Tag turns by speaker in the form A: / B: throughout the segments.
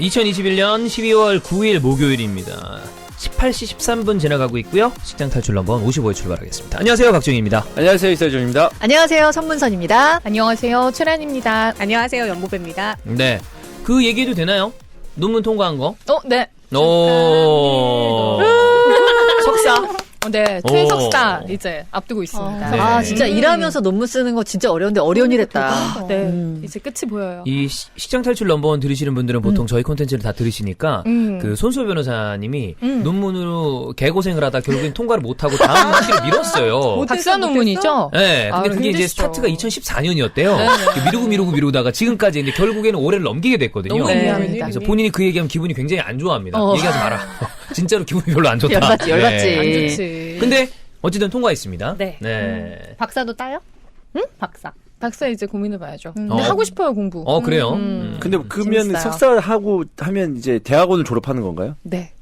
A: 2021년 12월 9일 목요일입니다. 18시 13분 지나가고 있고요. 직장 탈출 넘버 55에 출발하겠습니다. 안녕하세요, 박정희입니다.
B: 안녕하세요, 이세종입니다.
C: 안녕하세요, 손문선입니다.
D: 안녕하세요, 최란입니다. 안녕하세요, 연보배입니다.
A: 네, 그 얘기해도 되나요? 논문 통과한 거?
D: 네.
A: 오.
D: 석사. 네, 최석사 이제 앞두고 있습니다.
A: 네.
C: 아, 진짜 일하면서 논문 쓰는 거 진짜 어려운데 어려운 일 했다.
D: 네, 이제 끝이 보여요.
A: 이 직장 탈출 넘버원 들으시는 분들은 보통 저희 콘텐츠를 다 들으시니까 그 손수호 변호사님이 논문으로 개고생을 하다 결국엔 통과를 못하고 다음 학기를 미뤘어요.
D: 박사 논문이죠?
A: 네, 근데 그게 이제
D: 힘드시죠.
A: 스타트가 2014년이었대요. 미루다가 지금까지 이제 결국에는 올해를 넘기게 됐거든요.
D: 너무
C: 네.
D: 이해합니다.
A: 그래서 본인이 그 얘기하면 기분이 굉장히 안 좋아합니다. 얘기하지 마라. 진짜로 기분이 별로 안 좋다.
C: 열받지.
D: 안 좋지.
A: 근데 어쨌든 통과했습니다.
D: 네.
E: 박사도 따요? 응?
D: 박사 이제 고민해봐야죠. 근데
A: 어.
D: 하고 싶어요, 공부.
A: 그래요?
B: 근데 그러면
D: 재밌어요.
B: 석사하고 하면 이제 대학원을 졸업하는 건가요?
D: 네.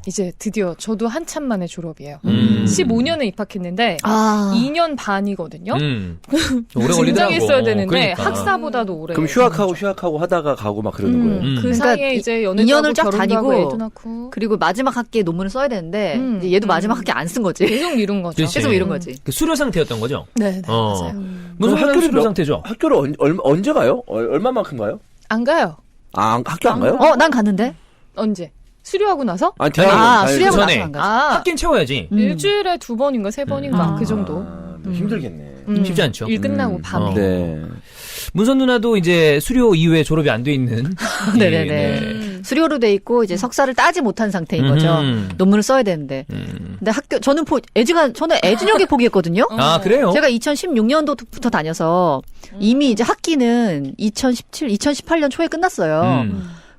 D: 이제 드디어 저도 한참 만에 졸업이에요. 15년에 입학했는데
C: 아.
D: 2년 반이거든요.
A: 오래 걸리더라고.
D: 진작에 있어야 되는데
A: 그러니까.
D: 학사보다도 오래.
B: 그럼 휴학하고 하다가 가고 막 그러는 거예요?
D: 그
C: 그러니까
D: 사이에 이제 연애도
C: 2년을
D: 하고
C: 쫙
D: 결혼도
C: 다니고
D: 하고 애도 낳고
C: 그리고 마지막 학기에 논문을 써야 되는데 이제 얘도 마지막 학기 안 쓴 거지.
D: 계속 미룬 거죠.
A: 그렇지.
C: 계속 이런 거지.
A: 그 수료 상태였던 거죠?
D: 네, 맞아요.
A: 무슨 학교 수료 상태죠?
B: 학교를 언제 가요? 얼마만큼 가요?
D: 안 가요.
B: 아, 학교 안 가요?
C: 난 갔는데.
D: 언제? 수료하고 나서?
B: 아니, 대학원.
C: 수리하고
A: 전에.
C: 나서 안 가지.
A: 학기는 채워야지.
D: 일주일에 2번인가 3번인가 그 정도.
B: 힘들겠네.
A: 쉽지 않죠.
D: 일 끝나고 밤에.
B: 네.
A: 문선 누나도 이제 수료 이후에 졸업이 안 돼 있는.
C: 네네네. 수료로 돼 있고 이제 석사를 따지 못한 상태인 거죠. 논문을 써야 되는데. 근데 저는 애진혁에 포기했거든요.
A: 아, 그래요?
C: 제가 2016년도부터 다녀서 이미 이제 학기는 2018년 초에 끝났어요.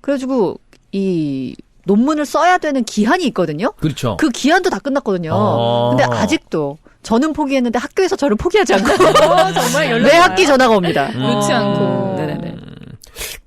C: 그래가지고 이 논문을 써야 되는 기한이 있거든요.
A: 그렇죠.
C: 그 기한도 다 끝났거든요.
A: 아.
C: 근데 아직도 저는 포기했는데 학교에서 저를 포기하지 않고
D: 정말 연락
C: 매 학기 전화가 옵니다.
D: 놓지 않고.
C: 네네네.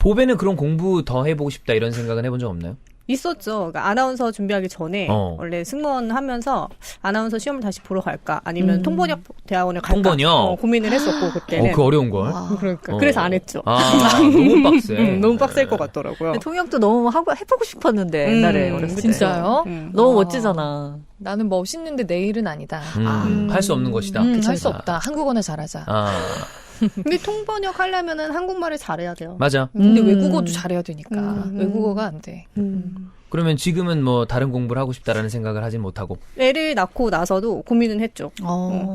A: 보배는 그런 공부 더 해보고 싶다 이런 생각은 해본 적 없나요?
E: 있었죠. 그러니까 아나운서 준비하기 전에 원래 승무원 하면서 아나운서 시험을 다시 보러 갈까 아니면 통번역 대학원을 갈까
A: 통번역?
E: 고민을 했었고 그때는.
A: 그 어려운걸.
E: 그러니까 그래서 안 했죠.
A: 너무 빡세.
E: 너무 빡셀 것 같더라고요.
C: 통역도 너무 해보고 싶었는데 옛날에 어렸을 때.
D: 진짜요?
C: 너무 멋지잖아.
D: 나는 멋있는데 내 일은 아니다.
A: 할 수 없는 것이다.
D: 할 수 없다. 한국어나 잘하자.
E: 근데 통번역 하려면은 한국말을 잘해야 돼요.
A: 맞아.
D: 근데 외국어도 잘해야 되니까. 외국어가 안 돼.
A: 그러면 지금은 뭐 다른 공부를 하고 싶다라는 생각을 하진 못하고.
E: 애를 낳고 나서도 고민은 했죠.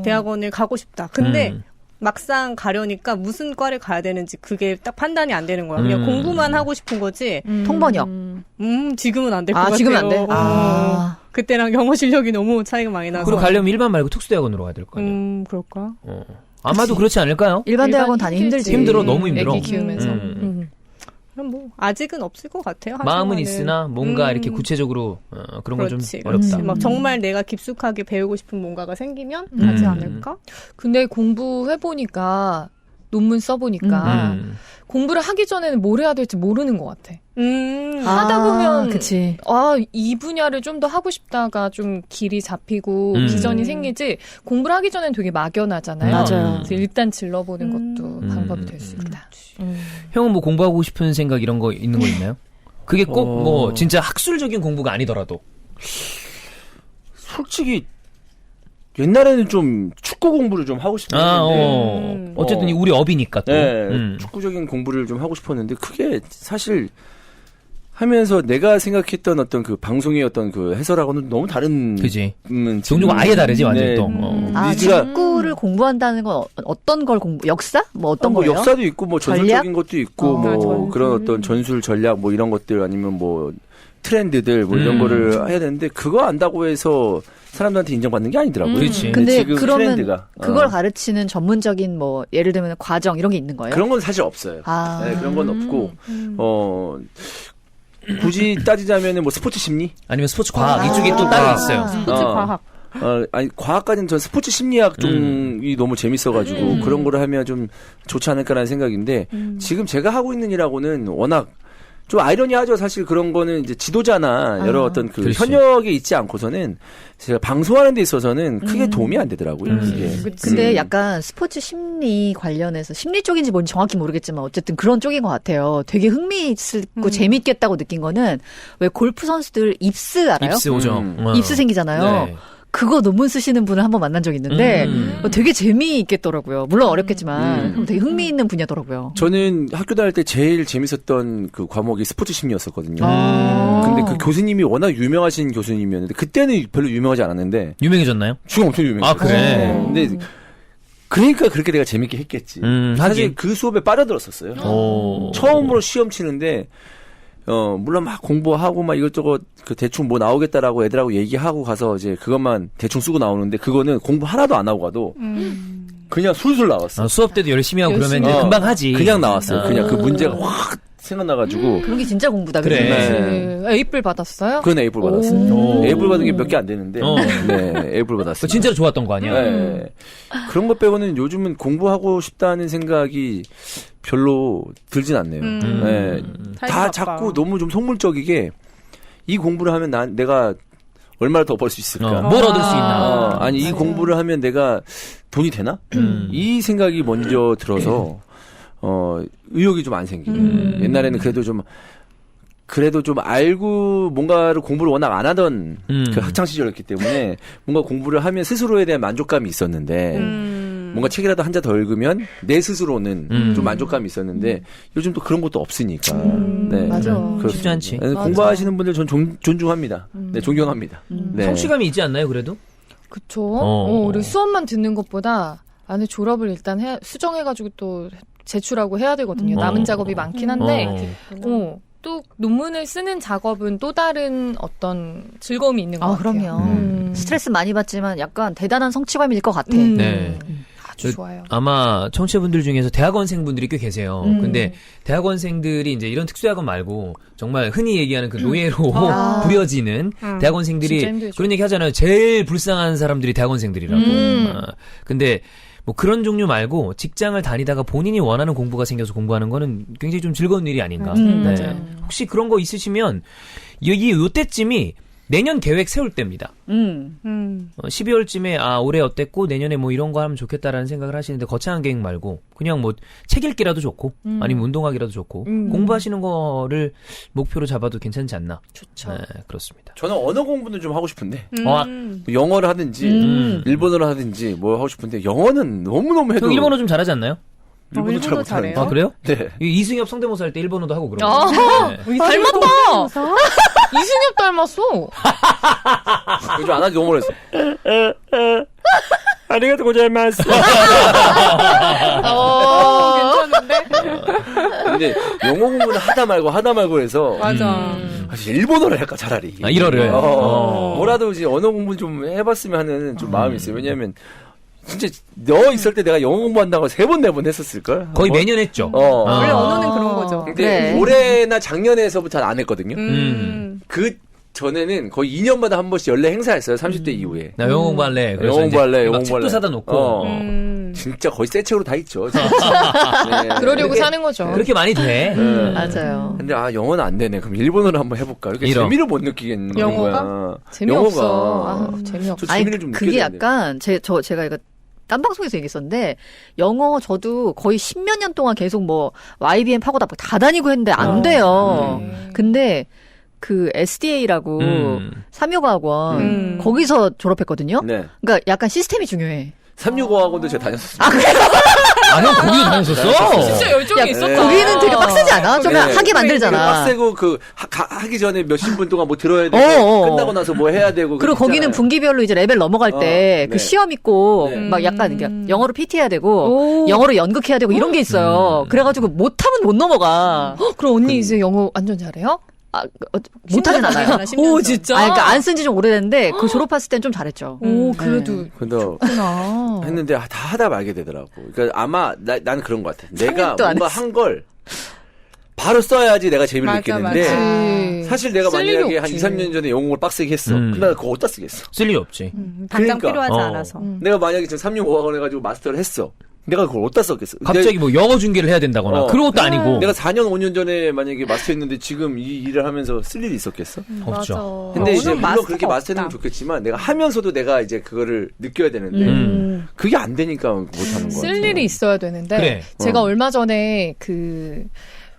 E: 대학원을 가고 싶다. 근데 막상 가려니까 무슨 과를 가야 되는지 그게 딱 판단이 안 되는 거야. 그냥 공부만 하고 싶은 거지.
C: 통번역.
E: 지금은 안 될 것 같아요.
C: 지금은 안 돼?
E: 그때랑 영어 실력이 너무 차이가 많이 나서.
A: 그리고 가려면 일반 말고 특수대학원으로 가야 될 거 아니야.
E: 그럴까?
A: 아마도 그렇지 않을까요?
C: 일반 대학원 다니기 힘들지.
A: 힘들어, 너무 힘들어.
D: 애기 키우면서.
E: 그럼 뭐 아직은 없을 것 같아요.
A: 마음은
E: 한동안은.
A: 있으나 뭔가 이렇게 구체적으로 그런 건 좀
E: 그렇지.
A: 어렵다.
E: 막 정말 내가 깊숙하게 배우고 싶은 뭔가가 생기면 하지 않을까?
D: 근데 공부해보니까, 논문 써보니까, 공부를 하기 전에는 뭘 해야 될지 모르는 것 같아. 하다 보면,
C: 그치.
D: 이 분야를 좀 더 하고 싶다가 좀 길이 잡히고 비전이 생기지, 공부를 하기 전에는 되게 막연하잖아요.
C: 맞아요.
D: 그래서 일단 질러보는 것도 방법이 될 수 있다.
A: 형은 뭐 공부하고 싶은 생각 이런 거 있는 거 있나요? 그게 꼭 뭐 진짜 학술적인 공부가 아니더라도.
B: 솔직히 옛날에는 좀 축구 공부를 좀 하고 싶었는데
A: 어쨌든 우리 업이니까 또.
B: 네, 축구적인 공부를 좀 하고 싶었는데 그게 사실 하면서 내가 생각했던 어떤 그 방송의 어떤 그 해설하고는 너무 다른.
A: 그지. 종류가 아예 다르지 완전히 또.
B: 니즈가
C: 축구를 공부한다는 건 어떤 걸 역사? 뭐 어떤 거예요?
B: 역사도 있고 뭐 전술적인 것도 있고 뭐
E: 전술.
B: 그런 어떤 전술 전략 뭐 이런 것들 아니면 뭐 트렌드들 뭐 이런 거를 해야 되는데 그거 안다고 해서 사람들한테 인정받는 게 아니더라고요.
A: 그렇지.
C: 근데
B: 지금
C: 그러면
B: 트렌드가
C: 그걸 가르치는 전문적인 뭐 예를 들면 과정 이런 게 있는 거예요?
B: 그런 건 사실 없어요. 네, 그런 건 없고 굳이 따지자면은 뭐 스포츠 심리?
A: 아니면 스포츠 과학 이쪽에 또 따로 있어요.
E: 스포츠 과학.
B: 아니 과학까지는 전 스포츠 심리학 쪽이 너무 재밌어가지고 그런 거를 하면 좀 좋지 않을까라는 생각인데 지금 제가 하고 있는 일하고는 워낙 좀 아이러니하죠. 사실 그런 거는 이제 지도자나 여러 어떤 그
A: 그렇지.
B: 현역에 있지 않고서는 제가 방송하는 데 있어서는 크게 도움이 안 되더라고요. 그게.
C: 근데 약간 스포츠 심리 관련해서 심리 쪽인지 뭔지 정확히 모르겠지만 어쨌든 그런 쪽인 것 같아요. 되게 흥미있고 재밌겠다고 느낀 거는 왜 골프 선수들 입스 알아요?
A: 입스 오죠.
C: 입스 생기잖아요.
A: 네.
C: 그거 논문 쓰시는 분을 한번 만난 적이 있는데 되게 재미있겠더라고요. 물론 어렵겠지만 되게 흥미있는 분야더라고요.
B: 저는 학교 다닐 때 제일 재밌었던 그 과목이 스포츠 심리였었거든요.
C: 아.
B: 근데 그 교수님이 워낙 유명하신 교수님이었는데 그때는 별로 유명하지 않았는데
A: 유명해졌나요?
B: 지금 엄청 유명해요.
A: 아, 그래?
B: 근데 그러니까 그렇게 내가 재밌게 했겠지. 사실
A: 하긴.
B: 그 수업에 빠져들었었어요.
A: 오.
B: 처음으로 시험 치는데 물론 막 공부하고 막 이것저것 그 대충 뭐 나오겠다라고 애들하고 얘기하고 가서 이제 그것만 대충 쓰고 나오는데 그거는 공부 하나도 안 하고 가도 그냥 술술 나왔어.
A: 수업 때도 열심히 하고 그러면 이제
B: 어,
A: 금방 하지.
B: 그냥 나왔어요. 그냥 그 문제가 확 생각나가지고
C: 그런 게 진짜 공부다.
A: 그래.
C: 그죠?
B: 네.
D: A뿔 받았어요?
B: 그건 A뿔 받았어요.
A: 오.
B: A뿔 받은 게 몇 개 안 되는데 네 A뿔 받았어요.
A: 그거 진짜로 좋았던 거 아니야?
B: 네. 그런 것 빼고는 요즘은 공부하고 싶다는 생각이 별로 들진 않네요. 네. 다 자꾸 너무 좀 속물적이게 이 공부를 하면 내가 얼마나 더 벌 수 있을까?
A: 뭘 얻을 수 있나?
B: 아니 이 공부를 하면 내가 돈이 되나? 이 생각이 먼저 들어서 의욕이 좀 안 생기네. 옛날에는 그래도 좀 알고 뭔가를 공부를 워낙 안 하던 그 학창 시절이었기 때문에 뭔가 공부를 하면 스스로에 대한 만족감이 있었는데 뭔가 책이라도 한 자 더 읽으면 내 스스로는 좀 만족감이 있었는데 요즘 또 그런 것도 없으니까. 네.
C: 맞아.
B: 그렇습니다.
A: 쉽지 않지.
B: 네, 공부하시는 분들 전 존중합니다. 네, 존경합니다. 네.
A: 성취감이 있지 않나요, 그래도?
D: 그쵸.
A: 어.
D: 우리 수업만 듣는 것보다 안에 졸업을 일단 수정해가지고 또 제출하고 해야 되거든요. 남은 작업이 많긴 한데, 또 논문을 쓰는 작업은 또 다른 어떤 즐거움이 있는 것 같아요.
C: 그럼요. 스트레스 많이 받지만 약간 대단한 성취감일 것 같아.
A: 네.
D: 아주 좋아요.
A: 아마 청취자분들 중에서 대학원생분들이 꽤 계세요. 근데 대학원생들이 이제 이런 특수학원 말고 정말 흔히 얘기하는 그 노예로 부려지는
D: 진짜
A: 대학원생들이
D: 힘들죠.
A: 그런 얘기 하잖아요. 제일 불쌍한 사람들이 대학원생들이라고. 근데 뭐 그런 종류 말고 직장을 다니다가 본인이 원하는 공부가 생겨서 공부하는 거는 굉장히 좀 즐거운 일이 아닌가. 네.
D: 맞아요.
A: 혹시 그런 거 있으시면 요때쯤이 내년 계획 세울 때입니다. 12월쯤에 올해 어땠고 내년에 뭐 이런 거 하면 좋겠다라는 생각을 하시는데 거창한 계획 말고 그냥 뭐 책 읽기라도 좋고 아니면 운동하기라도 좋고 공부하시는 거를 목표로 잡아도 괜찮지 않나.
D: 좋죠.
A: 네, 그렇습니다.
B: 저는 언어 공부는 좀 하고 싶은데
A: 어학.
B: 영어를 하든지 일본어를 하든지 뭐 하고 싶은데 영어는 너무너무 해도
A: 형 일본어 좀 잘하지 않나요?
B: 일본어 잘
E: 일본어
B: 못하는데.
E: 잘해요?
A: 아 그래요?
B: 네.
A: 이승엽 성대모사 할 때 일본어도 하고 그러고. 네.
D: 닮았다! 이승엽 닮았어!
B: 요즘 안 하지 너무 오래했어. 아리가토 고자이마스.
D: 괜찮은데?
B: 근데 영어 공부는 하다 말고 해서
E: 맞아.
B: 사실 일본어를 할까 차라리.
A: 일어를.
B: 뭐라도 이제 언어 공부 좀 해봤으면 하는 좀 마음이 있어요. 왜냐하면 진짜 너 있을 때 내가 영어 공부한다고 3번 4번 했었을걸?
A: 거의 매년 했죠.
E: 원래 언어는 그런 거죠.
B: 근데
C: 네.
B: 올해나 작년에서부터 안 했거든요.
E: 음.
B: 그 전에는 거의 2년마다 한 번씩 연례 행사했어요. 30대 이후에.
A: 나 영어 공부할래. 그래서
B: 영어 공부할래,
A: 이제
B: 영어
A: 막 책도
B: 공부할래.
A: 사다 놓고.
B: 진짜 거의 새 책으로 다 있죠. 진짜. 네.
D: 그러려고 사는 거죠.
A: 그렇게 많이 돼.
C: 맞아요.
B: 근데 영어는 안 되네. 그럼 일본어를 한번 해볼까? 이렇게
A: 이런.
B: 재미를 못 느끼겠는
E: 영어가?
B: 거야.
D: 재미없어.
B: 영어가.
D: 재미없어.
B: 저
C: 아니
B: 재미를 좀
C: 그게
B: 느껴야 되는데.
C: 약간 제가 이거 딴 방송에서 얘기했었는데 영어 저도 거의 10몇 년 동안 계속 뭐 YBM 파고다 다 다니고 했는데 안 돼요. 근데 그 SDA라고 삼육어학원 거기서 졸업했거든요.
B: 네.
C: 그러니까 약간 시스템이 중요해.
B: 365학원도 제가 다녔었어요.
A: 형 거기도 다녔었어?
D: 진짜 열정이
B: 네.
D: 있었다.
C: 거기는 되게 빡세지 않아? 좀
B: 네.
C: 하게 만들잖아.
B: 빡세고 하기 전에 몇십 분 동안 뭐 들어야 되고 끝나고 나서 뭐 해야 되고
C: 그리고 거기는
B: 그랬잖아요.
C: 분기별로 이제 레벨 넘어갈 때 그
B: 네.
C: 시험 있고
B: 네.
C: 막 약간 이게 영어로 PT해야 되고
D: 오.
C: 영어로 연극해야 되고 이런 게 있어요. 그래가지고 못하면 못 넘어가.
D: 그럼 언니 이제 영어 완전 잘해요?
C: 못하진 않아요.
D: 오, 진짜?
C: 그러니까 안 쓴 지 좀 오래됐는데 그 졸업했을 땐 좀 잘했죠.
D: 오, 그래도.
B: 근데
D: 그렇구나.
B: 했는데 다 하다 말게 되더라고. 그러니까 아마 나는 그런 것 같아. 내가
C: 삼육도 안
B: 뭔가 한 걸 바로 써야지 내가 재미를
E: 맞아,
B: 느끼는데
D: 그치.
B: 사실 내가
D: 쓸 일이
B: 만약에 한
D: 없지.
B: 2, 3년 전에 영어를 빡세게 했어. 근데 나 그거 어디다 쓰겠어?
A: 쓸 일 없지.
E: 당장
B: 그러니까.
E: 필요하지 않아서.
B: 내가 만약에 지금 365학원 해가지고 마스터를 했어. 내가 그걸 어디다 썼겠어?
A: 갑자기 뭐 영어 중계를 해야 된다거나 그런 것도 아니고.
B: 내가 4년 5년 전에 만약에 마스터했는데 지금 이 일을 하면서 쓸 일이 있었겠어?
A: 없죠.
B: 근데 이제 물론
E: 마스터가
B: 그렇게 마스터는
E: 없다.
B: 좋겠지만 내가 하면서도 내가 이제 그거를 느껴야 되는데 그게 안 되니까 못 하는 거야.
D: 쓸 일이 있어야 되는데
A: 그래.
D: 제가 얼마 전에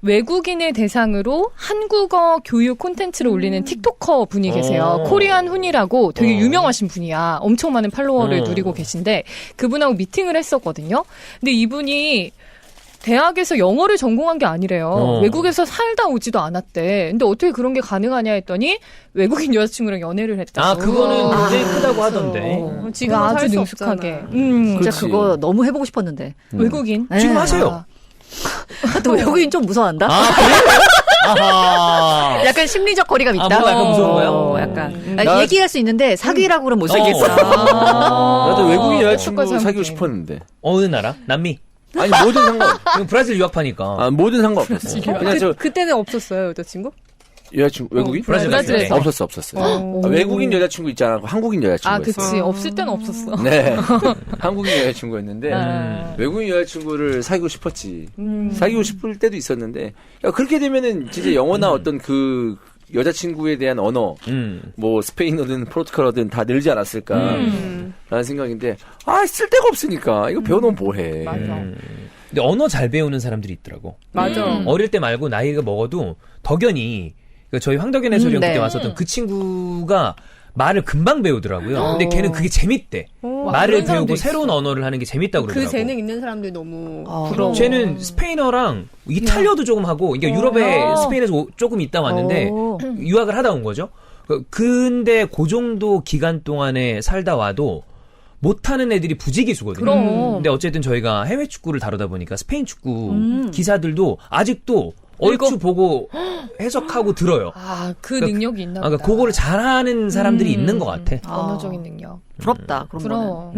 D: 외국인을 대상으로 한국어 교육 콘텐츠를 올리는 틱토커 분이 계세요. 코리안 훈이라고 되게 유명하신 분이야. 엄청 많은 팔로워를 누리고 계신데 그분하고 미팅을 했었거든요. 근데 이분이 대학에서 영어를 전공한 게 아니래요. 외국에서 살다 오지도 않았대. 근데 어떻게 그런 게 가능하냐 했더니 외국인 여자친구랑 연애를 했다고.
A: 아, 그거는 굉장히 크다고 하던데.
E: 지금
D: 아주
E: 아주
D: 능숙하게.
C: 진짜
B: 그렇지.
C: 그거 너무 해보고 싶었는데.
D: 외국인?
C: 네.
A: 지금 하세요.
C: 또 외국인 좀 무서워한다?
A: 아, 그래? 아하.
C: 약간 심리적 거리감 있다.
A: 뭐가 약간 무서운 거예요?
C: 약간. 아니, 얘기할 수 있는데 사귀라고 그러면 못 사귀겠어.
B: 나도 외국인 여자친구
D: 똑같이
B: 사귀고
D: 한국인.
B: 싶었는데.
A: 어느 나라? 남미?
B: 아니 뭐든 상관.
A: 이건 브라질 유학파니까.
B: 아 뭐든 상관없었어. 그냥 저
E: 그때는 없었어요, 여자친구?
B: 여자친구 외국인?
D: 브라질에서.
B: 없었어. 아, 외국인 여자친구 있잖아. 한국인 여자친구.
D: 아, 그치. 없을 땐 없었어.
B: 네. 한국인 여자친구였는데 외국인 여자친구를 사귀고 싶었지. 사귀고 싶을 때도 있었는데 야, 그렇게 되면은 진짜 영어나 어떤 그 여자친구에 대한 언어 뭐 스페인어든 포르투갈어든 다 늘지 않았을까라는 생각인데 쓸 데가 없으니까 이거 배워놓으면 뭐해.
D: 맞아.
A: 근데 언어 잘 배우는 사람들이 있더라고.
E: 맞아.
A: 어릴 때 말고 나이가 먹어도 덕연이 그러니까 저희 황덕연 해설위원
C: 네.
A: 그때 왔었던 그 친구가 말을 금방 배우더라고요. 근데 걔는 그게 재밌대. 말을
D: 그런 사람도
A: 배우고
D: 있어.
A: 새로운 언어를 하는 게 재밌다고
E: 그
A: 그러더라고.
E: 재능 있는 사람들이 너무
C: 아.
E: 부러워.
A: 쟤는 스페인어랑 이탈리아도 조금 하고, 그러니까 유럽에 스페인에서 조금 있다 왔는데 유학을 하다 온 거죠. 근데 그 정도 기간 동안에 살다 와도 못하는 애들이 부지기수거든요.
D: 그럼.
A: 근데 어쨌든 저희가 해외 축구를 다루다 보니까 스페인 축구 기사들도 아직도 얼추 보고 해석하고 들어요.
D: 아, 그
A: 그러니까
D: 능력이 있나 보다.
A: 그러니까 그거를 잘하는 사람들이 있는 것 같아.
D: 언어적인 능력.
C: 부럽다, 그런
D: 부러워.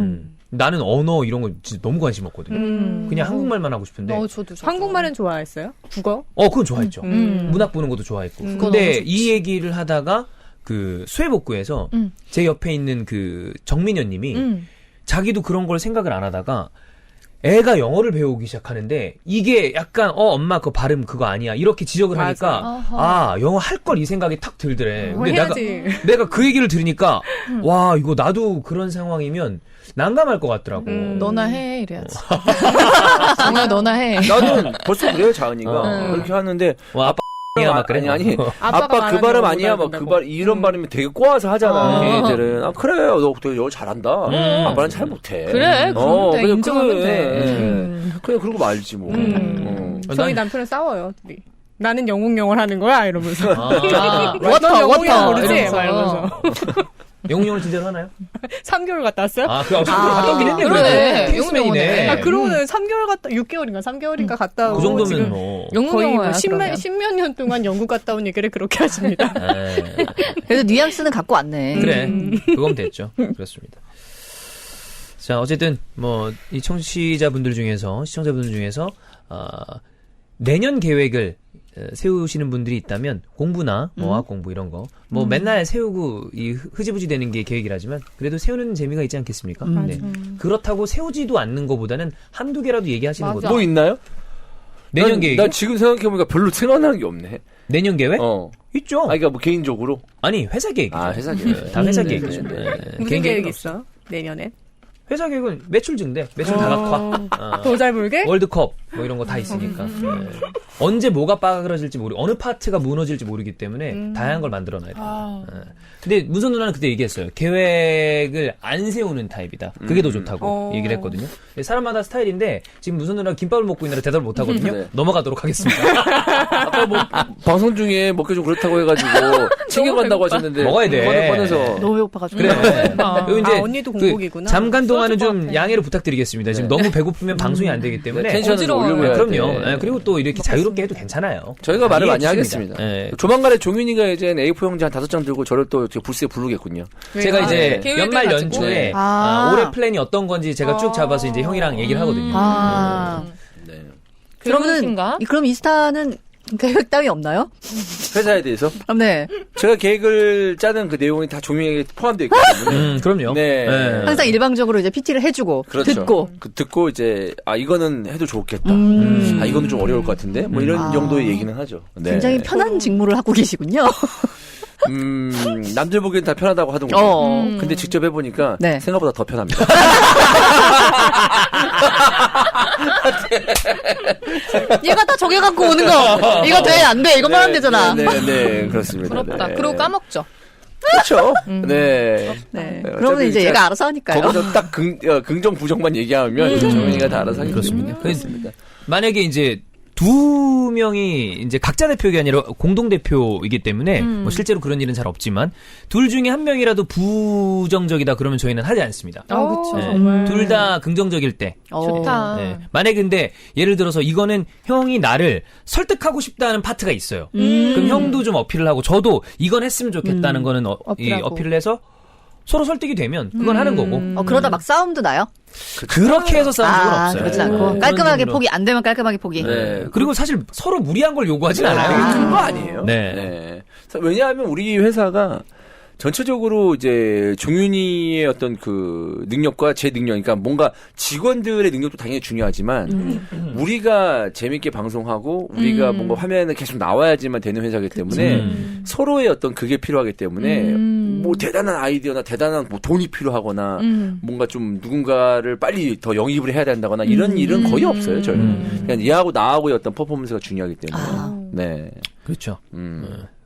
A: 나는 언어 이런 거 진짜 너무 관심 없거든요. 그냥 한국말만 하고 싶은데.
D: 저도.
E: 한국말은 좋아했어요? 국어?
A: 그건 좋아했죠. 문학 보는 것도 좋아했고. 근데 이 얘기를 하다가 그 수해복구에서 제 옆에 있는 그 정민현 님이 자기도 그런 걸 생각을 안 하다가 애가 영어를 배우기 시작하는데 이게 약간 엄마 그 발음 그거 아니야 이렇게 지적을 하니까 영어 할 걸 이 생각이 탁 들더래. 근데
E: 해야지.
A: 내가 그 얘기를 들으니까 와 이거 나도 그런 상황이면 난감할 것 같더라고.
D: 너나 해 이래야지. 정말 너나 해.
B: 나는 벌써 그래요, 자은이가. 그렇게 하는데
A: 와 아빠 야 막 그래.
B: 아니
E: 아빠가
B: 아빠 그
E: 말하는
B: 발음
E: 거
B: 아니야
E: 못
B: 막 그
E: 알아듣는다고.
B: 발 이런 발음이 되게 꼬아서 하잖아. 걔네들은 그래 너 되게 영어 잘한다. 아빠는 잘 못해.
D: 그래, 그럼 돼.
B: 그냥
D: 인정하면
B: 그래.
D: 돼.
B: 그냥 그러고 말지 뭐.
E: 저희 남편은 싸워요, 둘이. 나는 영웅영어를 하는 거야 이러면서.
C: 워터,
E: 영웅영어
C: 워터.
E: 모르지?
D: 이러면서.
E: 막 이러면서.
A: 영웅영을 진짜로 하나요?
E: 3개월 갔다 왔어요?
A: 갔다 오긴 했네.
D: 그러네.
A: 킹스맨이네.
D: 영웅영어네.
E: 그러고는 3개월 갔다 6개월인가 3개월인가 갔다 오고
A: 그 정도면
E: 지금
A: 뭐.
E: 거의 뭐
D: 영웅영어야.
E: 10몇 년 동안 영국 갔다 온 얘기를 그렇게 하십니다.
A: 에,
C: 그래도 뉘앙스는 갖고 왔네.
A: 그래. 그건 됐죠. 그렇습니다. 자, 어쨌든 뭐 이 청취자분들 중에서 시청자분들 중에서 내년 계획을 세우시는 분들이 있다면 공부나 뭐 어학 공부 이런 거 뭐 맨날 세우고 이 흐지부지 되는 게 계획이라지만 그래도 세우는 재미가 있지 않겠습니까? 네. 그렇다고 세우지도 않는 것보다는 한두 개라도 얘기하시는
D: 맞아.
A: 거죠.
B: 뭐 있나요?
A: 내년 계획.
B: 난 지금 생각해보니까 별로 생각나는 게 없네.
A: 내년 계획? 있죠.
B: 그러니까 뭐 개인적으로.
A: 아니 회사 계획이죠.
B: 회사 계획.
A: 다 회사
B: 네,
A: 계획이죠.
B: 네, 네.
A: 네.
E: 무슨
A: 개인
E: 계획
A: 계획은
E: 있어? 내년에?
A: 회사 계획은 매출 증대, 매출 다각화,
E: 더 잘 벌게?
A: 월드컵 뭐 이런 거 다 있으니까 네. 언제 뭐가 빠그러질지 어느 파트가 무너질지 모르기 때문에 다양한 걸 만들어놔야 돼요. 네. 근데 문선 누나는 그때 얘기했어요. 계획을 안 세우는 타입이다. 그게 더 좋다고 얘기를 했거든요. 사람마다 스타일인데 지금 문선 누나가 김밥을 먹고 있느라 대답을 못 하거든요.
B: 네.
A: 넘어가도록 하겠습니다.
B: 아까 뭐 방송 중에 먹기 좀 그렇다고 해가지고 챙겨간다고 하셨는데
A: 먹어야 돼.
B: 꺼내서
C: 너무 배고파가지고.
A: 그래. 그리고 이제
E: 언니도 공복이구나.
A: 잠깐 동안은
E: 소주
A: 좀
E: 같아.
A: 양해를 부탁드리겠습니다. 지금 너무 배고프면 방송이 안 되기 때문에
B: 텐션을
D: 어지러워요.
B: 올리고 해야
A: 그럼요.
B: 돼.
A: 네, 그리고 또 이렇게 자유롭게 해도 괜찮아요.
B: 저희가 말을 많이
A: 이해해
B: 하겠습니다.
A: 주십니다. 네.
B: 조만간에 종윤이가 이제 A4 용지 한 5장 들고 저를 또 부스에 부르겠군요.
A: 제가 이제
D: 네. 계획을
A: 연말
D: 가지고.
A: 연초에
B: 네.
A: 올해 플랜이 어떤 건지 제가 쭉 잡아서 이제 형이랑 얘기를 하거든요.
C: 아.
B: 네.
C: 그러면은,
D: 그러신가?
C: 그럼 이스타는 계획 따위 없나요?
B: 회사에 대해서
C: 네.
B: 제가 계획을 짜는 그 내용이 다 종이에 포함되어 있기 때문에
A: 그럼요.
B: 네.
C: 항상 일방적으로 이제 PT를 해주고
B: 그렇죠.
C: 듣고.
B: 듣고 이제 이거는 해도 좋겠다. 이거는 좀 어려울 것 같은데 뭐 이런 정도의 얘기는 하죠. 네.
C: 굉장히 편한 직무를 하고 계시군요.
B: 남들 보기엔 다 편하다고 하던군요. 근데 직접 해보니까
C: 네.
B: 생각보다 더 편합니다.
C: 얘가 다 정해갖고 오는 거. 이거 돼, 안 돼. 이것만 하면 되잖아.
B: 네, 그렇습니다.
D: 부럽다.
B: 네.
D: 그러고 까먹죠.
B: 그렇죠. 네.
C: 네.
B: 네,
C: 그러면
B: 어차피
C: 이제 얘가 알아서 하니까요.
B: 거기서 딱 긍정, 부정만 얘기하면 정현이가 다 알아서 하기 때문에.
A: 그렇습니다. 만약에 이제 두 명이 이제 각자 대표가 아니라 공동 대표이기 때문에 뭐 실제로 그런 일은 잘 없지만 둘 중에 한 명이라도 부정적이다 그러면 저희는 하지 않습니다.
D: 그렇죠.
A: 네. 둘 다 긍정적일 때.
D: 좋다.
A: 네. 만약에 근데 예를 들어서 이거는 형이 나를 설득하고 싶다는 파트가 있어요. 그럼 형도 좀 어필을 하고 저도 이건 했으면 좋겠다는 거는 어필을 해서 서로 설득이 되면 그건 하는 거고.
C: 그러다 막 싸움도 나요?
A: 그렇게 해서 싸운 적은 없어요.
C: 그렇진 않고.
A: 그런
C: 깔끔하게
A: 정도로.
C: 포기, 안 되면 깔끔하게 포기.
B: 네.
A: 그리고 사실 서로 무리한 걸 요구하진 않아요.
B: 이게 큰 거 아니에요.
A: 네.
B: 왜냐하면 우리 회사가 전체적으로 이제 종윤이의 어떤 그 능력과 제 능력, 그러니까 뭔가 직원들의 능력도 당연히 중요하지만 우리가 재밌게 방송하고 우리가 뭔가 화면에 계속 나와야지만 되는 회사이기 때문에 서로의 어떤 그게 필요하기 때문에 뭐 대단한 아이디어나 대단한 뭐 돈이 필요하거나 뭔가 좀 누군가를 빨리 더 영입을 해야 된다거나 이런 일은 거의 없어요. 저희는 그냥 얘하고 나하고의 어떤 퍼포먼스가 중요하기 때문에. 네.
A: 그렇죠.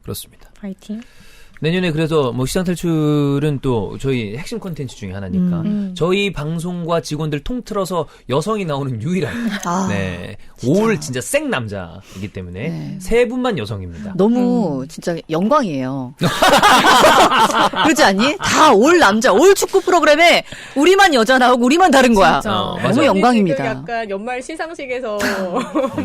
A: 그렇습니다.
E: 파이팅.
A: 내년에 그래서 뭐 시장 탈출은 또 저희 핵심 콘텐츠 중에 하나니까 저희 방송과 직원들 통틀어서 여성이 나오는 유일한 네. 올 진짜 생 남자이기 때문에 세 분만 여성입니다.
C: 너무 진짜 영광이에요. 그렇지 않니? 다 올 남자, 올 축구 프로그램에 우리만 여자 나오고 우리만 다른 거야.
A: 맞아요.
C: 너무 영광입니다.
E: 약간 연말 시상식에서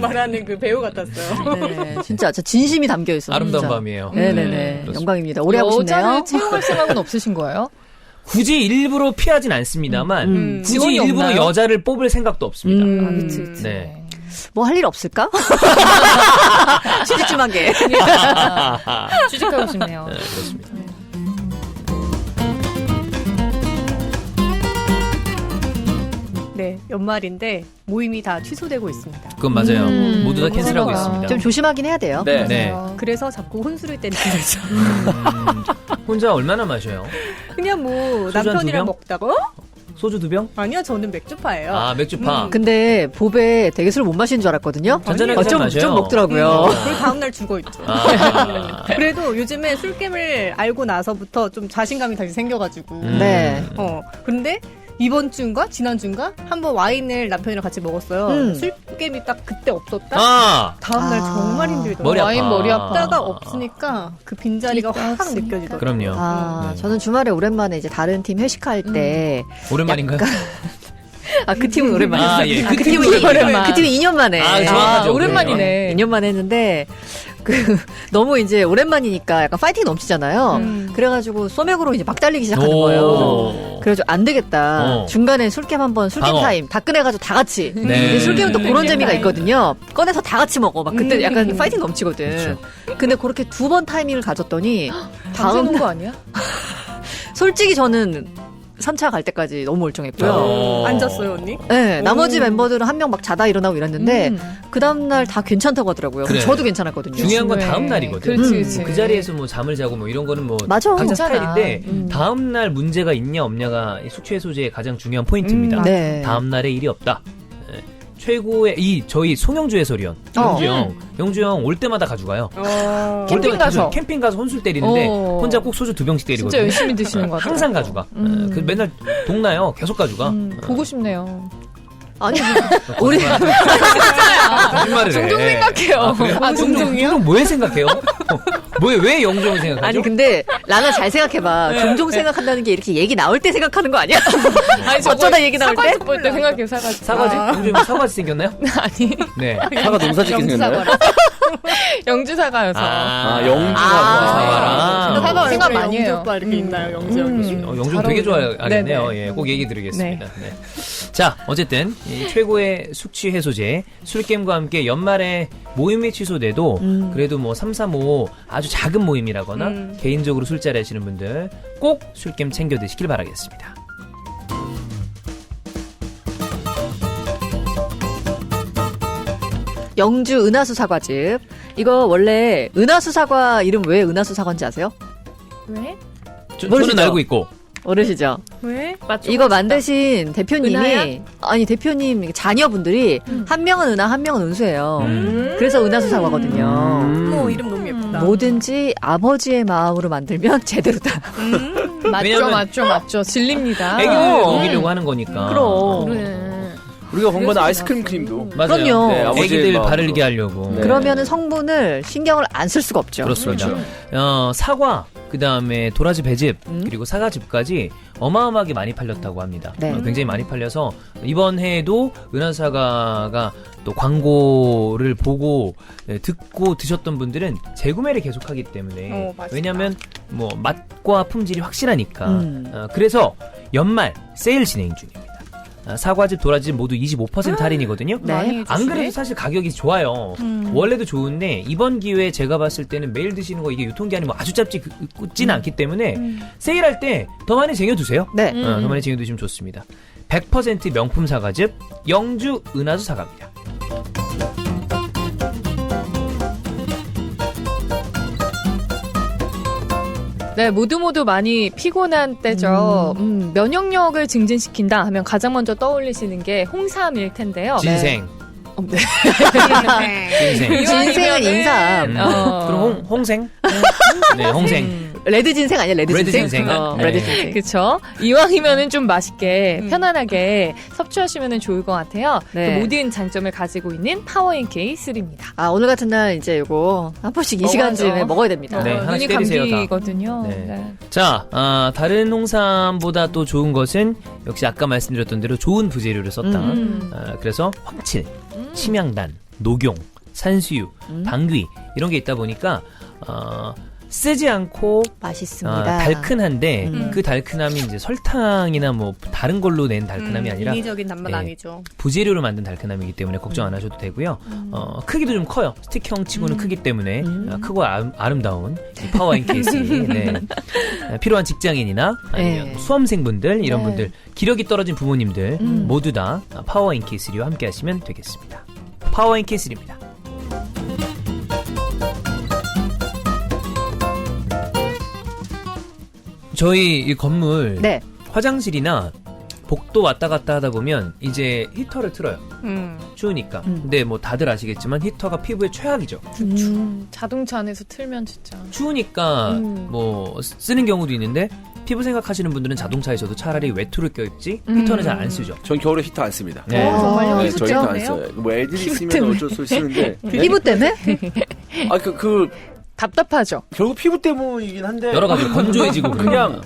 E: 말하는 그 배우 같았어요.
C: 네, 진짜 진심이 담겨 있어요.
A: 아름다운
C: 진짜.
A: 밤이에요.
C: 네네네.
A: 그렇습니다.
C: 영광입니다. 오래 하고 싶네요.
D: 여자를 채용할 생각은 없으신 거예요?
A: 굳이 일부러 피하진 않습니다만 굳이
D: 지원이
A: 일부러
D: 없나요?
A: 여자를 뽑을 생각도 없습니다.
D: 그치.
A: 네.
C: 뭐 할 일 없을까? 취직 좀 하게.
D: 취직하고 싶네요.
A: 네, 그렇습니다.
E: 네, 연말인데 모임이 다 취소되고 있습니다.
A: 그건 맞아요. 모두 다 캔슬하고
D: 그러니까.
A: 있습니다.
C: 좀 조심하긴 해야 돼요.
B: 네.
A: 네.
E: 그래서 자꾸 혼술을 때리는 거죠.
A: 혼자 얼마나 마셔요?
E: 그냥 뭐
A: 소주 한두
E: 남편이랑
A: 병?
E: 먹다가
A: 소주 2병?
E: 아니요, 저는 맥주파예요.
A: 아, 맥주파.
C: 근데 보배 되게 술 못 마시는 줄 알았거든요.
A: 잔잔하게 잘 마셔요.
C: 좀 먹더라고요.
E: 그리고 다음날 죽어있죠. 그래도 요즘에 술겜을 알고 나서부터 좀 자신감이 다시 생겨가지고.
C: 네.
E: 근데 이번 주인가 지난주인가 한번 와인을 남편이랑 같이 먹었어요. 술겜이 딱 그때 없었다. 다음날 정말 힘들더라고요.
A: 머리 아파.
D: 와인 머리 아파.
E: 먹다가 없으니까 그 빈자리가 확 느껴지더라고요.
A: 그럼요.
C: 저는 주말에 오랜만에 이제 다른 팀 회식할 때.
A: 오랜만인가요?
C: 그 팀은 오랜만이었어요.
A: 예.
C: 그 팀은
D: 오랜만.
C: 그 팀이 2년 만에.
A: 정확하죠.
D: 오랜만이네.
C: 2년 만에 했는데 너무 이제 오랜만이니까 약간 파이팅이 넘치잖아요. 그래가지고 소맥으로 이제 막 달리기 시작하는 거예요. 그래가지고 안 되겠다. 중간에 술캠 한번 술캠
A: 방어.
C: 타임 다 꺼내가지고 다 같이.
A: 네.
C: 근데 술캠은 또 그런 재미가 있거든요. 꺼내서 다 같이 먹어. 막 그때 약간 파이팅 넘치거든.
A: 그렇죠.
C: 근데 그렇게 2번 타이밍을 가졌더니
D: 다음
C: 다음
D: 거 아니야?
C: 솔직히 저는 3차 갈 때까지 너무 멀쩡했고요.
E: 앉았어요, 언니?
C: 네, 나머지 멤버들은 한 명 막 자다 일어나고 이랬는데 그 다음날 다 괜찮다고 하더라고요.
A: 그래.
C: 저도 괜찮았거든요.
A: 중요한 건
D: 중요해.
A: 다음 날이거든.
D: 그렇지.
A: 그 자리에서 뭐 잠을 자고 뭐 이런 거는 뭐
C: 맞아.
A: 각자
D: 괜찮아.
A: 스타일인데 다음 날 문제가 있냐 없냐가 이 숙취 해소제의 가장 중요한 포인트입니다.
C: 네.
A: 다음 날에 일이 없다. 네. 최고의 저희 송영주 해설위원 영주 형 올 때마다 가져가요. 올
D: 캠핑
A: 때마다
D: 가서.
A: 캠핑 가서 혼술 때리는데 혼자 꼭 소주 2병씩 때리거든요.
D: 진짜 열심히 드시는 거 같아요.
A: 항상 가져가. 그 맨날 동나요. 계속 가져가.
D: 보고 싶네요.
C: 아니 우리
A: 거짓말을 해.
D: 종종 생각해요.
A: 종종 뭐에 생각해요? 왜 영종을 생각하죠?
C: 아니 근데 라나 잘 생각해봐. 종종 생각한다는 게 이렇게 얘기 나올 때 생각하는 거 아니야?
D: 아니,
C: 어쩌다 얘기 나올 때?
D: 사과지 볼때 생각해요, 사과지.
A: 사과지? 영종이 사과지 생겼나요?
D: 아니.
A: 네.
B: 사과 농사 짓게 생겼나요?
D: 영주 사과여서.
B: 영주 사과라.
D: 생각 많이 해요.
E: 영주 오빠 이렇게 있나요? 영주 여기.
A: 영주 되게 좋아하겠네요.
D: 네네.
A: 예, 꼭 얘기 드리겠습니다. 네. 자, 어쨌든 이 최고의 숙취 해소제 술겜과 함께 연말에 모임이 취소돼도 그래도 뭐 3, 3, 5 아주 작은 모임이라거나 개인적으로 술자리 하시는 분들 꼭 술겜 챙겨 드시길 바라겠습니다.
C: 영주 은하수 사과즙. 이거 원래 은하수 사과 이름 왜 은하수 사과인지 아세요?
D: 왜?
A: 저는 알고 있고.
C: 모르시죠?
D: 왜?
C: 이거 만드신 대표님이
D: 은하야?
C: 아니 대표님 자녀분들이 한 명은 은하 한 명은 은수예요. 그래서 은하수 사과거든요.
E: 어머, 이름 너무 예쁘다.
C: 뭐든지 아버지의 마음으로 만들면 제대로다.
D: 맞죠. 진립니다.
A: 애기를 먹이려고 하는 거니까.
C: 그럼.
D: 그래.
B: 우리가 본 건 아이스크림 크림도.
A: 맞아요.
C: 그럼요.
B: 네, 아버지의
A: 애기들
B: 마음으로.
A: 바르게 하려고.
B: 네.
C: 그러면은 성분을 신경을 안 쓸 수가 없죠.
A: 그렇습니다. 사과, 그 다음에 도라지 배즙, 그리고 사과즙까지 어마어마하게 많이 팔렸다고 합니다.
C: 네.
A: 굉장히 많이 팔려서 이번 해에도 은하사과가 또 광고를 보고 듣고 드셨던 분들은 재구매를 계속하기 때문에
E: 맛있다.
A: 왜냐하면 뭐 맛과 품질이 확실하니까 그래서 연말 세일 진행 중입니다. 사과즙, 도라지즙 모두 25% 할인이거든요.
C: 네.
A: 안 그래도 사실 가격이 좋아요. 원래도 좋은데 이번 기회에 제가 봤을 때는 매일 드시는 거 이게 유통기한이 뭐 아주 짧지는 않기 때문에 세일할 때 더 많이 쟁여두세요.
C: 네.
A: 더 많이 쟁여두시면 좋습니다. 100% 명품 사과즙 영주 은하수 사과입니다.
D: 네, 모두 많이 피곤한 때죠. 면역력을 증진시킨다 하면 가장 먼저 떠올리시는 게 홍삼일 텐데요.
A: 진생.
C: 네.
A: 진생.
C: 진생은 인삼.
A: 그럼 홍생? 네, 홍생.
C: 레드 진생 아니야? 레드
A: 레드
C: 진생?
A: 진생. 네.
C: 레드 진생.
D: 그쵸. 이왕이면은 좀 맛있게, 편안하게 섭취하시면 좋을 것 같아요.
C: 네.
D: 그 모든 장점을 가지고 있는 파워앤K3입니다.
C: 오늘 같은 날 이제 이거 한 번씩 이 시간쯤에 먹어야 됩니다.
A: 네,
D: 눈이
A: 하나씩 때리세요, 다.
D: 감기거든요.
A: 네.
D: 네.
A: 자, 다른 홍삼보다 또 좋은 것은 역시 아까 말씀드렸던 대로 좋은 부재료를 썼다. 그래서 황칠, 침양단, 녹용, 산수유, 방귀 이런 게 있다 보니까 쓰지 않고
C: 맛있습니다.
A: 달큰한데 그 달큰함이 이제 설탕이나 뭐 다른 걸로 낸 달큰함이 아니라
E: 인위적인 단맛
A: 네.
E: 아니죠.
A: 부재료로 만든 달큰함이기 때문에 걱정 안 하셔도 되고요. 크기도 좀 커요. 스틱형 치고는 크기 때문에 크고 아름다운 이 파워앤케이스 네. 필요한 직장인이나 아니면
C: 네.
A: 수험생분들 이런
C: 네.
A: 분들 기력이 떨어진 부모님들 모두 다 파워앤케이스리와 함께 하시면 되겠습니다. 파워앤케이스리입니다. 저희 이 건물
C: 네.
A: 화장실이나 복도 왔다 갔다 하다 보면 이제 히터를 틀어요. 추우니까. 근데 뭐 다들 아시겠지만 히터가 피부에 최악이죠.
D: 자동차 안에서 틀면 진짜.
A: 추우니까 뭐 쓰는 경우도 있는데 피부 생각하시는 분들은 자동차에서도 차라리 외투를 껴입지 히터는 잘 안 쓰죠.
B: 전 겨울에 히터 안 씁니다.
A: 네.
C: 정말요?
B: 네,
C: 피부
B: 저 히터 안
C: 때문에요?
B: 써요. 뭐 애들이 쓰면 어쩔 수 쓰는데.
C: 피부 때문에?
D: 답답하죠.
B: 결국 피부 때문이긴 한데.
A: 여러 가지 건조해지고
B: 그냥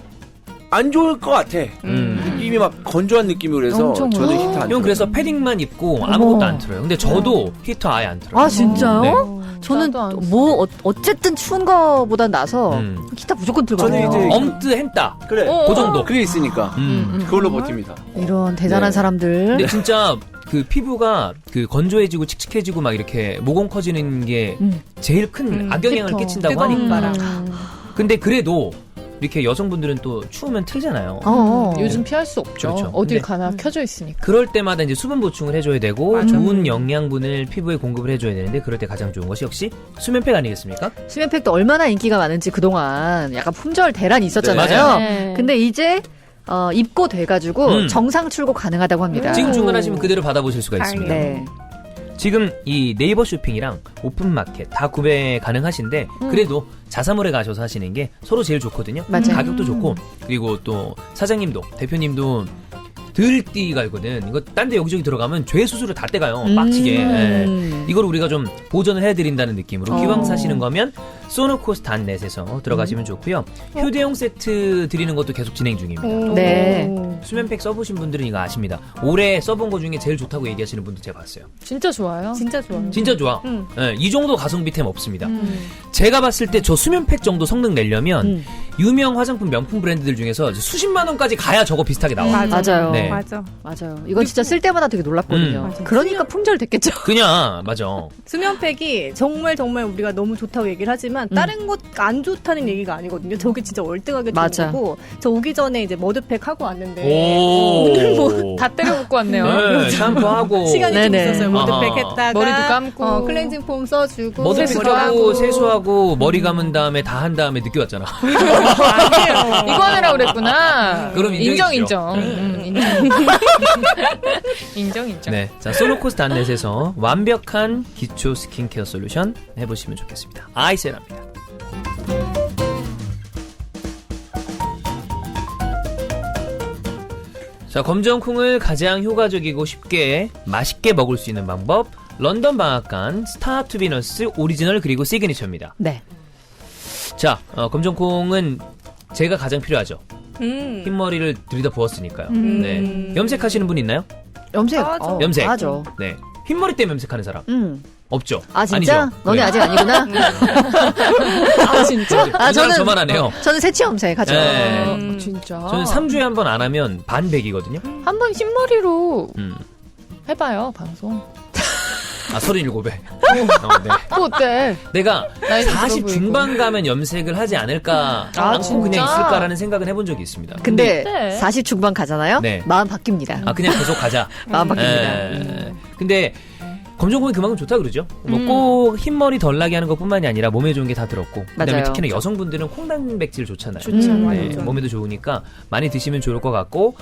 B: 안 좋을 것 같아. 느낌이 막 건조한 느낌이 그래서
D: 엄청
B: 저는 히터 안
A: 형
B: 틀어요.
A: 그래서 패딩만 입고 아무것도 안 틀어요. 근데 저도 히터 아예 안 틀어요.
C: 아 진짜요?
A: 네.
C: 저는
D: 나도 안
C: 뭐 어쨌든 추운 거보단 나서 기타 무조건 들거든요.
B: 저는 이제
A: 엄뜨 했다.
B: 그래.
A: 그 정도.
B: 그게 있으니까 그걸로 버팁니다.
C: 이런 대단한
B: 네.
C: 사람들.
A: 근데 진짜 그 피부가 그 건조해지고 칙칙해지고 막 이렇게 모공 커지는 게 제일 큰 악영향을
D: 히터.
A: 끼친다고
D: 뜨거운
A: 하니까.
D: 바람.
A: 근데 그래도 이렇게 여성분들은 또 추우면 틀잖아요.
D: 요즘 피할 수 없죠.
A: 그렇죠.
D: 어딜
A: 근데
D: 가나 켜져 있으니까.
A: 그럴 때마다 이제 수분 보충을 해줘야 되고 좋은 영양분을 피부에 공급을 해줘야 되는데 그럴 때 가장 좋은 것이 역시 수면팩 아니겠습니까?
C: 수면팩도 얼마나 인기가 많은지 그동안 약간 품절 대란이 있었잖아요.
A: 네, 맞아요.
D: 네.
C: 근데 이제 입고 돼가지고 정상 출고 가능하다고 합니다.
A: 지금 주문하시면 그대로 받아보실 수가 있습니다.
C: 네.
A: 지금 이 네이버 쇼핑이랑 오픈마켓 다 구매 가능하신데 그래도 자사몰에 가셔서 하시는 게 서로 제일 좋거든요.
C: 맞아요.
A: 가격도 좋고 그리고 또 사장님도 대표님도 들띠 갈거든. 이거 딴 데 여기저기 들어가면 죄 수수료 다 떼가요. 빡치게. 예. 이걸 우리가 좀 보전을 해드린다는 느낌으로 기왕 사시는 거면 소노코스.net에서 들어가시면 좋고요. 휴대용 세트 드리는 것도 계속 진행 중입니다.
C: 네.
A: 수면팩 써보신 분들은 이거 아십니다. 올해 써본 거 중에 제일 좋다고 얘기하시는 분도 제가 봤어요.
D: 진짜 좋아요.
E: 진짜 좋아요.
A: 진짜 좋아. 네, 이 정도 가성비템 없습니다. 제가 봤을 때 저 수면팩 정도 성능 내려면 유명 화장품 명품 브랜드들 중에서 수십만 원까지 가야 저거 비슷하게 나와.
C: 맞아요.
A: 네.
C: 맞아요. 이건 진짜 쓸 때마다 되게 놀랐거든요. 그러니까 품절 됐겠죠.
A: 그냥 맞아.
E: 수면팩이 정말 우리가 너무 좋다고 얘기를 하지만 다른 것 안 좋다는 얘기가 아니거든요. 저게 진짜 월등하게 좋은
C: 맞아.
E: 거고 저 오기 전에 이제 머드팩 하고 왔는데
A: 오.
D: 다 때려 묻고 왔네요.
A: 네, 샴푸하고
E: 시간이
C: 네네.
E: 좀 있었어요. 머드팩
A: 아하.
E: 했다가
D: 머리도 감고.
E: 클렌징 폼 써주고
A: 머드팩하고 세수하고 머리 감은 다음에 다 한 다음에 늦게 왔잖아.
E: 아니에요.
D: 이거 하느라 그랬구나.
A: 그럼 인정이죠.
D: 인정. 인정.
A: 네, 자 소노코스.net에서 완벽한 기초 스킨케어 솔루션 해보시면 좋겠습니다. 아이세라입니다. 자, 검정콩을 가장 효과적이고 쉽게 맛있게 먹을 수 있는 방법, 런던 방앗간 스타투비너스 오리지널 그리고 시그니처입니다.
C: 네.
A: 자, 검정콩은 제가 가장 필요하죠.
E: 음.
A: 흰머리를 들이다 부었으니까요. 네. 염색하시는 분 있나요?
C: 염색.
E: 맞아.
A: 염색.
C: 맞아.
A: 네. 흰머리 때문에 염색하는 사람 없죠?
C: 아, 진짜?
A: 아니죠?
C: 너네
A: 네.
C: 아직 아니구나?
D: 아 진짜?
C: 아,
A: 저만 안 해요.
C: 저는 새치 염색 하죠.
A: 네.
D: 진짜.
A: 저는 3주에 한 번 안 하면 반백이거든요.
D: 한번 흰머리로
A: 음.
D: 해봐요 방송.
A: 아, 37에. 네.
D: 또 어때?
A: 내가
D: 나이 좀
A: 40
D: 들어 보이고.
A: 중반 가면 염색을 하지 않을까,
D: 아,
A: 않고
D: 진짜?
A: 그냥 있을까라는 생각은 해본 적이 있습니다.
C: 근데
D: 네.
C: 40 중반 가잖아요?
A: 네.
C: 마음 바뀝니다.
A: 아, 그냥 계속 가자.
C: 마음 바뀝니다.
A: 에, 근데 검정콩이 그만큼 좋다 그러죠. 뭐 꼭 흰머리 덜 나게 하는 것뿐만이 아니라 몸에 좋은 게 다 들었고, 그다음에
C: 맞아요.
A: 특히나 여성분들은 콩단백질 좋잖아요.
D: 좋죠.
A: 네, 몸에도 좋으니까 많이 드시면 좋을 것 같고,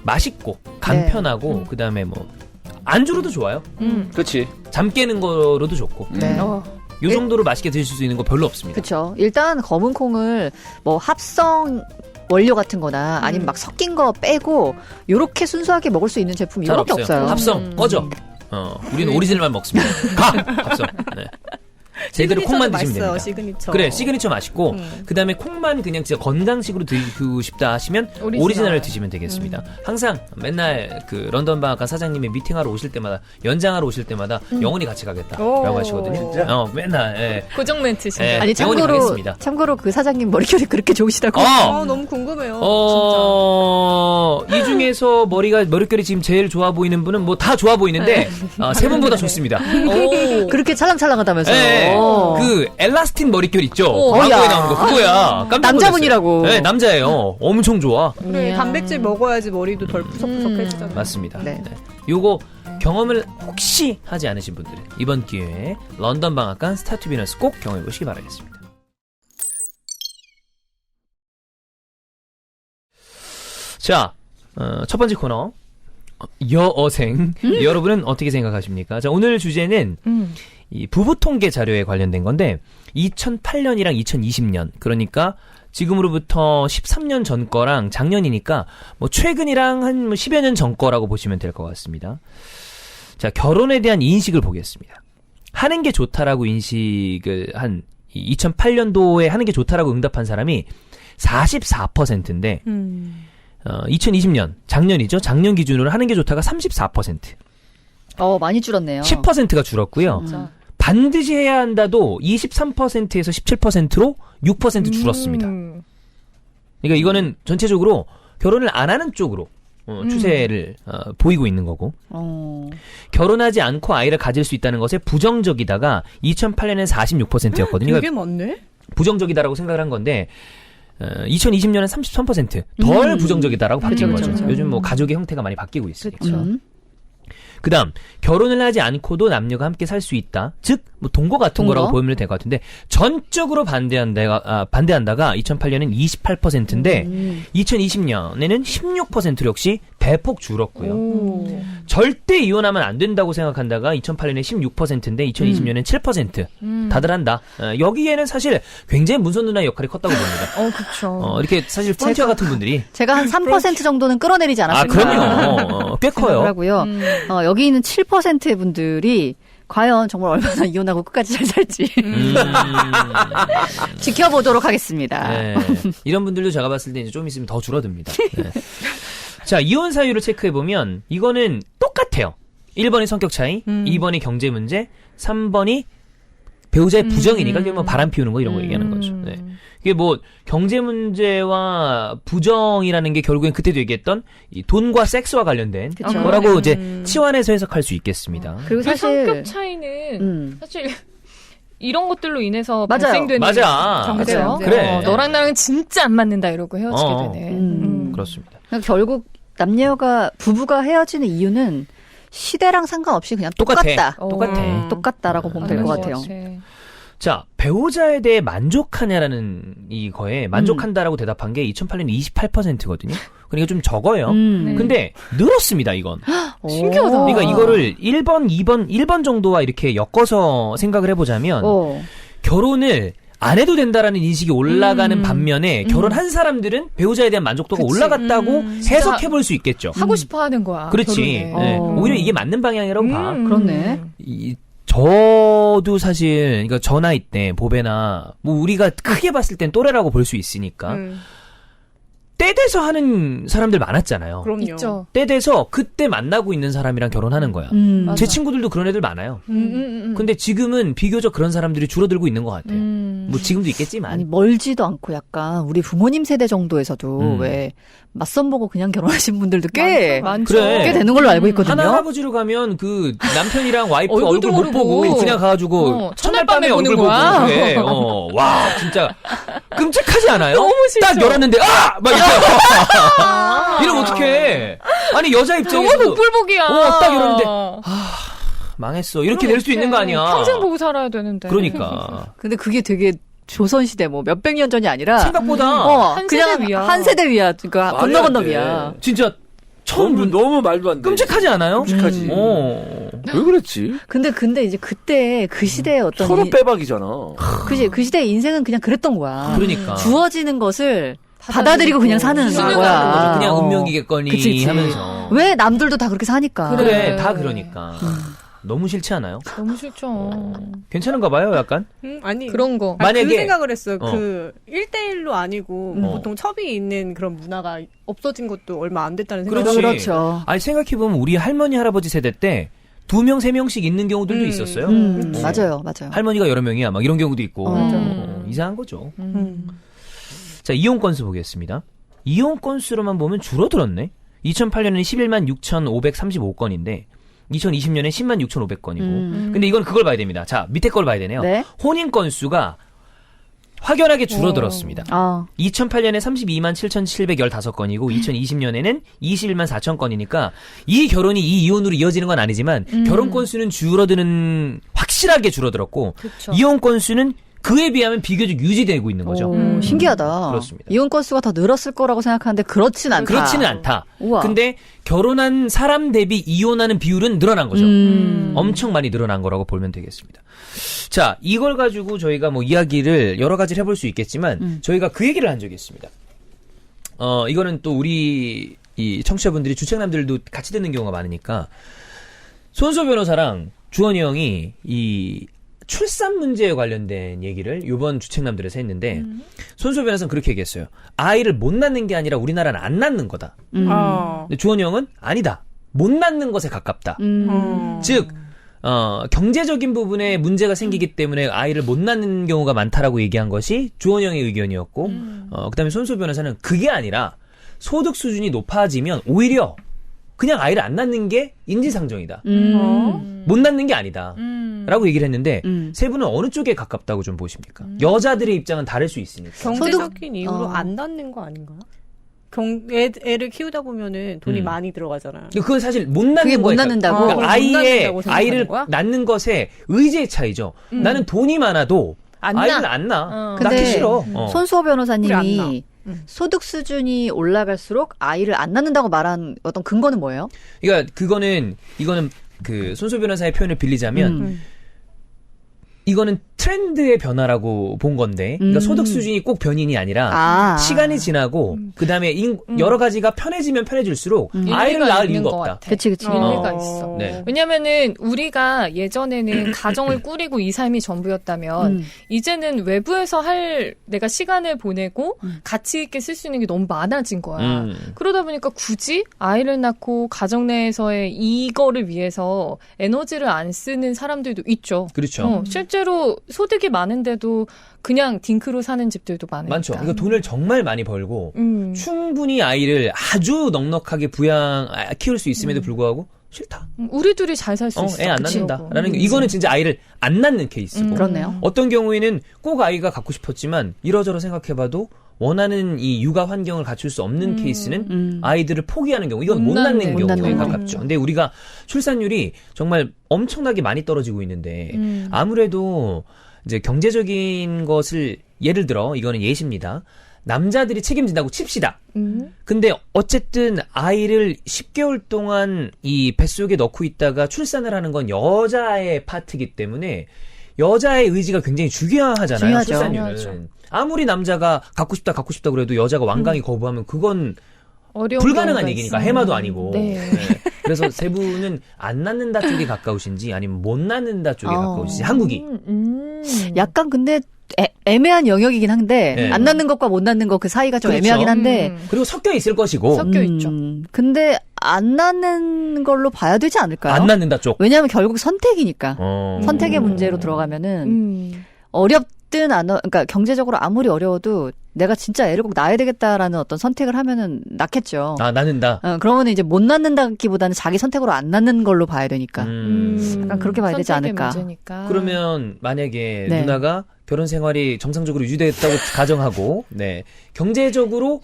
A: 맛있고 간편하고, 그다음에 뭐 안주로도 좋아요.
B: 그렇지.
A: 잠 깨는 거로도 좋고.
C: 네.
A: 요 정도로 맛있게 드실 수 있는 거 별로 없습니다.
C: 그쵸. 일단 검은 콩을 뭐 합성 원료 같은 거나 아니면 막 섞인 거 빼고 요렇게 순수하게 먹을 수 있는 제품
A: 잘
C: 이거밖에
A: 없어요.
C: 없어요.
A: 합성 꺼져. 우리는 오리지널만 먹습니다. 가 합성. 네. 제대로 콩만 드시면
E: 맛있어요,
A: 됩니다.
E: 시그니처.
A: 그래, 시그니처 맛있고, 그 다음에 콩만 그냥 진짜 건강식으로 드시고 싶다 하시면 오리지널을 드시면 되겠습니다. 항상 맨날 그 런던 방앗간 사장님이 미팅하러 오실 때마다, 연장하러 오실 때마다 영원히 같이 가겠다라고 하시거든요. 맨날. 예.
D: 고정 멘트신데.
A: 예,
C: 아니
A: 영원히 가겠습니다.
C: 참고로 그 사장님 머릿결이 그렇게 좋으시다고.
E: 너무 궁금해요.
A: 이 중에서 머릿결이 지금 제일 좋아 보이는 분은 뭐 다 좋아 보이는데, 세 분보다 좋습니다.
C: 그렇게 찰랑찰랑하다면서요.
A: 네,
C: 오.
A: 그 엘라스틴 머릿결 있죠?
C: 어야.
A: 광고에 나오는 거 그거야. 깜짝
C: 남자분이라고.
A: 놀랐어요. 네, 남자예요. 엄청 좋아.
E: 그래, 단백질 먹어야지 머리도 덜 푸석푸석해지잖아요.
A: 맞습니다.
C: 네.
A: 네. 요거 경험을 혹시 하지 않으신 분들은 이번 기회에 런던 방앗간 스타투비너스 꼭 경험해 보시기 바라겠습니다. 자, 첫 번째 코너. 여어생. 여러분은 어떻게 생각하십니까? 자, 오늘 주제는 이 부부 통계 자료에 관련된 건데 2008년이랑 2020년, 그러니까 지금으로부터 13년 전 거랑 작년이니까 뭐 최근이랑 한 10여 년 전 거라고 보시면 될 것 같습니다. 자, 결혼에 대한 인식을 보겠습니다. 하는 게 좋다라고 인식을 한 2008년도에 하는 게 좋다라고 응답한 사람이 44%인데 2020년, 작년이죠. 작년 기준으로 하는 게 좋다가 34%.
C: 많이 줄었네요.
A: 10%가 줄었고요. 반드시 해야 한다도 23%에서 17%로 6% 줄었습니다. 그러니까 이거는 전체적으로 결혼을 안 하는 쪽으로 추세를 보이고 있는 거고, 결혼하지 않고 아이를 가질 수 있다는 것에 부정적이다가 2008년엔 46%였거든요.
E: 되게 많네?
A: 부정적이다라고 생각을 한 건데 2020년엔 33% 덜 부정적이다라고 바뀐 거죠. 요즘 뭐 가족의 형태가 많이 바뀌고 있으니까. 그다음 결혼을 하지 않고도 남녀가 함께 살 수 있다. 즉 뭐 동거 같은 거라고 보면 될 것 같은데 전적으로 반대한다가 2008년엔 28%인데 2020년에는 16% 역시 대폭 줄었고요. 절대 이혼하면 안 된다고 생각한다가 2008년에 16%인데 2020년엔 7%. 다들 한다. 여기에는 사실 굉장히 문선 누나의 역할이 컸다고 봅니다.
D: 그렇죠.
A: 이렇게 사실 프론티어 같은 분들이
C: 제가 한 3% 정도는 끌어내리지 않았을까.
A: 그럼요. 꽤 커요.
C: 하고요. 여기 있는 7%의 분들이 과연 정말 얼마나 이혼하고 끝까지 잘 살지 지켜보도록 하겠습니다.
A: 네. 이런 분들도 제가 봤을 때 이제 좀 있으면 더 줄어듭니다. 네. 자, 이혼 사유를 체크해보면 이거는 똑같아요. 1번이 성격 차이, 2번이 경제 문제, 3번이 배우자의 부정이니까 이게 뭐 바람 피우는 거 이런 거 얘기하는 거죠. 네. 이게 뭐 경제 문제와 부정이라는 게 결국엔 그때도 얘기했던 이 돈과 섹스와 관련된
C: 그쵸.
A: 거라고 이제 치환해서 해석할 수 있겠습니다.
C: 그리고 사실
D: 성격 차이는 사실 이런 것들로 인해서
C: 맞아요.
D: 발생되는
A: 맞아.
D: 정도요.
A: 그래.
D: 너랑 나랑 진짜 안 맞는다 이러고 헤어지게 되네.
A: 그렇습니다.
C: 그러니까 결국 남녀가 부부가 헤어지는 이유는 시대랑 상관없이 그냥
A: 똑같아.
C: 똑같다. 똑같다라고 보면 될 것 같아요.
A: 자, 배우자에 대해 만족하냐라는 이거에 만족한다라고 대답한 게 2008년 28%거든요. 그러니까 좀 적어요. 근데 늘었습니다, 이건.
D: 신기하다.
A: 그러니까 이거를 1번 정도와 이렇게 엮어서 생각을 해보자면 결혼을 안 해도 된다라는 인식이 올라가는 반면에 결혼한 사람들은 배우자에 대한 만족도가 올라갔다고 해석해볼 수 있겠죠.
D: 하고 싶어 하는 거야.
A: 그렇지. 네. 오히려 이게 맞는 방향이라고 봐.
C: 그렇네.
A: 저도 사실, 그러니까 저 나이 때, 보배나, 뭐 우리가 크게 봤을 땐 또래라고 볼 수 있으니까, 때 돼서 하는 사람들 많았잖아요.
E: 그럼요.
D: 있죠.
A: 때 돼서 그때 만나고 있는 사람이랑 결혼하는 거야.
C: 맞아.
A: 제 친구들도 그런 애들 많아요. 근데 지금은 비교적 그런 사람들이 줄어들고 있는 것 같아요. 뭐 지금도 있겠지만.
C: 아니 멀지도 않고 약간 우리 부모님 세대 정도에서도 왜 맞선 보고 그냥 결혼하신 분들도 꽤
D: 많죠.
A: 그래.
C: 꽤 되는 걸로 알고 있거든요.
A: 하나할아버지로 가면 그 남편이랑 와이프
D: 얼굴도
A: 얼굴 못 보고
D: 모르고.
A: 그냥 가가지고 첫날 밤에
D: 보는
A: 얼굴
D: 거야.
A: 보고 그래. 와 진짜 끔찍하지 않아요?
D: 너무 싫죠.
A: 딱 열었는데 막 이렇게 이러면 어떡해. 아니 여자 입장에서
D: 너무 복불복이야.
A: 딱 열었는데 망했어. 이렇게 될 수 있는 거 아니야.
D: 평생 보고 살아야 되는데.
A: 그러니까
C: 근데 그게 되게 조선시대 뭐 몇백 년 전이 아니라
A: 생각보다
D: 한
C: 그냥
D: 세대 위야.
C: 한 세대 위야. 그러니까
B: 말이
C: 건너
B: 안
C: 건너
B: 돼.
C: 위야.
A: 진짜 처음
B: 너무 말도 안 돼.
A: 끔찍하지 않아요?
B: 끔찍하지. 왜 그랬지?
C: 근데 이제 그때 그 시대의 어떤
B: 서로 빼박이잖아.
C: 그 시대의 인생은 그냥 그랬던 거야.
A: 그러니까
C: 주어지는 것을 받아들이고 그냥 사는
A: 수능하는
C: 거야.
A: 거죠. 그냥
C: 어.
A: 운명이겠거니
C: 그치.
A: 하면서.
C: 왜 남들도 다 그렇게 사니까.
A: 그래, 다 그러니까. 너무 싫지 않아요?
D: 너무 싫죠.
A: 괜찮은가 봐요, 약간?
E: 아니
D: 그런 거.
E: 아니,
A: 만약에-
E: 그 생각을 했어요.
A: 어.
E: 그 1대1로 아니고 보통 첩이 있는 그런 문화가 없어진 것도 얼마 안 됐다는 생각이
A: 그렇지.
C: 그렇죠.
A: 아니, 생각해보면 우리 할머니, 할아버지 세대 때 2명, 3명씩 있는 경우들도 있었어요.
C: 맞아요.
A: 할머니가 여러 명이야. 막 이런 경우도 있고.
C: 맞아.
A: 이상한 거죠. 자, 이혼 건수 보겠습니다. 이혼 건수로만 보면 줄어들었네. 2008년에는 11만 6,535건인데 2020년에 10만 6,500건이고. 근데 이건 그걸 봐야 됩니다. 자, 밑에 걸 봐야 되네요.
C: 네.
A: 혼인 건수가 확연하게 줄어들었습니다. 2008년에 32만 7,715건이고 2020년에는 21만 4천 건이니까 이 결혼이 이 이혼으로 이어지는 건 아니지만 결혼 건수는 줄어드는 확실하게 줄어들었고
D: 그쵸.
A: 이혼 건수는 그에 비하면 비교적 유지되고 있는 거죠.
C: 신기하다.
A: 그렇습니다.
C: 이혼 건수가 더 늘었을 거라고 생각하는데 그렇진 않다.
A: 그렇지는 않다.
C: 우와.
A: 근데 결혼한 사람 대비 이혼하는 비율은 늘어난 거죠. 엄청 많이 늘어난 거라고 보면 되겠습니다. 자, 이걸 가지고 저희가 뭐 이야기를 여러 가지를 해볼 수 있겠지만 저희가 그 얘기를 한 적이 있습니다. 이거는 또 우리 이 청취자분들이 주책남들도 같이 듣는 경우가 많으니까 손소 변호사랑 주원이 형이 이 출산 문제에 관련된 얘기를 이번 주책남들에서 했는데 손소 변호사는 그렇게 얘기했어요. 아이를 못 낳는 게 아니라 우리나라는 안 낳는 거다. 근데 주원이 형은 아니다. 못 낳는 것에 가깝다. 즉 경제적인 부분에 문제가 생기기 때문에 아이를 못 낳는 경우가 많다라고 얘기한 것이 주원이 형의 의견이었고 그다음에 손소 변호사는 그게 아니라 소득 수준이 높아지면 오히려 그냥 아이를 안 낳는 게 인지상정이다. 못 낳는 게 아니다. 라고 얘기를 했는데 세 분은 어느 쪽에 가깝다고 좀 보십니까? 여자들의 입장은 다를 수 있으니까.
E: 경제적인 이유로 안 낳는 거 아닌가요? 애를 키우다 보면은 돈이 많이 들어가잖아요.
A: 그건 사실 못 낳는
C: 그게 못
A: 거에
C: 낳는다고?
A: 그러니까
E: 못
A: 아이의
E: 낳는다고 생각하는
A: 아이를
E: 거야?
A: 낳는 것에 의지의 차이죠. 나는 돈이 많아도
D: 안
A: 아이를
D: 낳아.
A: 안 낳아.
C: 근데
A: 낳기 싫어.
C: 손수호
E: 우리 안
C: 변호사님이 소득 수준이 올라갈수록 아이를 안 낳는다고 말한 어떤 근거는 뭐예요?
A: 그러니까 이거는 그 손소 변호사의 표현을 빌리자면 이거는 트렌드의 변화라고 본 건데, 그러니까 소득 수준이 꼭 변인이 아니라 시간이 지나고 그다음에 여러 가지가 편해지면 편해질수록 아이를 낳을 이유가 없다.
C: 그치.
D: 일리가 있어.
A: 네.
D: 왜냐면은 우리가 예전에는 가정을 꾸리고 이 삶이 전부였다면 이제는 외부에서 내가 시간을 보내고 가치 있게 쓸 수 있는 게 너무 많아진 거야. 그러다 보니까 굳이 아이를 낳고 가정 내에서의 이거를 위해서 에너지를 안 쓰는 사람들도 있죠.
A: 그렇죠.
D: 실제로 소득이 많은데도 그냥 딩크로 사는 집들도 많으니까.
A: 많죠. 그러니까 돈을 정말 많이 벌고 충분히 아이를 아주 넉넉하게 키울 수 있음에도 불구하고 싫다.
D: 우리 둘이 잘 살 수 있어.
A: 애 안 낳는다라는 게 이거는 진짜 아이를 안 낳는 케이스고.
C: 그렇네요.
A: 어떤 경우에는 꼭 아이가 갖고 싶었지만 이러저러 생각해봐도 원하는 이 육아 환경을 갖출 수 없는 케이스는 아이들을 포기하는 경우, 이건 못 낳는 경우에 가깝죠. 근데 우리가 출산율이 정말 엄청나게 많이 떨어지고 있는데 아무래도 이제 경제적인 것을 예를 들어 이거는 예시입니다. 남자들이 책임진다고 칩시다. 근데 어쨌든 아이를 10개월 동안 이 뱃속에 넣고 있다가 출산을 하는 건 여자의 파트이기 때문에 여자의 의지가 굉장히 중요하잖아요.
C: 중요하죠.
A: 출산율은. 아무리 남자가 갖고 싶다 그래도 여자가 완강히 거부하면 그건 불가능한 얘기니까. 해마도 아니고.
D: 네.
A: 그래서 세 분은 안 낳는다 쪽에 가까우신지 아니면 못 낳는다 쪽에 가까우신지 한국이.
C: 약간 근데 애매한 영역이긴 한데
A: 네.
C: 안 낳는 것과 못 낳는 것 그 사이가 좀
A: 그렇죠.
C: 애매하긴 한데
A: 그리고 섞여 있을 것이고.
D: 섞여 있죠.
C: 근데 안 낳는 걸로 봐야 되지 않을까요?
A: 안 낳는다 쪽.
C: 왜냐하면 결국 선택이니까. 선택의 문제로 들어가면은 어렵든 그러니까 경제적으로 아무리 어려워도 내가 진짜 애를 꼭 낳아야 되겠다라는 어떤 선택을 하면은 낳겠죠.
A: 낳는다.
C: 그러면 이제 못 낳는다기보다는 자기 선택으로 안 낳는 걸로 봐야 되니까. 약간 그렇게 봐야 되지 않을까.
D: 문제니까.
A: 그러면 만약에
C: 네.
A: 누나가 결혼 생활이 정상적으로 유지됐다고 가정하고, 네, 경제적으로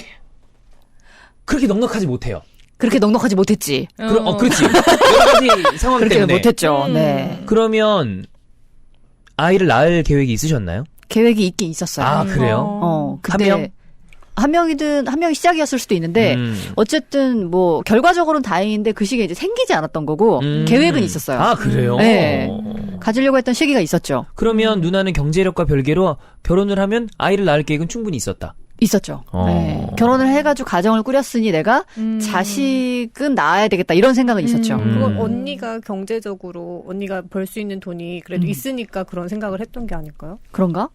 A: 그렇게 넉넉하지 못해요.
C: 그렇게 넉넉하지 못했지.
A: 그렇지. 여러 가지 상황
C: 그렇게
A: 때문에.
C: 못했죠. 네.
A: 그러면 아이를 낳을 계획이 있으셨나요?
C: 계획이 있긴 있었어요.
A: 아, 그래요?
C: 근데
A: 한 명?
C: 한 명이 시작이었을 수도 있는데 어쨌든 뭐 결과적으로는 다행인데 그 시기에 이제 생기지 않았던 거고 계획은 있었어요.
A: 아, 그래요?
C: 네. 가지려고 했던 시기가 있었죠.
A: 그러면 누나는 경제력과 별개로 결혼을 하면 아이를 낳을 계획은 충분히 있었다.
C: 있었죠. 네. 결혼을 해가지고 가정을 꾸렸으니 내가 자식은 낳아야 되겠다 이런 생각은 있었죠.
E: 그건 언니가 경제적으로 언니가 벌 수 있는 돈이 그래도 있으니까 그런 생각을 했던 게 아닐까요?
C: 그런가?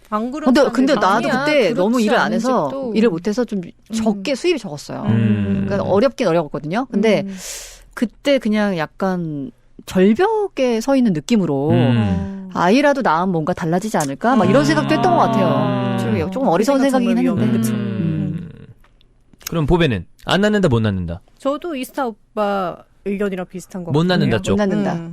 E: 안 그런
C: 근데 나도
D: 아니야.
C: 그때
D: 그렇지
C: 너무 일을 안
D: 않은
C: 해서
D: 집도.
C: 일을 못해서 좀 적게 수입이 적었어요. 그러니까 어렵긴 어려웠거든요. 근데 그때 그냥 약간 절벽에 서 있는 느낌으로 아이라도 낳으면 뭔가 달라지지 않을까? 막 이런 생각도 했던 것 같아요. 조금 어리석은 생각이긴 했는데.
A: 그럼 보배는 안 낳는다 못 낳는다?
E: 저도 이스타 오빠 의견이랑 비슷한 거
A: 못
E: 같아요.
A: 낳는다 쪽.
C: 못 낳는다.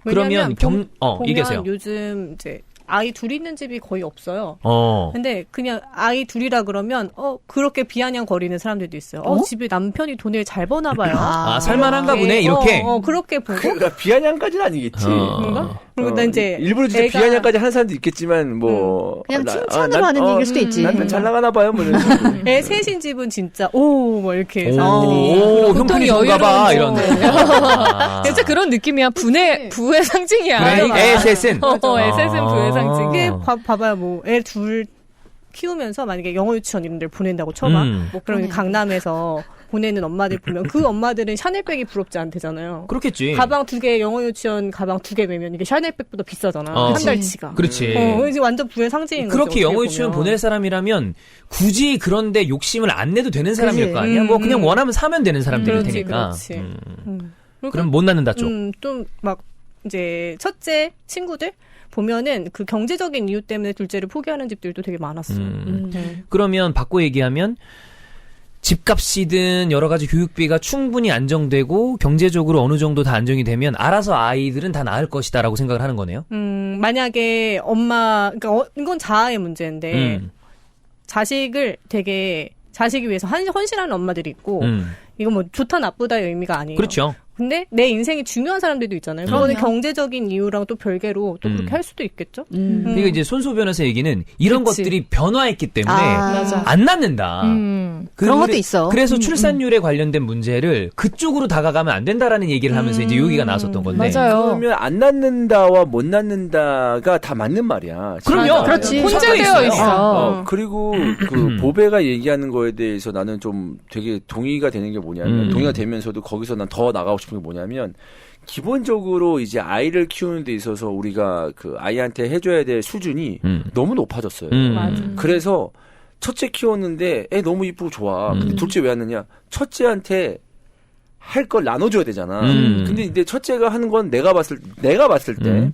A: 그러면
E: 보면
A: 얘기하세요.
E: 요즘 이제 아이 둘 있는 집이 거의 없어요.
A: 어.
E: 근데 그냥 아이 둘이라 그러면 그렇게 비아냥거리는 사람들도 있어요. 집에 남편이 돈을 잘 버나 봐요.
A: 살만한가 보네 이렇게.
E: 그렇게 보고
B: 그러니까 비아냥까지는 아니겠지.
E: 그런가? 그리고 나 이제
B: 일부러 진짜 비아냥까지 하는 사람도 있겠지만 뭐
C: 그냥 칭찬으로 하는 얘기일 수도 있지.
B: 남편 잘 나가나 봐요, 뭐 이런 식으로.
E: 애 셋인 집은 진짜 뭐 이렇게 사람들이
A: 오, 형편이 좋은가 봐 이런.
D: 진짜 그런 느낌이야. 부의 상징이야.
A: 그래, 셋은.
D: 애 셋은 부의 상징.
E: 이게 봐봐요, 뭐 애 둘 키우면서 만약에 영어 유치원 이런 데를 보낸다고 쳐봐. 뭐 그럼 강남에서 보내는 엄마들 보면 그 엄마들은 샤넬백이 부럽지 않대잖아요.
A: 그렇겠지.
E: 가방 2개, 영어 유치원 가방 2개 매면 이게 샤넬백보다 비싸잖아. 한 달치가.
A: 그렇지.
E: 이제 완전 부의 상징인 거죠.
A: 그렇게 영어 유치원 보낼 사람이라면 굳이 그런데 욕심을 안 내도 되는 사람일 거 아니야. 뭐 그냥 원하면 사면 되는 사람들일
E: 그렇지,
A: 테니까.
E: 그렇지.
A: 그럼 못 낳는다 쪽.
E: 좀 막 이제 첫째 친구들 보면은 그 경제적인 이유 때문에 둘째를 포기하는 집들도 되게 많았어요.
A: 그러면 바꿔 얘기하면 집값이든 여러 가지 교육비가 충분히 안정되고 경제적으로 어느 정도 다 안정이 되면 알아서 아이들은 다 낳을 것이다라고 생각을 하는 거네요.
E: 만약에 그러니까 이건 자아의 문제인데 자식을 되게 자식이 위해서 헌신하는 엄마들이 있고 이건 뭐 좋다 나쁘다의 의미가 아니에요.
A: 그렇죠.
E: 근데 내 인생이 중요한 사람들도 있잖아요. 그거는 경제적인 이유랑 또 별개로 또 그렇게 할 수도 있겠죠.
A: 그리고 이제 손수호 변호사 얘기는 이런
D: 그치.
A: 것들이 변화했기 때문에
D: 맞아.
A: 안 낳는다.
C: 그런 것도 있어.
A: 그래서 출산율에 관련된 문제를 그쪽으로 다가가면 안 된다라는 얘기를 하면서 이제 여기가 나왔었던 건데.
D: 맞아요.
B: 그러면 안 낳는다와 못 낳는다가 다 맞는 말이야.
A: 그럼요.
C: 그렇지.
D: 혼재되어 있어.
B: 그리고 그 보배가 얘기하는 거에 대해서 나는 좀 되게 동의가 되는 게 뭐냐면 동의가 되면서도 거기서 난 더 나가고 싶은 게 뭐냐면 기본적으로 이제 아이를 키우는 데 있어서 우리가 그 아이한테 해줘야 될 수준이 너무 높아졌어요.
D: 맞아.
B: 그래서 첫째 키웠는데 애 너무 이쁘고 좋아. 근데 둘째 왜 왔느냐? 첫째한테 할 걸 나눠줘야 되잖아. 근데 이제 첫째가 하는 건 내가 봤을 때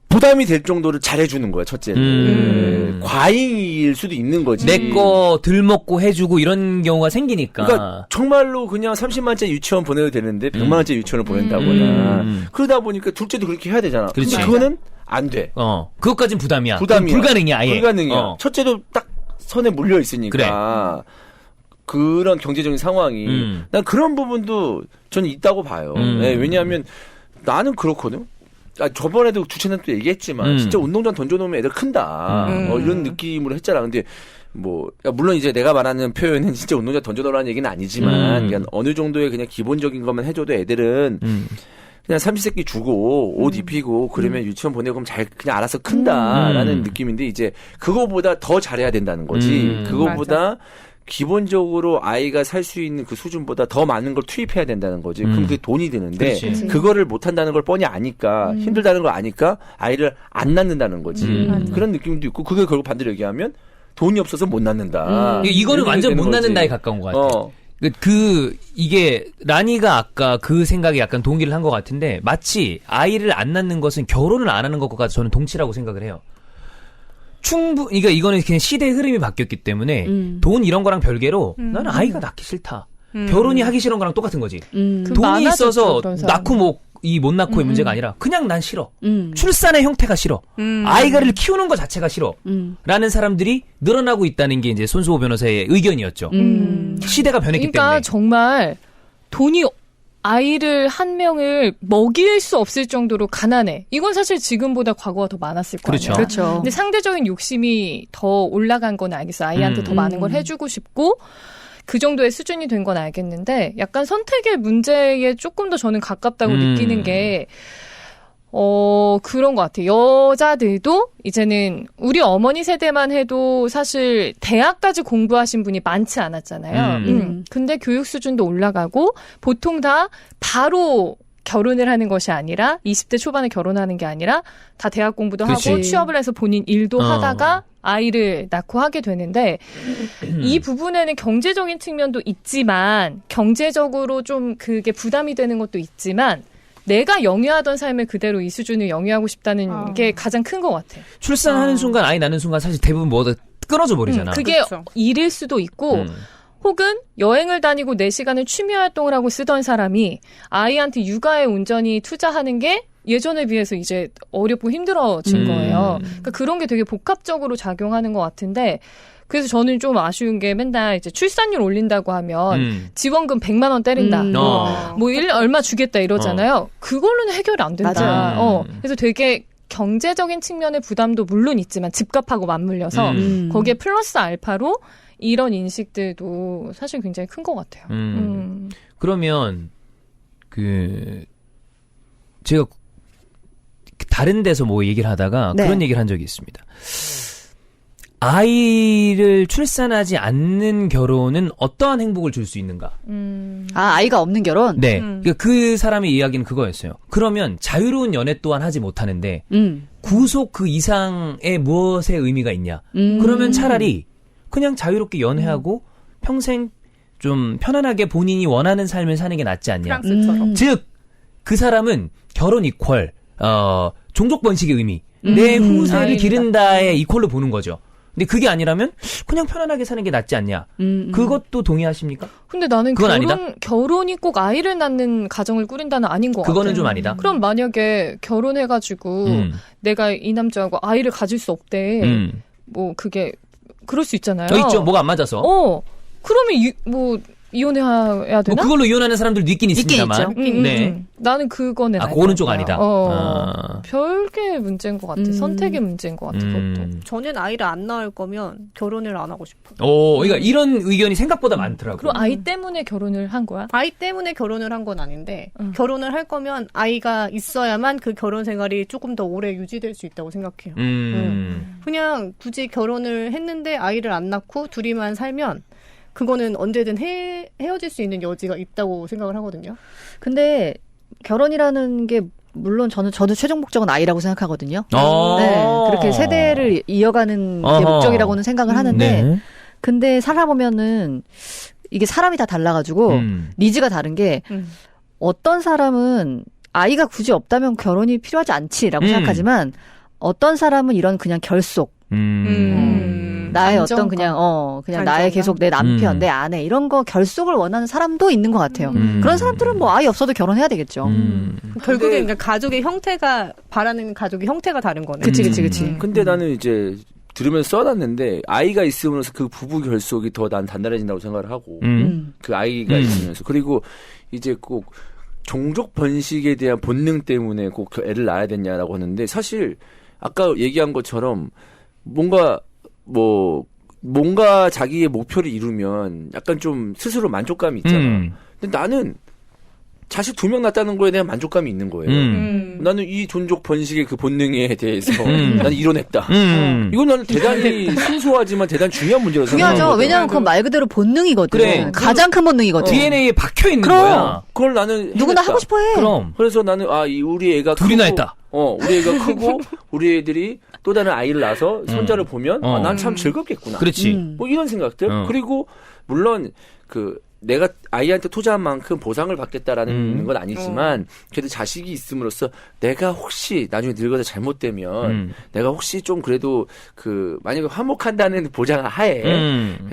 B: 부담이 될 정도로 잘해주는 거야, 첫째는. 과잉일 수도 있는 거지.
A: 내 거 덜 먹고 해주고 이런 경우가 생기니까.
B: 그러니까 정말로 그냥 30만짜리 유치원 보내도 되는데 100만원짜리 유치원을 보낸다거나. 그러다 보니까 둘째도 그렇게 해야 되잖아.
A: 그렇지.
B: 근데 그거는 안 돼.
A: 그것까진 부담이야.
B: 부담이야.
A: 불가능이야, 아예.
B: 불가능이야. 첫째도 딱 선에 물려 있으니까. 그런 경제적인 상황이. 난 그런 부분도 저는 있다고 봐요. 네, 왜냐하면 나는 그렇거든. 저번에도 주최는 또 얘기했지만 진짜 운동장 던져놓으면 애들 큰다. 이런 느낌으로 했잖아. 근데 뭐 물론 이제 내가 말하는 표현은 진짜 운동장 던져놓으라는 얘기는 아니지만 그냥 어느 정도의 그냥 기본적인 것만 해줘도 애들은 그냥 삼시세끼 주고 옷 입히고 그러면 유치원 보내고 그럼 잘 그냥 알아서 큰다라는 느낌인데 이제 그거보다 더 잘해야 된다는 거지. 그거보다 기본적으로 아이가 살 수 있는 그 수준보다 더 많은 걸 투입해야 된다는 거지. 그럼 그게 돈이 드는데 그거를 못 한다는 걸 뻔히 아니까 힘들다는 걸 아니까 아이를 안 낳는다는 거지. 그런 느낌도 있고 그게 결국 반대로 얘기하면 돈이 없어서 못 낳는다.
A: 이거는 완전 못
B: 거지.
A: 낳는다에 가까운 것 같아. 이게 라니가 아까 그 생각에 약간 동의를 한 것 같은데 마치 아이를 안 낳는 것은 결혼을 안 하는 것과 저는 동치라고 생각을 해요. 그러니까 이거는 그냥 시대의 흐름이 바뀌었기 때문에 돈 이런 거랑 별개로 나는 아이가 낳기 싫다. 결혼이 하기 싫은 거랑 똑같은 거지. 돈이 있어서 낳고 못 낳고의 문제가 아니라 그냥 난 싫어. 출산의 형태가 싫어. 아이가를 키우는 것 자체가 싫어. 라는 사람들이 늘어나고 있다는 게 이제 손수호 변호사의 의견이었죠. 시대가 변했기
D: 그러니까
A: 때문에.
D: 정말 돈이 아이를 한 명을 먹일 수 없을 정도로 가난해. 이건 사실 지금보다 과거가 더 많았을 거 아니에요.
C: 그렇죠.
D: 근데 상대적인 욕심이 더 올라간 건 알겠어. 아이한테 더 많은 걸 해주고 싶고 그 정도의 수준이 된 건 알겠는데 약간 선택의 문제에 조금 더 저는 가깝다고 느끼는 게 그런 것 같아요. 여자들도 이제는 우리 어머니 세대만 해도 사실 대학까지 공부하신 분이 많지 않았잖아요. 근데 교육 수준도 올라가고 보통 다 바로 결혼을 하는 것이 아니라 20대 초반에 결혼하는 게 아니라 다 대학 공부도
A: 그치.
D: 하고 취업을 해서 본인 일도 하다가 아이를 낳고 하게 되는데 이 부분에는 경제적인 측면도 있지만 경제적으로 좀 그게 부담이 되는 것도 있지만 내가 영위하던 삶을 그대로 이 수준을 영위하고 싶다는 게 가장 큰 것 같아.
A: 출산하는 순간 아이 낳는 순간 사실 대부분 뭐다 끊어져 버리잖아.
D: 그게
E: 그렇죠.
D: 일일 수도 있고 혹은 여행을 다니고 내 시간을 취미 활동을 하고 쓰던 사람이 아이한테 육아에 온전히 투자하는 게 예전에 비해서 이제 어렵고 힘들어진 거예요. 그러니까 그런 게 되게 복합적으로 작용하는 것 같은데 그래서 저는 좀 아쉬운 게 맨날 이제 출산율 올린다고 하면 지원금 100만 원 때린다. 뭐 얼마 주겠다 이러잖아요. 그걸로는 해결이 안 된다.
C: 맞아요.
D: 그래서 되게 경제적인 측면의 부담도 물론 있지만 집값하고 맞물려서 거기에 플러스 알파로 이런 인식들도 사실 굉장히 큰 것 같아요.
A: 그러면 제가 다른 데서 뭐 얘기를 하다가
C: 네.
A: 그런 얘기를 한 적이 있습니다. 아이를 출산하지 않는 결혼은 어떠한 행복을 줄 수 있는가?
C: 아이가 없는 결혼?
A: 네. 그 사람의 이야기는 그거였어요. 그러면 자유로운 연애 또한 하지 못하는데 구속 그 이상의 무엇의 의미가 있냐? 그러면 차라리 그냥 자유롭게 연애하고 평생 좀 편안하게 본인이 원하는 삶을 사는 게 낫지 않냐?
E: 프랑스처럼.
A: 즉, 그 사람은 결혼 이퀄, 종족 번식의 의미, 내 후세를 기른다의 이퀄로 보는 거죠. 근데 그게 아니라면 그냥 편안하게 사는 게 낫지 않냐? 그것도 동의하십니까?
D: 근데 나는
A: 그건 아니다?
D: 결혼이 꼭 아이를 낳는 가정을 꾸린다는 아닌 것 같아요.
A: 그거는 좀 아니다.
D: 그럼 만약에 결혼해가지고 내가 이 남자하고 아이를 가질 수 없대. 뭐 그게 그럴 수 있잖아요.
A: 있죠. 뭐가 안 맞아서.
D: 그러면 이혼해야 되나?
A: 뭐 그걸로 이혼하는 사람들도 있긴 있습니다만. 네.
D: 나는 그거는
A: 그거는 쪽 아니다.
D: 별개 문제인 것 같아. 선택의 문제인 것 같아. 그것도.
E: 저는 아이를 안 낳을 거면 결혼을 안 하고 싶어요.
A: 그러니까 이런 의견이 생각보다 많더라고요.
D: 그럼 아이 때문에 결혼을 한 거야?
E: 아이 때문에 결혼을 한 건 아닌데 결혼을 할 거면 아이가 있어야만 그 결혼 생활이 조금 더 오래 유지될 수 있다고 생각해요. 그냥 굳이 결혼을 했는데 아이를 안 낳고 둘이만 살면 그거는 언제든 헤어질 수 있는 여지가 있다고 생각을 하거든요.
C: 근데 결혼이라는 게 물론 저도 최종 목적은 아이라고 생각하거든요. 네, 그렇게 세대를 이어가는 게 목적이라고는 생각을 하는데,
A: 네.
C: 근데 살아보면은 이게 사람이 다 달라가지고 니즈가 다른 게 어떤 사람은 아이가 굳이 없다면 결혼이 필요하지 않지라고 생각하지만 어떤 사람은 이런 그냥 결속. 나의
D: 안정감.
C: 어떤 그냥 나의 계속 내 남편, 내 아내 이런 거 결속을 원하는 사람도 있는 것 같아요. 그런 사람들은 뭐 아이 없어도 결혼해야 되겠죠.
E: 결국에 그러니까 가족의 형태가 바라는 가족의 형태가 다른 거네.
C: 그치.
B: 근데 나는 이제 들으면서 써놨는데 아이가 있으면서 그 부부 결속이 더 난 단단해진다고 생각을 하고 그 아이가 있으면서 그리고 이제 꼭 종족 번식에 대한 본능 때문에 꼭 애를 낳아야 되냐라고 하는데 사실 아까 얘기한 것처럼 뭔가 자기의 목표를 이루면 약간 좀 스스로 만족감이 있잖아. 근데 나는 자식 2명 낳았다는 거에 대한 만족감이 있는 거예요. 나는 이 종족 번식의 그 본능에 대해서 나는 이뤄냈다. 이건 나는 대단히 순수하지만 대단히 중요한 문제라고 생각하거든.
C: 중요하죠. 왜냐하면 그건 말 그대로 본능이거든.
A: 그래.
C: 가장 큰 본능이거든.
A: DNA에 박혀 있는
C: 그럼.
A: 거야.
B: 그걸 나는
C: 누구나
B: 해냈다.
C: 하고 싶어해.
A: 그럼.
B: 그래서 나는 우리 애가
A: 둘이나
B: 크고,
A: 했다.
B: 우리 애가 크고 우리 애들이 또 다른 아이를 낳아서 손자를 보면 난 참 즐겁겠구나.
A: 그렇지.
B: 뭐 이런 생각들. 그리고 물론 내가 아이한테 투자한 만큼 보상을 받겠다라는 건 아니지만 그래도 자식이 있음으로써 내가 혹시 나중에 늙어서 잘못되면 내가 혹시 좀 그래도 만약에 화목한다는 보장 하에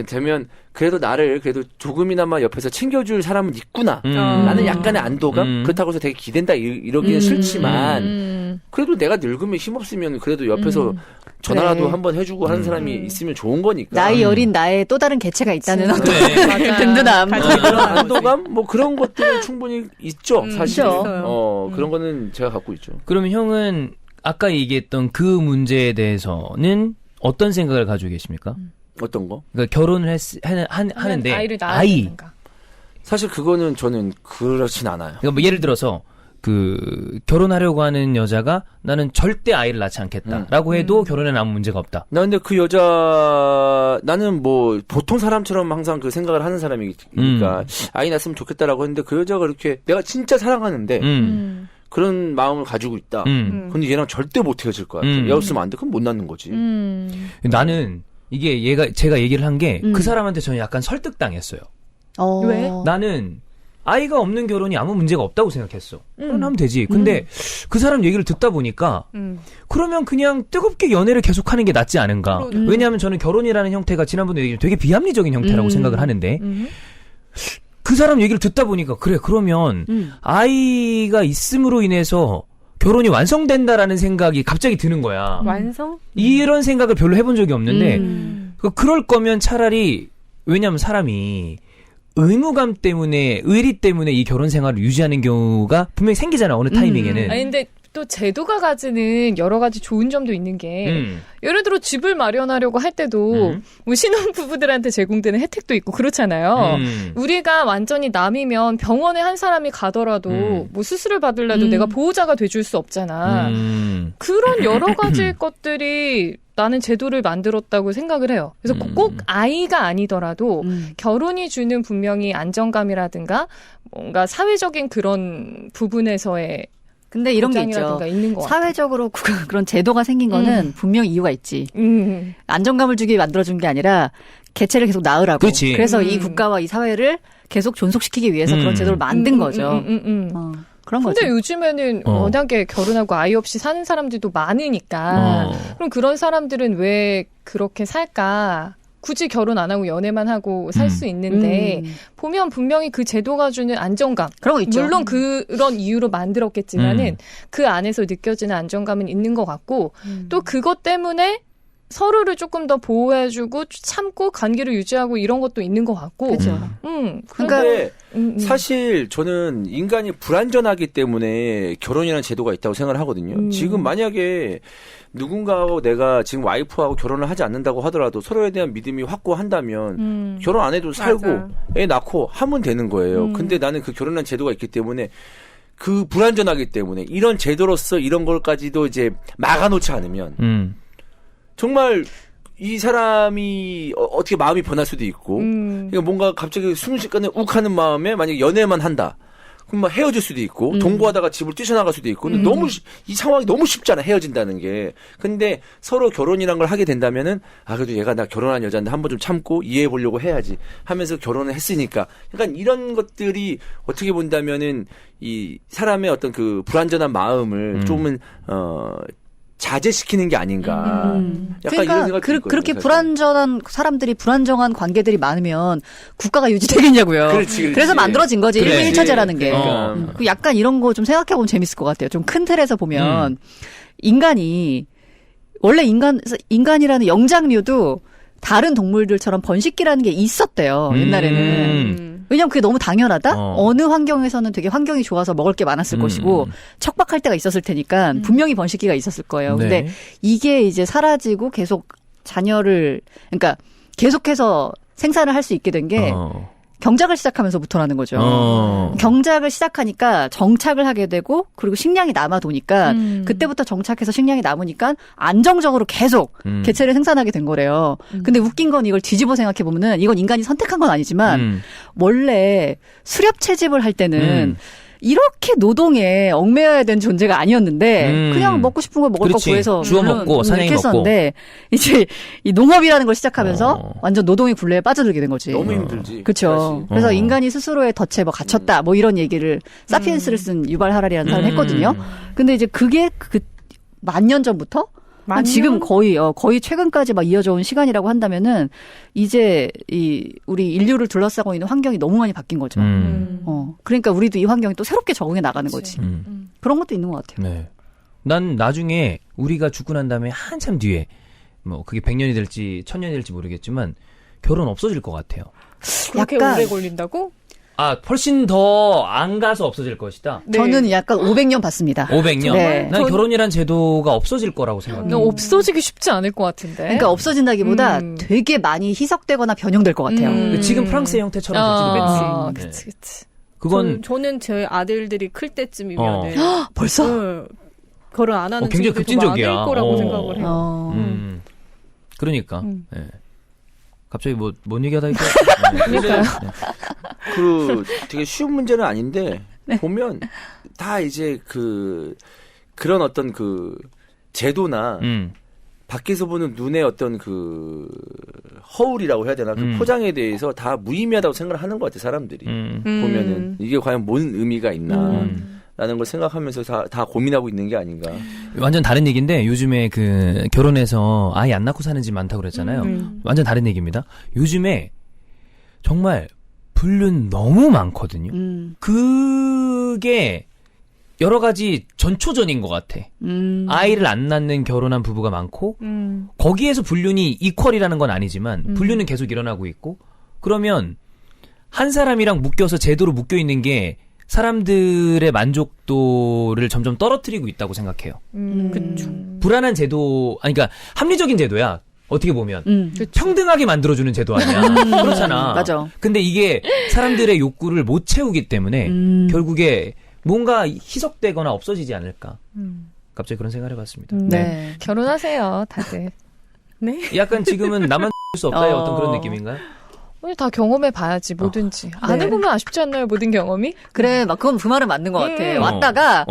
B: 되면 그래도 나를 그래도 조금이나마 옆에서 챙겨줄 사람은 있구나. 나는 약간의 안도감 그렇다고 해서 되게 기댄다 이러기는 싫지만 그래도 내가 늙으면 힘없으면 그래도 옆에서 전화라도
C: 그래.
B: 한번 해주고 하는 사람이 있으면 좋은 거니까.
C: 나이 어린 나의 또 다른 개체가 있다는 어떤
A: 네.
C: 든든함.
B: 그런 안도감 뭐 그런 것들은 충분히 있죠. 사실.
C: 있죠.
B: 그런 거는 제가 갖고 있죠.
A: 그러면 형은 아까 얘기했던 그 문제에 대해서는 어떤 생각을 가지고 계십니까?
B: 어떤 거?
A: 그러니까 결혼을 하는데
D: 아이를 낳아야 되는가?
B: 사실 그거는 저는 그렇진 않아요.
A: 그러니까 뭐 예를 들어서 결혼하려고 하는 여자가 나는 절대 아이를 낳지 않겠다라고 해도 결혼에는 아무 문제가 없다.
B: 나 근데 나는 뭐 보통 사람처럼 항상 그 생각을 하는 사람이니까 아이 낳았으면 좋겠다라고 했는데 그 여자가 이렇게 내가 진짜 사랑하는데 그런 마음을 가지고 있다. 근데 얘랑 절대 못 헤어질 것 같아. 얘 없으면 안 돼. 그럼 못 낳는 거지.
A: 나는 이게 제가 얘기를 한 게 그 사람한테 저는 약간 설득당했어요.
D: 왜?
A: 나는 아이가 없는 결혼이 아무 문제가 없다고 생각했어. 결혼하면 되지. 근데 그 사람 얘기를 듣다 보니까 그러면 그냥 뜨겁게 연애를 계속하는 게 낫지 않은가. 왜냐하면 저는 결혼이라는 형태가 지난번에 얘기했지만 되게 비합리적인 형태라고 생각을 하는데 그 사람 얘기를 듣다 보니까 그래 그러면 아이가 있음으로 인해서 결혼이 완성된다라는 생각이 갑자기 드는 거야.
D: 완성?
A: 이런 생각을 별로 해본 적이 없는데 그럴 거면 차라리 왜냐하면 사람이 의무감 때문에 의리 때문에 이 결혼 생활을 유지하는 경우가 분명히 생기잖아 어느 타이밍에는.
D: 아니 근데 또 제도가 가지는 여러 가지 좋은 점도 있는 게 예를 들어 집을 마련하려고 할 때도 뭐 신혼부부들한테 제공되는 혜택도 있고 그렇잖아요. 우리가 완전히 남이면 병원에 한 사람이 가더라도 뭐 수술을 받으려도 내가 보호자가 돼줄 수 없잖아. 그런 여러 가지 것들이 나는 제도를 만들었다고 생각을 해요. 그래서 꼭 아이가 아니더라도 결혼이 주는 분명히 안정감이라든가 뭔가 사회적인 그런 부분에서의
C: 근데 이런 게 있죠.
D: 있는 것
C: 사회적으로 그런 제도가 생긴 거는 분명 이유가 있지. 안정감을 주기 만들어준 게 아니라 개체를 계속 낳으라고.
A: 그렇지.
C: 그래서 이 국가와 이 사회를 계속 존속시키기 위해서 그런 제도를 만든 거죠. 그런 거죠.
D: 근데 요즘에는 워낙에 결혼하고 아이 없이 사는 사람들도 많으니까 그럼 그런 사람들은 왜 그렇게 살까? 굳이 결혼 안 하고 연애만 하고 살 수 있는데 보면 분명히 그 제도가 주는 안정감.
C: 그런 거 있죠.
D: 물론 그런 이유로 만들었겠지만은 그 안에서 느껴지는 안정감은 있는 것 같고 또 그것 때문에 서로를 조금 더 보호해주고 참고 관계를 유지하고 이런 것도 있는 것 같고.
C: 그렇죠.
B: 근데 사실 저는 인간이 불완전하기 때문에 결혼이라는 제도가 있다고 생각을 하거든요. 지금 만약에 누군가하고 내가 지금 와이프하고 결혼을 하지 않는다고 하더라도 서로에 대한 믿음이 확고한다면 결혼 안 해도 살고
E: 맞아.
B: 애 낳고 하면 되는 거예요. 근데 나는 그 결혼이라는 제도가 있기 때문에 그 불완전하기 때문에 이런 제도로서 이런 걸까지도 이제 막아놓지 않으면 정말 이 사람이 어떻게 마음이 변할 수도 있고 그러니까 뭔가 갑자기 순식간에 욱하는 마음에 만약에 연애만 한다. 그럼 막 헤어질 수도 있고 동거하다가 집을 뛰쳐나갈 수도 있고 근데 너무 이 상황이 너무 쉽잖아 헤어진다는 게. 근데 서로 결혼이란 걸 하게 된다면은 그래도 얘가 나 결혼한 여자인데 한번 좀 참고 이해해 보려고 해야지 하면서 결혼을 했으니까. 그러니까 이런 것들이 어떻게 본다면은 이 사람의 어떤 그 불완전한 마음을 조금은 자제시키는 게 아닌가. 약간
C: 그러니까
B: 이런 생각이 들거든요.
C: 그렇게
B: 사실.
C: 불완전한 사람들이 불안정한 관계들이 많으면 국가가 유지되겠냐고요.
B: 그렇지.
C: 그래서 만들어진 거지.
A: 그래.
C: 1차1차제라는 게.
B: 그러니까.
C: 그 약간 이런 거 좀 생각해보면 재밌을 것 같아요. 좀 큰 틀에서 보면 인간이 원래 인간이라는 영장류도 다른 동물들처럼 번식기라는 게 있었대요. 옛날에는. 왜냐면 그게 너무 당연하다? 어느 환경에서는 되게 환경이 좋아서 먹을 게 많았을 것이고 척박할 때가 있었을 테니까 분명히 번식기가 있었을 거예요. 근데
A: 네.
C: 이게 이제 사라지고 계속 자녀를 그러니까 계속해서 생산을 할 수 있게 된 게 경작을 시작하면서부터라는 거죠. 경작을 시작하니까 정착을 하게 되고 그리고 식량이 남아 도니까 그때부터 정착해서 식량이 남으니까 안정적으로 계속 개체를 생산하게 된 거래요. 근데 웃긴 건 이걸 뒤집어 생각해 보면은 이건 인간이 선택한 건 아니지만 원래 수렵 채집을 할 때는 이렇게 노동에 얽매여야 되는 존재가 아니었는데 그냥 먹고 싶은 거 먹을
A: 그렇지.
C: 거 구해서
A: 주워
C: 물론
A: 먹고 사냥이
C: 이렇게 했었는데 이제 이 농업이라는 걸 시작하면서 완전 노동의 굴레에 빠져들게 된 거지.
B: 너무 힘들지.
C: 그렇죠.
B: 사실.
C: 그래서 인간이 스스로의 덫에 뭐 갇혔다 뭐 이런 얘기를 사피엔스를 쓴 유발 하라리라는 사람이 했거든요. 근데 이제 그게 그 만 년 전부터 한 지금 거의 최근까지 막 이어져 온 시간이라고 한다면은 이제 우리 인류를 둘러싸고 있는 환경이 너무 많이 바뀐 거죠. 그러니까 우리도 이 환경에 또 새롭게 적응해 나가는 거지. 그런 것도 있는 것 같아요.
A: 네. 난 나중에 우리가 죽고 난 다음에 한참 뒤에 뭐 그게 100년이 될지 1000년이 될지 모르겠지만 결혼 없어질 것 같아요.
E: 그렇게
C: 약간
E: 오래 걸린다고?
A: 훨씬 더 안 가서 없어질 것이다.
E: 네.
C: 저는 약간 500년 봤습니다.
A: 500년?
C: 네.
A: 난 결혼이란 제도가 없어질 거라고 생각해.
D: 그러니까 없어지기 쉽지 않을 것 같은데.
C: 그러니까 없어진다기보다 되게 많이 희석되거나 변형될 것 같아요.
A: 지금 프랑스의 형태처럼 되지.
D: 그치.
A: 그건
E: 저는 제 아들들이 클 때쯤이면
C: 벌써?
E: 결혼 안 하는
A: 굉장히
E: 친구들이 더
A: 급진적이야.
E: 많을 거라고 생각을 해요.
A: 그러니까. 네. 갑자기 뭔 얘기하다 이거.
B: 그 되게 쉬운 문제는 아닌데 보면 다 이제 그런 어떤 그 제도나 밖에서 보는 눈의 어떤 그 허울이라고 해야 되나 그 포장에 대해서 다 무의미하다고 생각을 하는 것 같아 사람들이 보면은 이게 과연 뭔 의미가 있나 라는 걸 생각하면서 다 고민하고 있는 게 아닌가.
A: 완전 다른 얘기인데 요즘에 그 결혼해서 아이 안 낳고 사는 집 많다고 그랬잖아요. 완전 다른 얘기입니다. 요즘에 정말 불륜 너무 많거든요. 그게 여러 가지 전초전인 것 같아. 아이를 안 낳는 결혼한 부부가 많고 거기에서 불륜이 이퀄이라는 건 아니지만 불륜은 계속 일어나고 있고 그러면 한 사람이랑 묶여서 제도로 묶여 있는 게 사람들의 만족도를 점점 떨어뜨리고 있다고 생각해요.
E: 그렇죠.
A: 불안한 제도, 그러니까 합리적인 제도야. 어떻게 보면 평등하게 만들어주는 제도 아니야. 그렇잖아.
C: 맞아.
A: 근데 이게 사람들의 욕구를 못 채우기 때문에 결국에 뭔가 희석되거나 없어지지 않을까. 갑자기 그런 생각을 해봤습니다.
C: 네.
D: 결혼하세요, 다들.
E: 네.
A: 약간 지금은 나만 수 없다의 어떤 그런 느낌인가요?
D: 오늘 다 경험해 봐야지 뭐든지. 안
C: 네.
D: 해보면 아쉽지 않나요, 모든 경험이?
C: 그래, 막 그건 그 말은 맞는 것 같아. 왔다가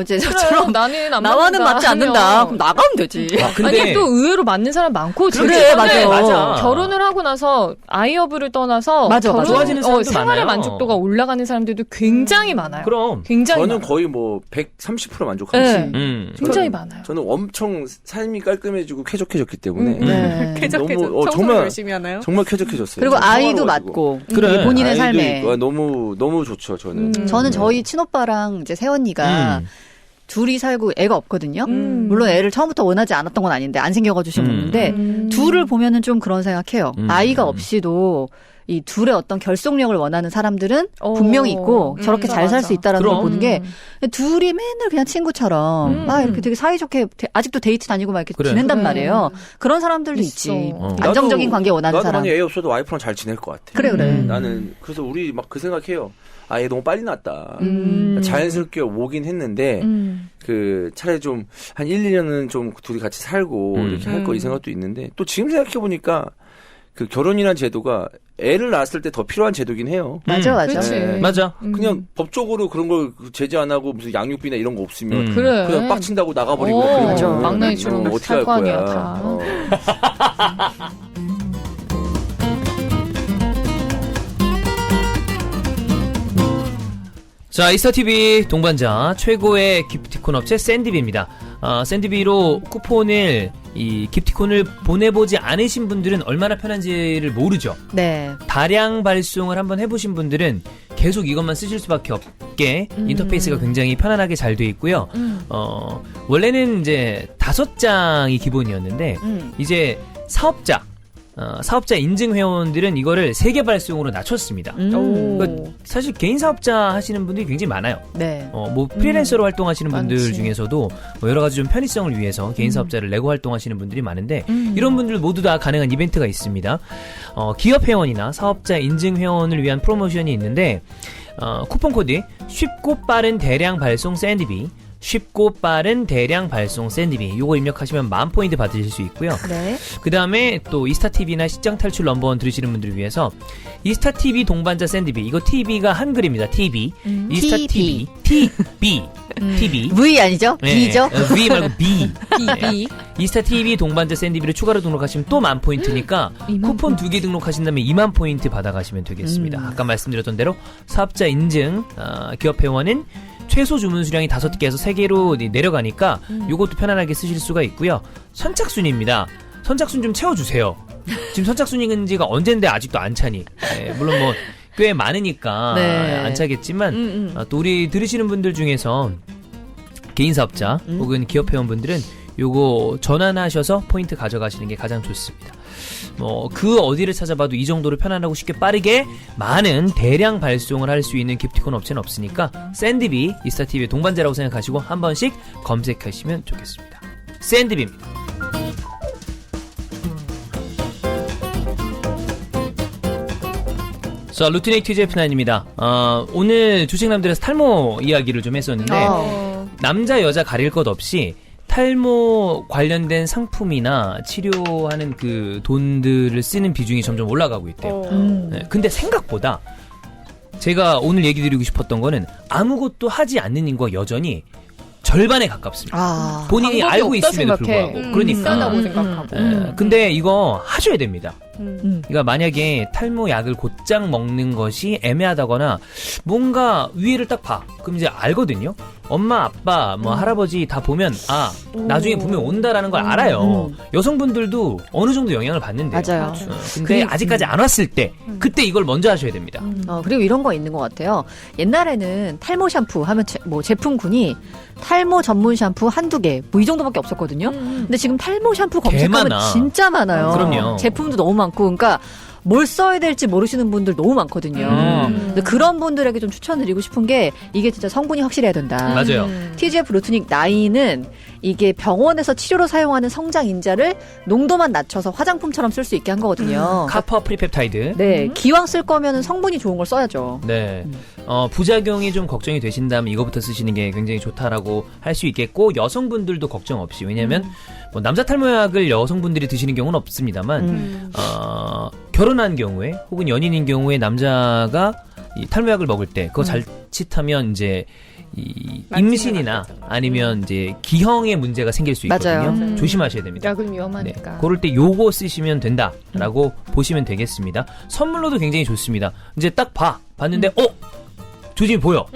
C: 이제 저처럼
D: 나는 안
C: 나와는
D: 맞는다
C: 맞지 않는다.
D: 하면.
C: 그럼 나가면 되지.
A: 근데
D: 아니 또 의외로 맞는 사람 많고
C: 그래, 맞아.
A: 맞아.
D: 결혼을 하고 나서 아이여부를 떠나서
C: 맞아,
D: 결혼,
C: 맞아.
A: 좋아지는 사람도
D: 생활의
A: 많아요.
D: 만족도가 올라가는 사람들도 굉장히 많아요.
A: 그럼.
D: 굉장히
B: 저는
D: 많아요.
B: 거의 뭐 130% 만족합니다.
D: 네. 굉장히 많아요.
B: 저는 엄청 삶이 깔끔해지고 쾌적해졌기 때문에
C: 네.
E: 쾌적해져.
B: 너무,
E: 청소를
B: 정말
E: 열심히 하나요?
B: 정말 쾌적해졌어요.
C: 그리고
B: 정말
C: 아이도
B: 평화로워지고.
C: 맞고
A: 그래.
C: 본인의
B: 아이도
C: 삶에.
B: 있고, 너무 좋죠 저는.
C: 저는 저희 친오빠랑 이제 새언니가 둘이 살고 애가 없거든요. 물론 애를 처음부터 원하지 않았던 건 아닌데 안 생겨가지고 없는데 둘을 보면은 좀 그런 생각해요. 아이가 없이도 이 둘의 어떤 결속력을 원하는 사람들은 분명히 있고 저렇게 잘 살 수 있다라는 걸 보는 게 둘이 맨날 그냥 친구처럼 이렇게 되게 사이좋게 아직도 데이트 다니고 막 이렇게 지낸단 말이에요. 그런 사람들도 있지. 안정적인 관계 원하는 사람.
B: 나도 만약 애 없어도 와이프랑 잘 지낼 것 같아.
C: 그래.
B: 나는 그래서 우리 막 그 생각해요. 아, 얘 너무 빨리 낳았다. 자연스럽게 오긴 했는데 그 차라리 좀 한 1, 2년은 좀 둘이 같이 살고 이렇게 할 거 이 생각도 있는데 또 지금 생각해 보니까 그 결혼이라는 제도가 애를 낳았을 때 더 필요한 제도긴 해요.
C: 맞아.
B: 네.
A: 맞아.
B: 그냥 법적으로 그런 걸 제재 안 하고 무슨 양육비나 이런 거 없으면
D: 그래.
B: 그냥 빡친다고 나가버리고
C: 맞아.
D: 막나니 주는
B: 어떻게 할
D: 살 거 아니야,
B: 거야.
D: 다.
A: 자, 이스타TV 동반자 최고의 기프티콘 업체 샌디비입니다. 샌디비로 쿠폰을 이 기프티콘을 보내보지 않으신 분들은 얼마나 편한지를 모르죠.
C: 네.
A: 다량 발송을 한번 해보신 분들은 계속 이것만 쓰실 수밖에 없게 인터페이스가 굉장히 편안하게 잘 돼 있고요. 원래는 이제 5장이 기본이었는데 이제 사업자 인증 회원들은 이거를 3개 발송으로 낮췄습니다. 그러니까 사실 개인 사업자 하시는 분들이 굉장히 많아요.
C: 네.
A: 뭐 프리랜서로 활동하시는 분들
D: 많지.
A: 중에서도 뭐 여러 가지 좀 편의성을 위해서 개인 사업자를 내고 활동하시는 분들이 많은데 이런 분들 모두 다 가능한 이벤트가 있습니다. 기업 회원이나 사업자 인증 회원을 위한 프로모션이 있는데 쿠폰 코드 쉽고 빠른 대량 발송 샌디비, 쉽고 빠른 대량 발송 샌디비, 요거 입력하시면 10,000포인트 받으실 수 있고요.
C: 네.
A: 그 다음에 또 이스타TV나 시장탈출 넘버원 들으시는 분들을 위해서 이스타TV 동반자 샌디비, 이거 TV가 한글입니다. TV. 이스타TV. TV. TV.
C: V 아니죠? B죠?
A: V 말고 B.
D: B.
A: 이스타TV 동반자 샌디비를 추가로 등록하시면 또 10,000포인트니까 쿠폰 2개 등록하신다면 20,000포인트 받아가시면 되겠습니다. 아까 말씀드렸던 대로 사업자 인증 기업 회원은 최소 주문 수량이 5개에서 3개로 내려가니까 요것도 편안하게 쓰실 수가 있고요. 선착순입니다. 선착순 좀 채워주세요. 지금 선착순인 지가 언젠데 아직도 안 차니. 물론 뭐 꽤 많으니까
C: 네.
A: 안 차겠지만 또 우리 들으시는 분들 중에서 개인 사업자 혹은 기업 회원분들은 요거 전환하셔서 포인트 가져가시는 게 가장 좋습니다. 뭐 그 어디를 찾아봐도 이 정도로 편안하고 쉽게 빠르게 많은 대량 발송을 할 수 있는 기프티콘 업체는 없으니까 샌디비, 이스타TV의 동반자라고 생각하시고 한 번씩 검색하시면 좋겠습니다. 샌디비입니다. 자, 루틴 TJF9입니다. 오늘 주식남들에서 탈모 이야기를 좀 했었는데 남자 여자 가릴 것 없이 탈모 관련된 상품이나 치료하는 그 돈들을 쓰는 비중이 점점 올라가고 있대요. 네, 근데 생각보다 제가 오늘 얘기 드리고 싶었던 거는 아무것도 하지 않는 인구가 여전히 절반에 가깝습니다. 본인이 알고 있음에도 불구하고. 그러니까.
E: 비싸다고 생각하고.
A: 근데 이거 하셔야 됩니다. 그러니까 만약에 탈모 약을 곧장 먹는 것이 애매하다거나 뭔가 위에를 딱 봐. 그럼 이제 알거든요. 엄마, 아빠, 뭐 할아버지 다 보면 나중에 보면 온다라는 걸 알아요. 여성분들도 어느 정도 영향을 받는데요.
C: 맞아요.
A: 근데 아직까지 안 왔을 때 그때 이걸 먼저 하셔야 됩니다.
C: 그리고 이런 거 있는 것 같아요. 옛날에는 탈모 샴푸 하면 뭐 제품군이 탈모 전문 샴푸 한두 개, 뭐 이 정도밖에 없었거든요. 근데 지금 탈모 샴푸 검색하면
A: 많아.
C: 진짜 많아요.
A: 그럼요.
C: 제품도 너무 많고, 그러니까 뭘 써야 될지 모르시는 분들 너무 많거든요. 근데 그런 분들에게 좀 추천드리고 싶은 게 이게 진짜 성분이 확실해야 된다.
A: 맞아요.
C: TGF 루트닉 9은 이게 병원에서 치료로 사용하는 성장 인자를 농도만 낮춰서 화장품처럼 쓸 수 있게 한 거거든요.
A: 카퍼 프리펩타이드.
C: 네, 기왕 쓸 거면은 성분이 좋은 걸 써야죠.
A: 네. 부작용이 좀 걱정이 되신다면 이거부터 쓰시는 게 굉장히 좋다라고 할 수 있겠고, 여성분들도 걱정 없이. 왜냐면 뭐 남자 탈모약을 여성분들이 드시는 경우는 없습니다만 결혼한 경우에 혹은 연인인 경우에 남자가 이 탈모약을 먹을 때 그거 자칫하면 이제 이 임신이나 아니면 이제 기형의 문제가 생길 수 있거든요.
C: 맞아요.
A: 조심하셔야 됩니다.
D: 약은 위험하니까.
A: 네. 그럴 때 요거 쓰시면 된다라고 보시면 되겠습니다. 선물로도 굉장히 좋습니다. 이제 딱 봤는데 조짐이 보여.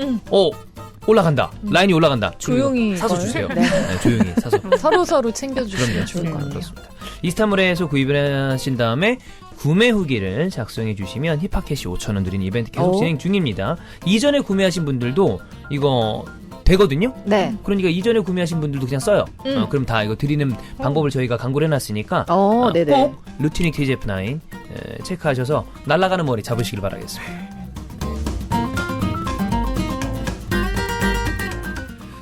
A: 올라간다. 라인이 올라간다.
D: 조용히
A: 사서
D: 걸?
A: 주세요.
C: 네.
A: 네, 조용히 사서.
D: 서로 챙겨주시면 좋을 것 같아요.
A: 그렇습니다. 이스타몰에서 구입을 하신 다음에 구매 후기를 작성해 주시면 힙합캐시 5,000원 드리는 이벤트 계속 진행 중입니다. 이전에 구매하신 분들도 이거 되거든요.
C: 네.
A: 그러니까 이전에 구매하신 분들도 그냥 써요. 그럼 다 이거 드리는 방법을 저희가 광고를 해놨으니까
C: 네네.
A: 꼭 루티닉 TGF9 체크하셔서 날아가는 머리 잡으시길 바라겠습니다.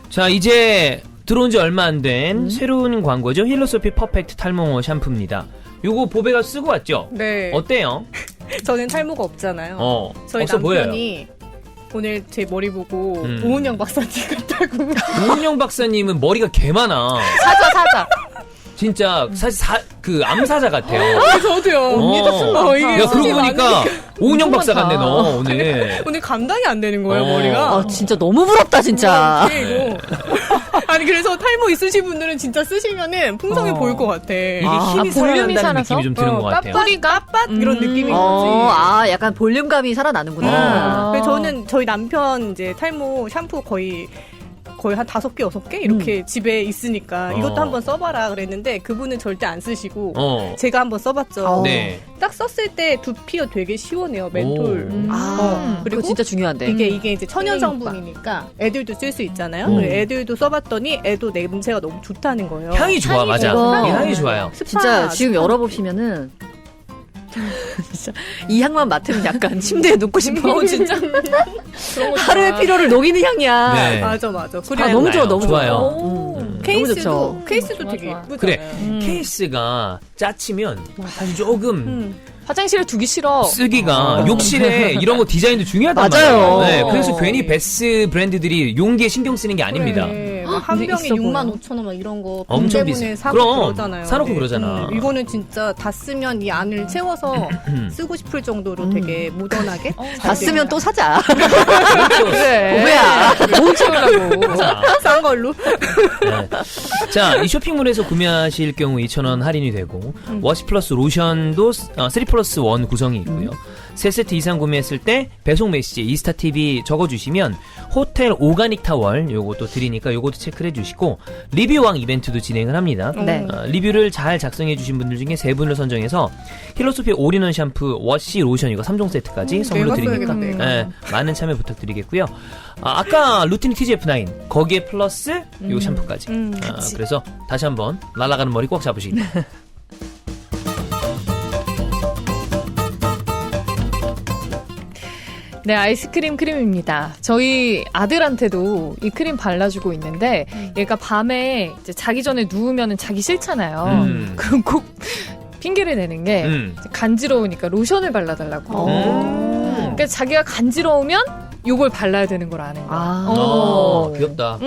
A: 자, 이제 들어온 지 얼마 안 된 새로운 광고죠. 힐로소피 퍼펙트 탈모 샴푸입니다. 요거 보배가 쓰고 왔죠?
E: 네.
A: 어때요?
E: 저는 탈모가 없잖아요.
A: 없어
E: 저희 남편이
A: 보여요.
E: 오늘 제 머리 보고 오은영 박사님 같다고.
A: 오은영 박사님은 머리가 개 많아.
D: 사자.
A: 진짜 사실 그 암사자 같아요.
E: 저도요.
A: 언니도
E: 이게
A: 야, 그러고
E: 수지
A: 보니까 오은영 박사
C: 많다.
A: 같네 너 오늘.
E: 오늘 감당이 안 되는 거예요, 머리가.
C: 아, 진짜 너무 부럽다, 진짜.
E: 이거. 아니 그래서 탈모 있으신 분들은 진짜 쓰시면은 풍성해 보일 것 같아.
A: 이게
C: 아,
A: 힘이
D: 볼륨이
A: 살아난다는
D: 살아서?
A: 느낌이 좀 드는 것 같아요.
E: 빳빳 이런 느낌인 거지.
C: 약간 볼륨감이 살아나는구나.
E: 그래서 저는 저희 남편 이제 탈모 샴푸 거의 한 5개, 6개 이렇게 집에 있으니까 이것도 한번 써봐라 그랬는데 그분은 절대 안 쓰시고 제가 한번 써봤죠.
A: 네.
E: 딱 썼을 때 두피가 되게 시원해요. 멘톨.
C: 그리고
E: 그리고
C: 진짜 중요한데.
E: 이게 이제 천연 성분이니까 애들도 쓸 수 있잖아요. 애들도 써봤더니 애도 냄새가 너무 좋다는 거예요.
A: 향이 좋아, 맞아.
C: 좋아.
A: 이게 향이 좋아요.
C: 진짜 지금 열어보시면은 진짜 이 향만 맡으면 약간 침대에 눕고 싶어.
D: 진짜.
C: 하루의 피로를 녹이는 향이야.
A: 네.
E: 맞아. 그리고
C: 너무 좋아, 너무
A: 좋아요.
C: 너무 좋죠.
E: 케이스도 되게 예쁘잖아요.
A: 그래, 케이스가 짜치면 조금
D: 화장실에 두기 싫어.
A: 쓰기가 욕실에 이런 거 디자인도 중요하단
C: 맞아요.
A: 말이에요. 네, 그래서 괜히 베스 브랜드들이 용기에 신경 쓰는 게 아닙니다.
E: 그래. 한 병에
C: 있어 보여.
E: 65,000원 막 이런 거
A: 엄청
E: 때문에
A: 비싸.
E: 사고
A: 그럼,
E: 그러잖아요.
A: 사놓고 그러잖아.
E: 이거는 진짜 다 쓰면 이 안을 채워서 쓰고 싶을 정도로 되게 모던하게
C: 다 쓰면 또 사자.
A: 그래.
C: 뭐야.
D: 뭐 채우려고.
E: 싼 걸로.
A: 네. 자, 이 쇼핑몰에서 구매하실 경우 2,000원 할인이 되고 워시 플러스 로션도 3+1 구성이 있고요. 3세트 이상 구매했을 때 배송 메시지 이스타TV 적어주시면 호텔 오가닉 타월 요것도 드리니까 요것도 체크를 해주시고 리뷰왕 이벤트도 진행을 합니다.
C: 네.
A: 리뷰를 잘 작성해주신 분들 중에 3분을 선정해서 힐로소피 올인원 샴푸, 워시, 로션 이거 3종 세트까지 선물로
E: 내가
A: 드리니까
E: 써야겠다,
A: 네, 많은 참여 부탁드리겠고요. 아까 루틴 TGF9 거기에 플러스 요 샴푸까지. 그래서 다시 한번 날아가는 머리 꼭 잡으시기 바랍니다.
D: 네, 아이스크림 크림입니다. 저희 아들한테도 이 크림 발라주고 있는데 얘가 밤에 이제 자기 전에 누우면 자기 싫잖아요. 그럼 꼭 핑계를 대는 게 간지러우니까 로션을 발라달라고. 그러니까 자기가 간지러우면 요걸 발라야 되는 걸 아는 거야.
A: 귀엽다.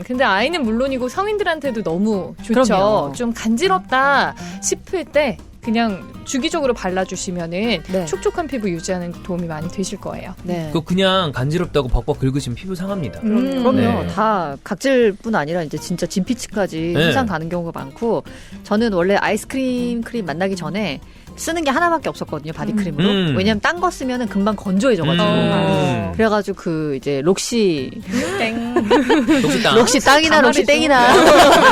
D: 근데 아이는 물론이고 성인들한테도 너무 좋죠.
C: 그럼요.
D: 좀 간지럽다 싶을 때 그냥 주기적으로 발라주시면은
C: 네.
D: 촉촉한 피부 유지하는 데 도움이 많이 되실 거예요.
C: 네.
A: 그거 그냥 간지럽다고 벅벅 긁으시면 피부 상합니다.
C: 그럼요.
A: 네.
C: 다 각질뿐 아니라 이제 진짜 진피치까지
A: 네.
C: 손상 가는 경우가 많고 저는 원래 아이스크림 크림 만나기 전에 쓰는 게 하나밖에 없었거든요. 바디크림으로. 왜냐면 딴 거 쓰면은 금방 건조해져가지고. 그래가지고 그 이제 록시
A: 록시땅.
C: 록시 땅이나 록시 땡이나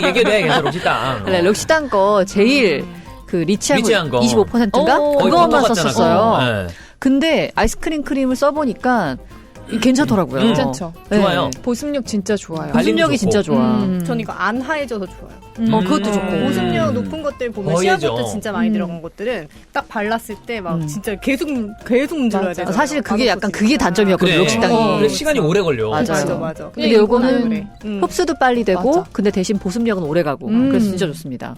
A: 얘기해도 돼. 괜찮아, 록시땅.
C: 네, 록시 땅 거 제일 그 리치한 거
A: 거.
C: 25%인가
D: 거의
C: 그거만
A: 똑같잖아,
C: 썼었어요.
A: 그거. 네.
C: 근데 아이스크림 크림을 써보니까 괜찮더라고요.
D: 괜찮죠.
C: 네.
A: 좋아요.
D: 보습력 진짜 좋아요.
C: 보습력이 진짜 좋아.
E: 전 이거 안 하얘져서 좋아요.
C: 그것도 좋고.
E: 보습력 높은 것들 보면
A: 거의죠.
E: 시아버터 진짜 많이 들어간 것들은 딱 발랐을 때 막 진짜 계속 문질러야
D: 맞아.
E: 되잖아요.
C: 사실 그게 약간
E: 바로
C: 그게 단점이었거든요.
A: 그래.
C: 록시땅이.
A: 그래, 시간이 오래 걸려.
C: 맞아요.
E: 맞아.
C: 근데 요거는
E: 그래.
C: 흡수도 빨리 되고
D: 맞아.
C: 근데 대신 보습력은 오래 가고 그래서 진짜 좋습니다.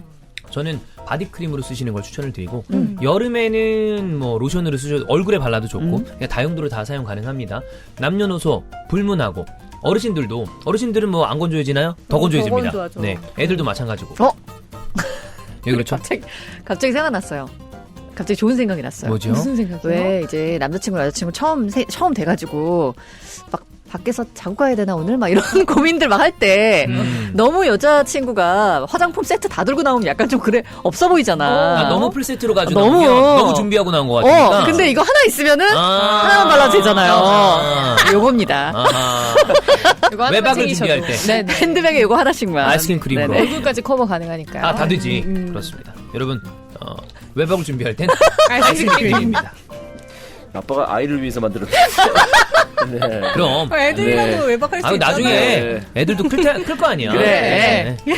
A: 저는 바디크림으로 쓰시는 걸 추천을 드리고 여름에는 뭐 로션으로 쓰셔도 얼굴에 발라도 좋고 그냥 다용도로 다 사용 가능합니다. 남녀노소 불문하고 어르신들은 뭐 안 건조해지나요? 더 건조해집니다.
E: 건조하죠.
A: 네, 애들도 마찬가지고. 왜 그렇죠?
C: 갑자기 생각났어요. 갑자기 좋은 생각이 났어요.
A: 뭐죠?
D: 무슨 생각이요?
C: 왜 이제 남자친구 여자친구 처음 돼가지고 막 밖에서 자고 가야 되나 오늘 막 이런 고민들 막 할 때 너무 여자친구가 화장품 세트 다 들고 나오면 약간 좀 그래 없어 보이잖아.
A: 너무 풀세트로 가지고
C: 너무.
A: 너무 준비하고 나온 것 같으니까.
C: 근데 이거 하나 있으면은
A: 아.
C: 하나만 발라도 되잖아요.
A: 아.
C: 요겁니다.
A: 아하.
D: 이거 하나
A: 외박을
D: 챙기셔도.
A: 준비할 때.
D: 네네.
C: 핸드백에 요거 하나씩만.
A: 아이스크림 크림으로.
C: 네네.
D: 얼굴까지 커버 가능하니까요.
A: 다 되지. 그렇습니다. 여러분 외박을 준비할 땐 아이스크림 크림입니다.
B: 아빠가 아이를 위해서 만들었다. 네.
A: 그럼.
E: 애들이라도
B: 네.
E: 외박할 수 있잖아요.
A: 나중에
B: 네.
A: 애들도 클 거 아니야.
C: 그래.
A: 네.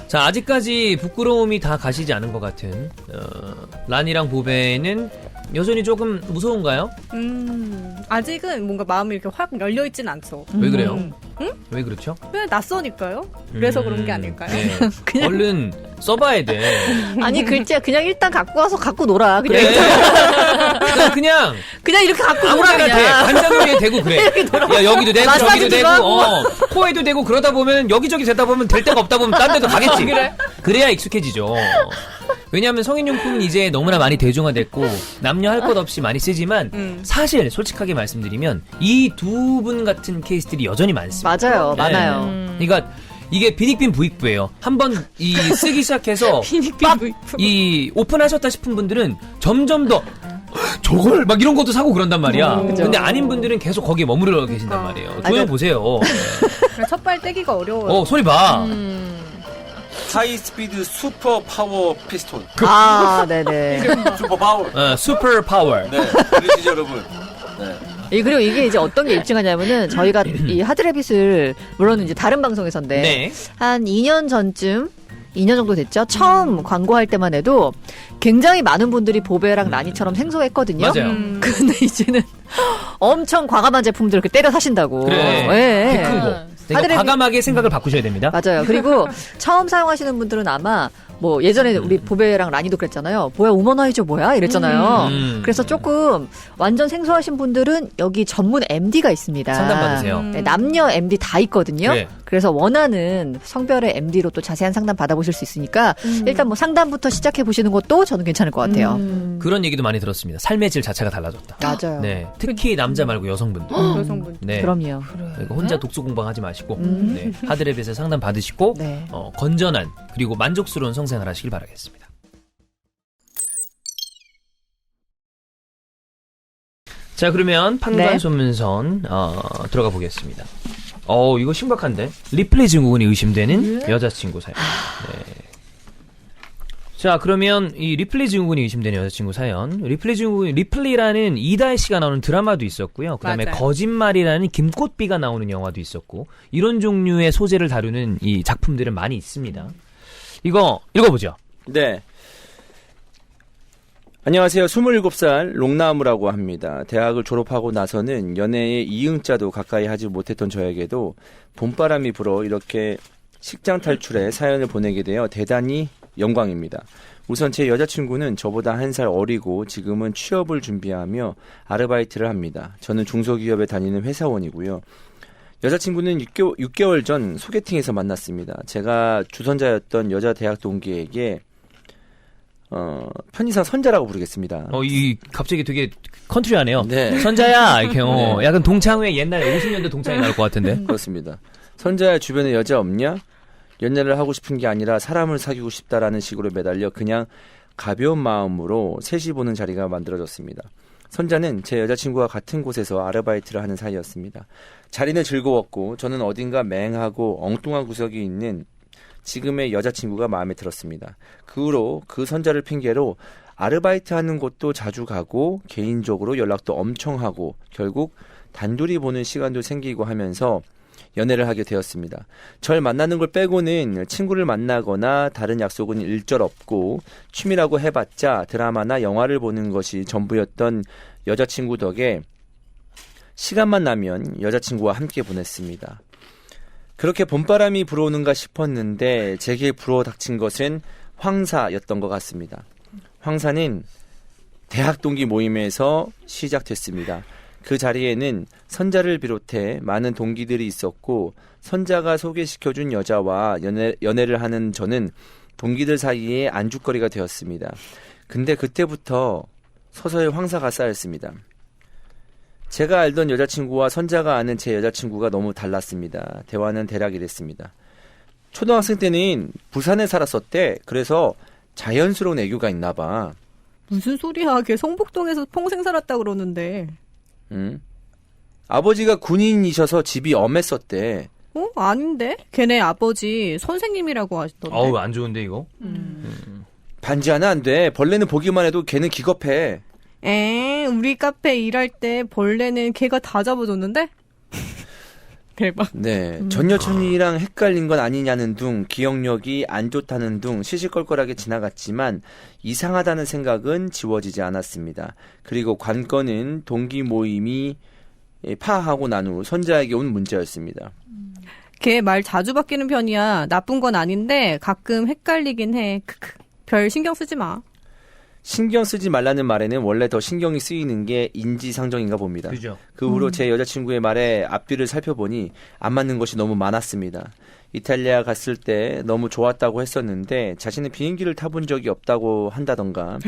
A: 자, 아직까지 부끄러움이 다 가시지 않은 것 같은 란이랑 보배는 여전히 조금 무서운가요?
E: 아직은 뭔가 마음이 이렇게 확 열려있진 않죠.
A: 왜 그래요?
E: 응?
A: 왜 그렇죠?
E: 그냥 낯서니까요. 그래서 그런 게 아닐까요?
A: 네.
C: 그냥-
A: 얼른 써봐야 돼.
C: 아니 글자 그냥 일단 갖고 와서 갖고 놀아. 그냥
A: 그래. 그냥
C: 그냥 이렇게 갖고 놀아
A: 아무데나 대.
C: 그냥.
A: 관자놀이에 대고 그래. 야, 여기도 대고
C: 마사지도
A: 저기도 대고
C: 하고.
A: 코에도 대고 그러다 보면 여기저기 되다 보면 될 데가 없다 보면 딴 데도 가겠지. 그래야 익숙해지죠. 왜냐하면 성인용품은 이제 너무나 많이 대중화됐고 남녀 할 것 없이 많이 쓰지만 사실 솔직하게 말씀드리면 이 두 분 같은 케이스들이 여전히 많습니다.
C: 맞아요,
A: 네.
C: 많아요.
A: 그러니까 이게 비닉빈 부익부예요. 한번 이 쓰기 시작해서 이 오픈하셨다 싶은 분들은 점점 더 저걸 막 이런 것도 사고 그런단 말이야. 근데 아닌 분들은 계속 거기에 머무르러 계신단 말이에요. 조용 보세요.
E: 첫발 떼기가 어려워요.
A: 소리 봐.
F: 하이 스피드 슈퍼 파워 피스톤.
C: 아, 네네.
F: 슈퍼 파워.
A: 슈퍼 파워.
F: 네, 그러시죠, 여러분. 네.
C: 그리고 이게 이제 어떤 게 입증하냐면은 저희가 이 하드래빗을 물론 이제 다른 방송에서인데
A: 네.
C: 한 2년 전쯤 2년 정도 됐죠. 처음 광고할 때만 해도 굉장히 많은 분들이 보배랑 라니처럼 생소했거든요.
A: 맞아요.
C: 근데 이제는 엄청 과감한 제품들을 이렇게 때려 사신다고.
A: 그래.
C: 예.
A: 큰 거. 그러니까
C: 하드래빗-
A: 과감하게 생각을 바꾸셔야 됩니다.
C: 맞아요. 그리고 처음 사용하시는 분들은 아마 뭐 예전에 우리 보배랑 라니도 그랬잖아요. 뭐야 우머나이저 뭐야 이랬잖아요. 그래서 조금 완전 생소하신 분들은 여기 전문 MD가 있습니다.
A: 상담 받으세요.
C: 네, 남녀 MD 다 있거든요.
A: 네.
C: 그래서 원하는 성별의 MD로 또 자세한 상담 받아보실 수 있으니까 일단 뭐 상담부터 시작해 보시는 것도 저는 괜찮을 것 같아요.
A: 그런 얘기도 많이 들었습니다. 삶의 질 자체가 달라졌다.
C: 맞아요.
A: 네. 특히 남자 말고 여성분들.
E: 여성분.
A: 네.
C: 그럼요.
A: 그러니까 혼자 독서 공방하지 마시고 네. 하드랩에서 상담 받으시고
C: 네.
A: 건전한 그리고 만족스러운 성생활 하시길 바라겠습니다. 자, 그러면 판관소문선 들어가 보겠습니다. 이거 심각한데? 리플레이 증후군이 의심되는 여자친구 사연. 네. 자, 그러면 이 리플레이 증후군이 의심되는 여자친구 사연. 리플레이라는 이다혜 씨가 나오는 드라마도 있었고요. 그다음에
E: 맞아요.
A: 거짓말이라는 김꽃비가 나오는 영화도 있었고, 이런 종류의 소재를 다루는 이 작품들은 많이 있습니다. 이거 읽어보죠.
B: 네. 안녕하세요. 27살 롱나무라고 합니다. 대학을 졸업하고 나서는 연애에 이응자도 가까이 하지 못했던 저에게도 봄바람이 불어 이렇게 식장 탈출에 사연을 보내게 되어 대단히 영광입니다. 우선 제 여자친구는 저보다 1살 어리고 지금은 취업을 준비하며 아르바이트를 합니다. 저는 중소기업에 다니는 회사원이고요. 여자친구는 6개월 전 소개팅에서 만났습니다. 제가 주선자였던 여자 대학 동기에게 편의상 선자라고 부르겠습니다.
A: 갑자기 되게 컨트리하네요.
B: 네.
A: 선자야, 이렇게, 약간 동창회 옛날 50년대 동창회 나올 것 같은데.
B: 그렇습니다. 선자야 주변에 여자 없냐? 연애를 하고 싶은 게 아니라 사람을 사귀고 싶다라는 식으로 매달려 그냥 가벼운 마음으로 셋이 보는 자리가 만들어졌습니다. 선자는 제 여자친구와 같은 곳에서 아르바이트를 하는 사이였습니다. 자리는 즐거웠고 저는 어딘가 맹하고 엉뚱한 구석이 있는 지금의 여자친구가 마음에 들었습니다. 그 후로 그 선자를 핑계로 아르바이트 하는 곳도 자주 가고 개인적으로 연락도 엄청 하고 결국 단둘이 보는 시간도 생기고 하면서 연애를 하게 되었습니다. 절 만나는 걸 빼고는 친구를 만나거나 다른 약속은 일절 없고 취미라고 해봤자 드라마나 영화를 보는 것이 전부였던 여자친구 덕에 시간만 나면 여자친구와 함께 보냈습니다. 그렇게 봄바람이 불어오는가 싶었는데 제게 불어 닥친 것은 황사였던 것 같습니다. 황사는 대학 동기 모임에서 시작됐습니다. 그 자리에는 선자를 비롯해 많은 동기들이 있었고 선자가 소개시켜준 여자와 연애를 하는 저는 동기들 사이에 안주거리가 되었습니다. 근데 그때부터 서서히 황사가 쌓였습니다. 제가 알던 여자친구와 선자가 아는 제 여자친구가 너무 달랐습니다. 대화는 대략 이랬습니다. 초등학생 때는 부산에 살았었대. 그래서 자연스러운 애교가 있나 봐.
E: 무슨 소리야. 걔 성북동에서 평생 살았다 그러는데.
B: 아버지가 군인이셔서 집이 엄했었대.
E: 아닌데? 걔네 아버지 선생님이라고 하시던데.
A: 안 좋은데, 이거?
B: 반지하는 안 돼. 벌레는 보기만 해도 걔는 기겁해.
E: 우리 카페 일할 때 벌레는 걔가 다 잡아줬는데? 대박.
B: 네. 전 여친이랑 헷갈린 건 아니냐는 둥, 기억력이 안 좋다는 둥, 시시껄껄하게 지나갔지만 이상하다는 생각은 지워지지 않았습니다. 그리고 관건은 동기 모임이 파하고 난 후 선자에게 온 문자였습니다.
E: 걔 말 자주 바뀌는 편이야. 나쁜 건 아닌데 가끔 헷갈리긴 해. 크크. 별 신경 쓰지 마.
B: 신경 쓰지 말라는 말에는 원래 더 신경이 쓰이는 게 인지상정인가 봅니다.
A: 그죠.
B: 그 후로 제 여자친구의 말에 앞뒤를 살펴보니 안 맞는 것이 너무 많았습니다. 이탈리아 갔을 때 너무 좋았다고 했었는데 자신은 비행기를 타본 적이 없다고 한다던가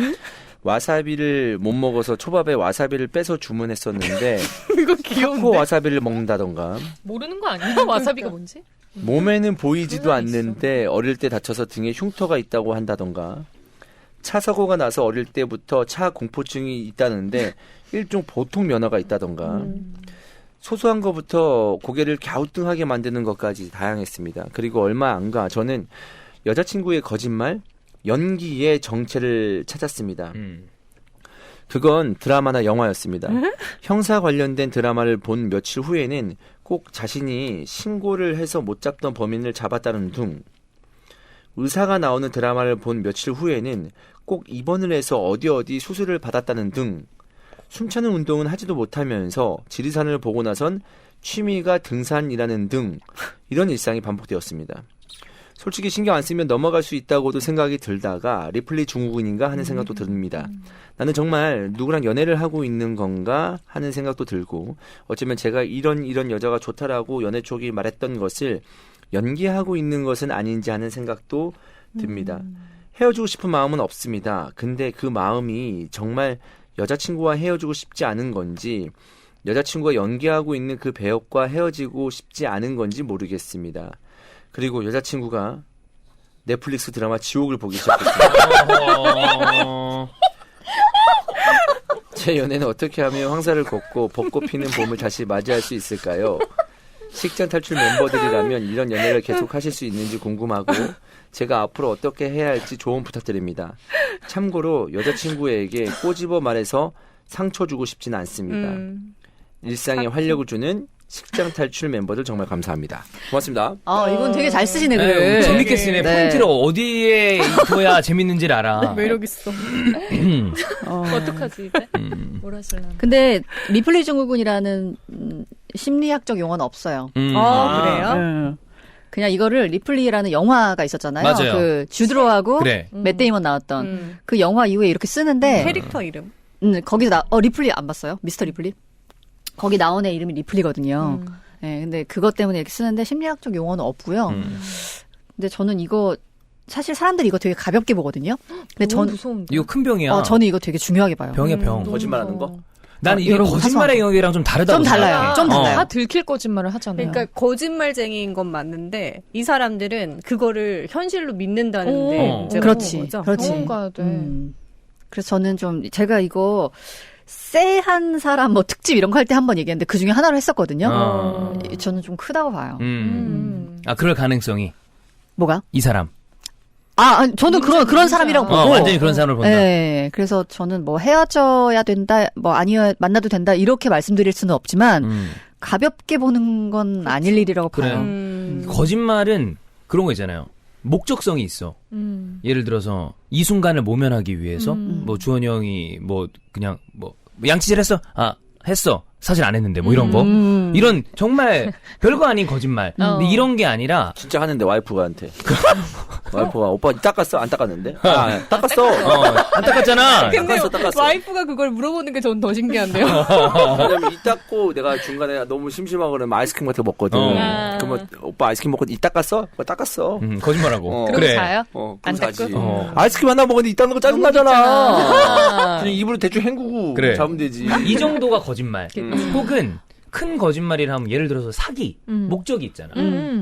B: 와사비를 못 먹어서 초밥에 와사비를 빼서 주문했었는데
E: 이거
B: 타코
E: 귀여운데?
B: 와사비를 먹는다던가
D: 모르는 거 아니야? 와사비가 뭔지?
B: 몸에는 보이지도 않는데 어릴 때 다쳐서 등에 흉터가 있다고 한다던가 차 사고가 나서 어릴 때부터 차 공포증이 있다는데 일종 보통 면허가 있다던가 소소한 것부터 고개를 갸우뚱하게 만드는 것까지 다양했습니다. 그리고 얼마 안 가 저는 여자친구의 거짓말, 연기의 정체를 찾았습니다. 그건 드라마나 영화였습니다. 형사 관련된 드라마를 본 며칠 후에는 꼭 자신이 신고를 해서 못 잡던 범인을 잡았다는 둥, 의사가 나오는 드라마를 본 며칠 후에는 꼭 입원을 해서 어디 수술을 받았다는 등 숨차는 운동은 하지도 못하면서 지리산을 보고 나선 취미가 등산이라는 등 이런 일상이 반복되었습니다. 솔직히 신경 안 쓰면 넘어갈 수 있다고도 생각이 들다가 리플리 증후군인가 하는 생각도 듭니다. 나는 정말 누구랑 연애를 하고 있는 건가 하는 생각도 들고 어쩌면 제가 이런 여자가 좋다라고 연애 초기 말했던 것을 연기하고 있는 것은 아닌지 하는 생각도 듭니다. 헤어지고 싶은 마음은 없습니다. 근데 그 마음이 정말 여자친구와 헤어지고 싶지 않은 건지 여자친구가 연기하고 있는 그 배역과 헤어지고 싶지 않은 건지 모르겠습니다. 그리고 여자친구가 넷플릭스 드라마 지옥을 보기 시작했습니다. 제 연애는 어떻게 하면 황사를 걷고 벚꽃 피는 봄을 다시 맞이할 수 있을까요? 식장 탈출 멤버들이라면 이런 연애를 계속 하실 수 있는지 궁금하고 제가 앞으로 어떻게 해야 할지 조언 부탁드립니다. 참고로 여자친구에게 꼬집어 말해서 상처 주고 싶진 않습니다. 일상에 활력을 주는 식장 탈출 멤버들 정말 감사합니다. 고맙습니다.
C: 이분 되게 잘 쓰시네, 글을.
A: 재밌게 쓰네. 포인트를 어디에 둬야 재밌는지를 알아.
E: 매력 있어.
D: 어떡하지 이제? 뭘 하실라나?
C: 근데 리플리 증후군이라는 심리학적 용어는 없어요.
E: 그래요?
C: 그냥 이거를 리플리라는 영화가 있었잖아요.
A: 맞아요.
C: 그 주드로하고
A: 그래.
C: 맷 데이먼 나왔던 그 영화 이후에 이렇게 쓰는데
E: 캐릭터 이름.
C: 거기서 리플리 안 봤어요? 미스터 리플리? 거기 나온 애 이름이 리플리거든요. 네, 근데 그것 때문에 이렇게 쓰는데 심리학적 용어는 없고요. 근데 저는 이거 사실 사람들이 이거 되게 가볍게 보거든요. 근데
D: 너무 무서운데.
A: 이거 큰 병이야.
C: 저는 이거 되게 중요하게 봐요.
A: 병이야, 병.
B: 거짓말하는 거?
A: 나는 이게
C: 여러분,
A: 거짓말의 영역이랑 좀 다르다고
C: 좀 달라요.
A: 생각해.
C: 좀 달라요.
D: 다 들킬 거짓말을 하잖아요.
E: 그러니까 거짓말쟁이인 건 맞는데 이 사람들은 그거를 현실로 믿는다는 데 문제가
C: 그렇지.
E: 있는 거죠.
C: 그렇지.
D: 병원 가야 돼.
C: 그래서 저는 좀 제가 이거 쎄한 사람 뭐 특집 이런 거 할 때 한번 얘기했는데 그 중에 하나로 했었거든요. 저는 좀 크다고 봐요.
A: 그럴 가능성이.
C: 뭐가?
A: 이 사람.
C: 저는 그런 사람이라고 보고.
A: 완전히 그런 사람을 본다.
C: 네. 그래서 저는 뭐 헤어져야 된다, 뭐 아니요, 만나도 된다, 이렇게 말씀드릴 수는 없지만, 가볍게 보는 건 아닐 일이라고
A: 그래요.
C: 봐요.
A: 거짓말은 그런 거 있잖아요. 목적성이 있어. 예를 들어서 이 순간을 모면하기 위해서 뭐 주원이 형이 뭐 그냥 뭐 양치질 했어? 했어. 사실 안 했는데 뭐 이런 거. 이런 정말 별거 아닌 거짓말. 근데 이런 게 아니라
B: 진짜 하는데 와이프한테. 와이프가 오빠 닦았어? 안 닦았는데? 닦았어.
A: 안 닦았잖아.
B: 닦았어.
E: 와이프가 그걸 물어보는 게 전 더 신기한데요.
B: 왜냐면 이 닦고 내가 중간에 너무 심심하고 그러면 아이스크림 같은 거 먹거든. 그러면 오빠 아이스크림 먹고 이 닦았어? 닦았어.
A: 거짓말하고.
C: 그러고
A: 그래.
C: 자요?
B: 안 자지. 아이스크림 하나 먹었는데 이 닦는 거 짜증나잖아. 그냥 입으로 대충 헹구고
A: 그래.
B: 자면 되지.
A: 이 정도가 거짓말. 혹은 큰 거짓말이라 하면 예를 들어서 사기, 목적이 있잖아.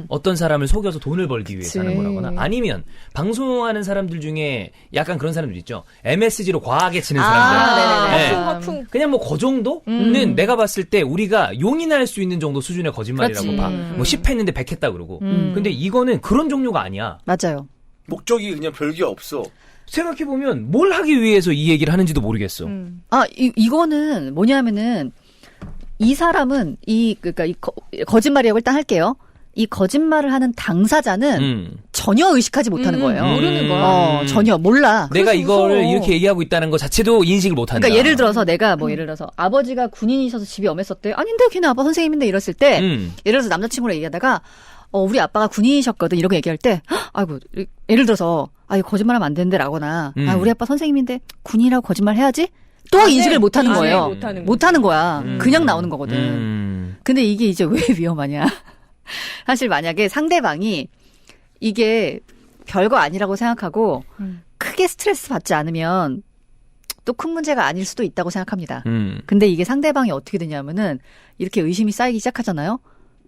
A: 어떤 사람을 속여서 돈을 벌기 위해서 하는 거라거나 아니면 방송하는 사람들 중에 약간 그런 사람들 있죠. MSG로 과하게 치는 사람들. 네.
E: 화풍.
A: 그냥 뭐 그 정도는 내가 봤을 때 우리가 용인할 수 있는 정도 수준의 거짓말이라고
C: 그렇지.
A: 봐. 뭐 10 했는데 100 했다 그러고. 근데 이거는 그런 종류가 아니야.
C: 맞아요.
B: 목적이 그냥 별게 없어.
A: 생각해보면 뭘 하기 위해서 이 얘기를 하는지도 모르겠어.
C: 이거는 뭐냐면은 이 사람은 그러니까 거짓말이라고 일단 할게요. 이 거짓말을 하는 당사자는 전혀 의식하지 못하는 거예요.
D: 모르는 거야.
C: 전혀 몰라.
A: 내가 이거를
C: 무서워.
A: 이렇게 얘기하고 있다는 것 자체도 인식을 못한다.
C: 그러니까 예를 들어서 내가 뭐 예를 들어서 아버지가 군인이셔서 집이 엄했었대. 아닌데 걔네 아빠 선생님인데 이랬을 때 예를 들어서 남자친구랑 얘기하다가 우리 아빠가 군인이셨거든 이렇게 얘기할 때 아이고 예를 들어서 이거 거짓말하면 안 되는데라거나 우리 아빠 선생님인데 군인이라고 거짓말 해야지? 또 인식을 못하는 거예요. 못하는 거야. 그냥 나오는 거거든. 근데 이게 이제 왜 위험하냐? 사실 만약에 상대방이 이게 별거 아니라고 생각하고 크게 스트레스 받지 않으면 또 큰 문제가 아닐 수도 있다고 생각합니다. 근데 이게 상대방이 어떻게 되냐면은 이렇게 의심이 쌓이기 시작하잖아요.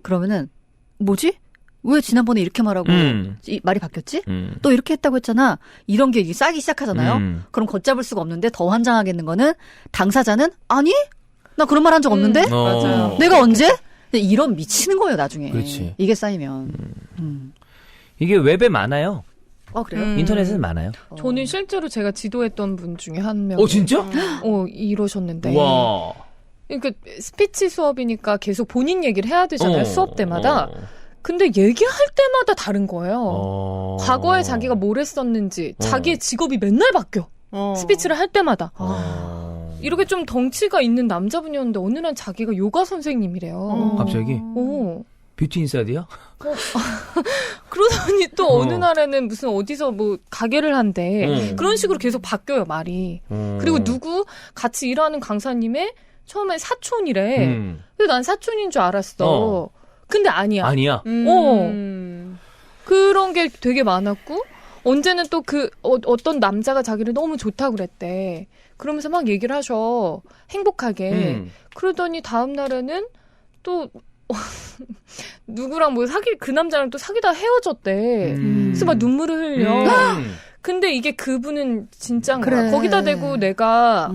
C: 그러면은 뭐지? 왜 지난번에 이렇게 말하고 말이 바뀌었지? 또 이렇게 했다고 했잖아. 이런 게 쌓이기 시작하잖아요. 그럼 걷잡을 수가 없는데 더 환장하겠는 거는 당사자는 아니? 나 그런 말 한 적 없는데?
D: 맞아요.
C: 내가 언제? 이런 미치는 거예요, 나중에.
A: 그렇지.
C: 이게 쌓이면.
A: 이게 웹에 많아요.
C: 그래요?
A: 인터넷에는 많아요.
D: 저는 실제로 제가 지도했던 분 중에 한 명.
A: 진짜?
D: 이러셨는데.
A: 와.
D: 그러니까 스피치 수업이니까 계속 본인 얘기를 해야 되잖아요. 수업 때마다. 근데 얘기할 때마다 다른 거예요. 과거에 자기가 뭘 했었는지, 자기의 직업이 맨날 바뀌어. 스피치를 할 때마다. 이렇게 좀 덩치가 있는 남자분이었는데 어느 날 자기가 요가 선생님이래요.
A: 갑자기? 뷰티 인사이드야?
D: 그러더니 또 어느 날에는 무슨 어디서 뭐 가게를 한대. 그런 식으로 계속 바뀌어요, 말이. 그리고 누구 같이 일하는 강사님의 처음에 사촌이래. 근데 난 사촌인 줄 알았어. 근데 아니야.
A: 아니야?
D: 그런 게 되게 많았고, 언제는 또 어떤 남자가 자기를 너무 좋다고 그랬대. 그러면서 막 얘기를 하셔. 행복하게. 그러더니 다음 날에는 또, 누구랑 그 남자랑 또 사귀다가 헤어졌대. 그래서 막 눈물을 흘려. 근데 이게 그분은 진짜인 거야. 거기다 대고 내가,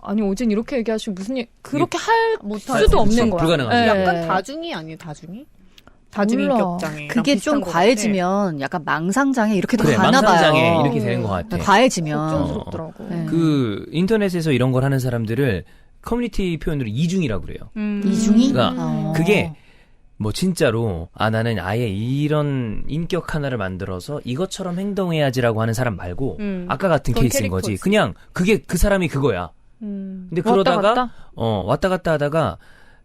D: 아니, 어젠 이렇게 얘기하시고 그렇게 할 수도 없는 거야.
A: 불가능하지.
D: 네.
E: 약간 다중이 아니에요, 다중이? 다중 인격장애.
C: 그게 좀 과해지면 약간 망상장애 이렇게도
A: 그래,
C: 가나 봐요.
A: 망상장애 이렇게 되는 것 같아.
C: 과해지면.
D: 걱정스럽더라고.
A: 그 인터넷에서 이런 걸 하는 사람들을 커뮤니티 표현으로 이중이라고 그래요.
C: 이중이?
A: 그러니까 그게 뭐 진짜로 나는 아예 이런 인격 하나를 만들어서 이것처럼 행동해야지라고 하는 사람 말고 아까 같은 케이스인 거지.
E: 캐릭터지.
A: 그냥 그게 그 사람이 그거야. 근데 그러다가 왔다 갔다 하다가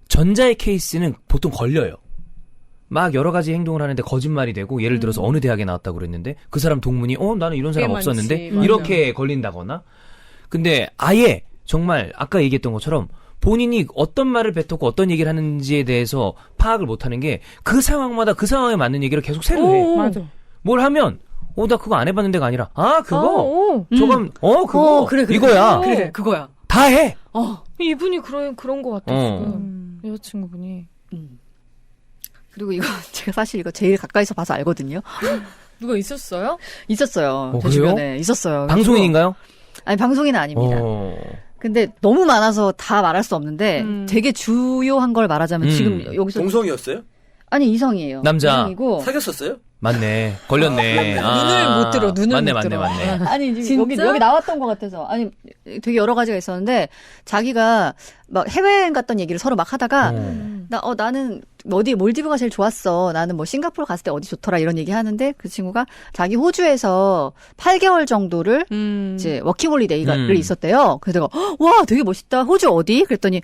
A: 전자의 케이스는 보통 걸려요. 막 여러 가지 행동을 하는데 거짓말이 되고 예를 들어서 어느 대학에 나왔다고 그랬는데 그 사람 동문이 나는 이런 사람 없었는데
E: 많지.
A: 이렇게 걸린다거나. 근데 아예 정말 아까 얘기했던 것처럼 본인이 어떤 말을 뱉었고 어떤 얘기를 하는지에 대해서 파악을 못하는 게 그 상황마다 그 상황에 맞는 얘기를 계속 새로 해.
E: 맞아.
A: 뭘 하면 나 그거 안 해봤는데가 아니라 그거 저건 그거
C: 그래.
A: 이거야.
C: 그래, 그거야.
A: 다 해.
D: 이분이 그런 것 같아, 지금. 여자친구분이.
C: 그리고 이거 제가 사실 이거 제일 가까이서 봐서 알거든요.
D: 누가 있었어요?
C: 있었어요. 제
A: 그래요?
C: 주변에 있었어요.
A: 방송인인가요?
C: 아니 방송인은 아닙니다. 근데 너무 많아서 다 말할 수 없는데 되게 주요한 걸 말하자면 지금 여기서
F: 동성이었어요?
C: 아니 이성이에요.
A: 남자.
C: 이성이고
F: 사귀었었어요?
A: 맞네. 걸렸네.
D: 눈을 못 들어, 눈을 못 들어.
A: 맞네.
C: 아니 지금 여기 나왔던 것 같아서 아니 되게 여러 가지가 있었는데 자기가 막 해외여행 갔던 얘기를 서로 막 하다가 나는 어디 몰디브가 제일 좋았어. 나는 뭐 싱가포르 갔을 때 어디 좋더라 이런 얘기 하는데 그 친구가 자기 호주에서 8개월 정도를 이제 워킹홀리데이를 있었대요. 그래서 내가 와 되게 멋있다. 호주 어디? 그랬더니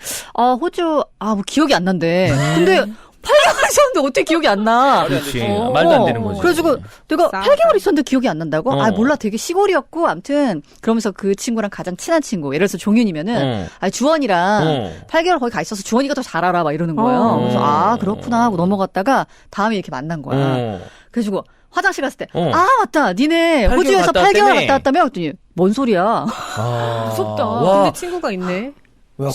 C: 호주 뭐 기억이 안 난대. 근데 8개월 있었는데 어떻게 기억이 안 나?
A: 그렇지. 말도 안 되는 거지.
C: 그래가지고 내가 8개월 있었는데 기억이 안 난다고? 몰라. 되게 시골이었고 암튼 그러면서 그 친구랑 가장 친한 친구 예를 들어서 종윤이면은 주원이랑 8개월 거기 가 있어서 주원이가 더 잘 알아 막 이러는 거예요. 그래서 그렇구나 하고 넘어갔다가 다음에 이렇게 만난 거야. 그래가지고 화장실 갔을 때 맞다. 니네 호주에서 8개월 갔다 왔다며? 그랬더니 뭔 소리야.
D: 무섭다.
E: 근데 친구가 있네.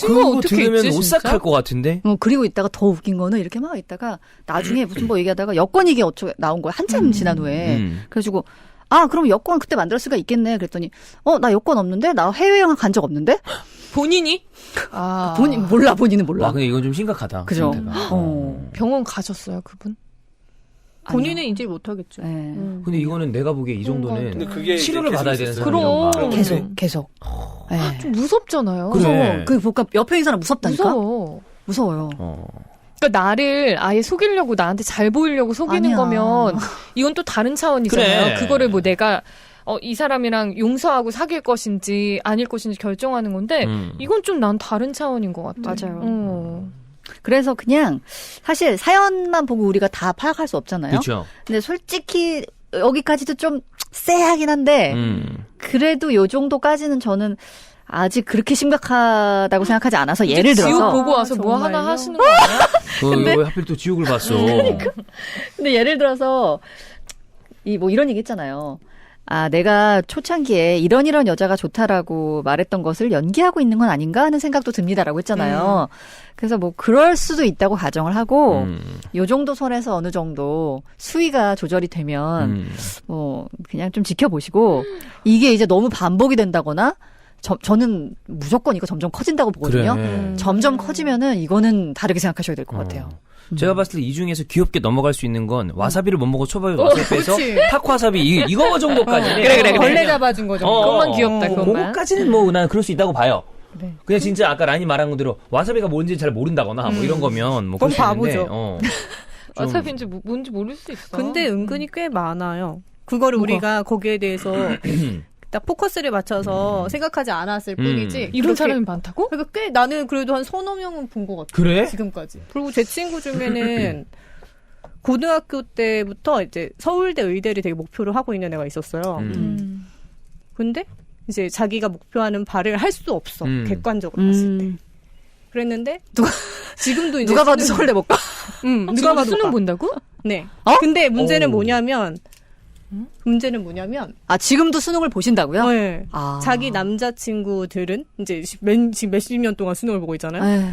A: 그거
D: 어떻게
A: 들으면
D: 있지,
A: 오싹할 것 같은데?
C: 그리고 있다가 더 웃긴 거는 이렇게 막 있다가 나중에 무슨 뭐 얘기하다가 여권 얘기 나온 거야. 한참 지난 후에. 그래가지고 그럼 여권 그때 만들 수가 있겠네. 그랬더니 나 여권 없는데? 나 해외여행 간 적 없는데?
D: 본인이?
C: 본인은 몰라.
A: 근데 이건 좀 심각하다.
C: 그죠?
A: 상태가.
D: 병원 가셨어요, 그분?
E: 본인은 인지 못하겠죠.
C: 네.
A: 근데 이거는 내가 보기에 이 정도는
F: 근데 그게
A: 치료를
F: 이제
A: 받아야
F: 계속
A: 되는
F: 있어요.
A: 사람이야.
C: 계속. 네.
D: 좀 무섭잖아요.
A: 그래.
C: 그 뭔가 옆에 있는 사람 무섭다니까.
D: 무서워.
C: 무서워요.
D: 그러니까 나를 아예 속이려고 나한테 잘 보이려고 속이는
C: 아니야.
D: 거면 이건 또 다른 차원이잖아요.
A: 그래.
D: 그거를 뭐 내가 이 사람이랑 용서하고 사귈 것인지 아닐 것인지 결정하는 건데 이건 좀 난 다른 차원인 것 같아.
C: 맞아요. 그래서 그냥 사실 사연만 보고 우리가 다 파악할 수 없잖아요.
A: 그렇죠.
C: 근데 솔직히 여기까지도 좀 쎄하긴 한데 그래도 요 정도까지는 저는 아직 그렇게 심각하다고 생각하지 않아서 예를
D: 지옥
C: 들어서
D: 보고 와서 뭐
E: 정말요?
D: 하나 하시는 거 아니야?
A: 왜 하필 또 지옥을 봤어?
C: 근데 예를 들어서 뭐 이런 얘기 했잖아요. 아, 내가 초창기에 이런 여자가 좋다라고 말했던 것을 연기하고 있는 건 아닌가 하는 생각도 듭니다라고 했잖아요. 그래서 뭐 그럴 수도 있다고 가정을 하고 요 정도 선에서 어느 정도 수위가 조절이 되면 뭐 그냥 좀 지켜보시고 이게 이제 너무 반복이 된다거나 저는 무조건 이거 점점 커진다고 보거든요.
A: 그래.
C: 점점 커지면은 이거는 다르게 생각하셔야 될 것 같아요.
A: 제가 봤을 때 이 중에서 귀엽게 넘어갈 수 있는 건 와사비를 못 먹고 초밥에 와사비 빼서
E: 그치.
A: 타코와사비 이거 정도까지는
C: 그래.
E: 벌레 잡아준 거 정도.
D: 그것만 귀엽다, 그것만.
A: 그거까지는 뭐 난 그럴 수 있다고 봐요. 그냥 진짜 아까 라니 말한 대로 와사비가 뭔지 잘 모른다거나 뭐 이런 거면 뭐
E: 그건
A: 그럴 수 있는데,
E: 바보죠.
A: 좀-
D: 와사비인지 뭔지 모를 수 있어.
E: 근데 은근히 꽤 많아요. 그거를 우리가 거기에 대해서 딱 포커스를 맞춰서 생각하지 않았을 뿐이지.
D: 이런
E: 그렇게-
D: 사람이 많다고?
E: 그러니까 꽤 나는 그래도 한 서너 명은 본 것 같아.
A: 그래?
E: 지금까지. 그리고 제 친구 중에는 고등학교 때부터 이제 서울대 의대를 되게 목표로 하고 있는 애가 있었어요. 근데 이제 자기가 목표하는 바를 할 수 없어. 객관적으로 봤을 때. 그랬는데 지금도 이제
C: 누가 봐도
E: 수능-
C: 서울대 못 가.
E: 누가 봐도
D: 수능
E: 못 가.
D: 본다고?
E: 네.
C: 어?
E: 근데 문제는
A: 오.
E: 뭐냐면
C: 아, 지금도 수능을 보신다고요?
E: 네.
C: 아.
E: 자기 남자친구들은 이제 지금 몇십 년 동안 수능을 보고 있잖아요.
C: 에휴.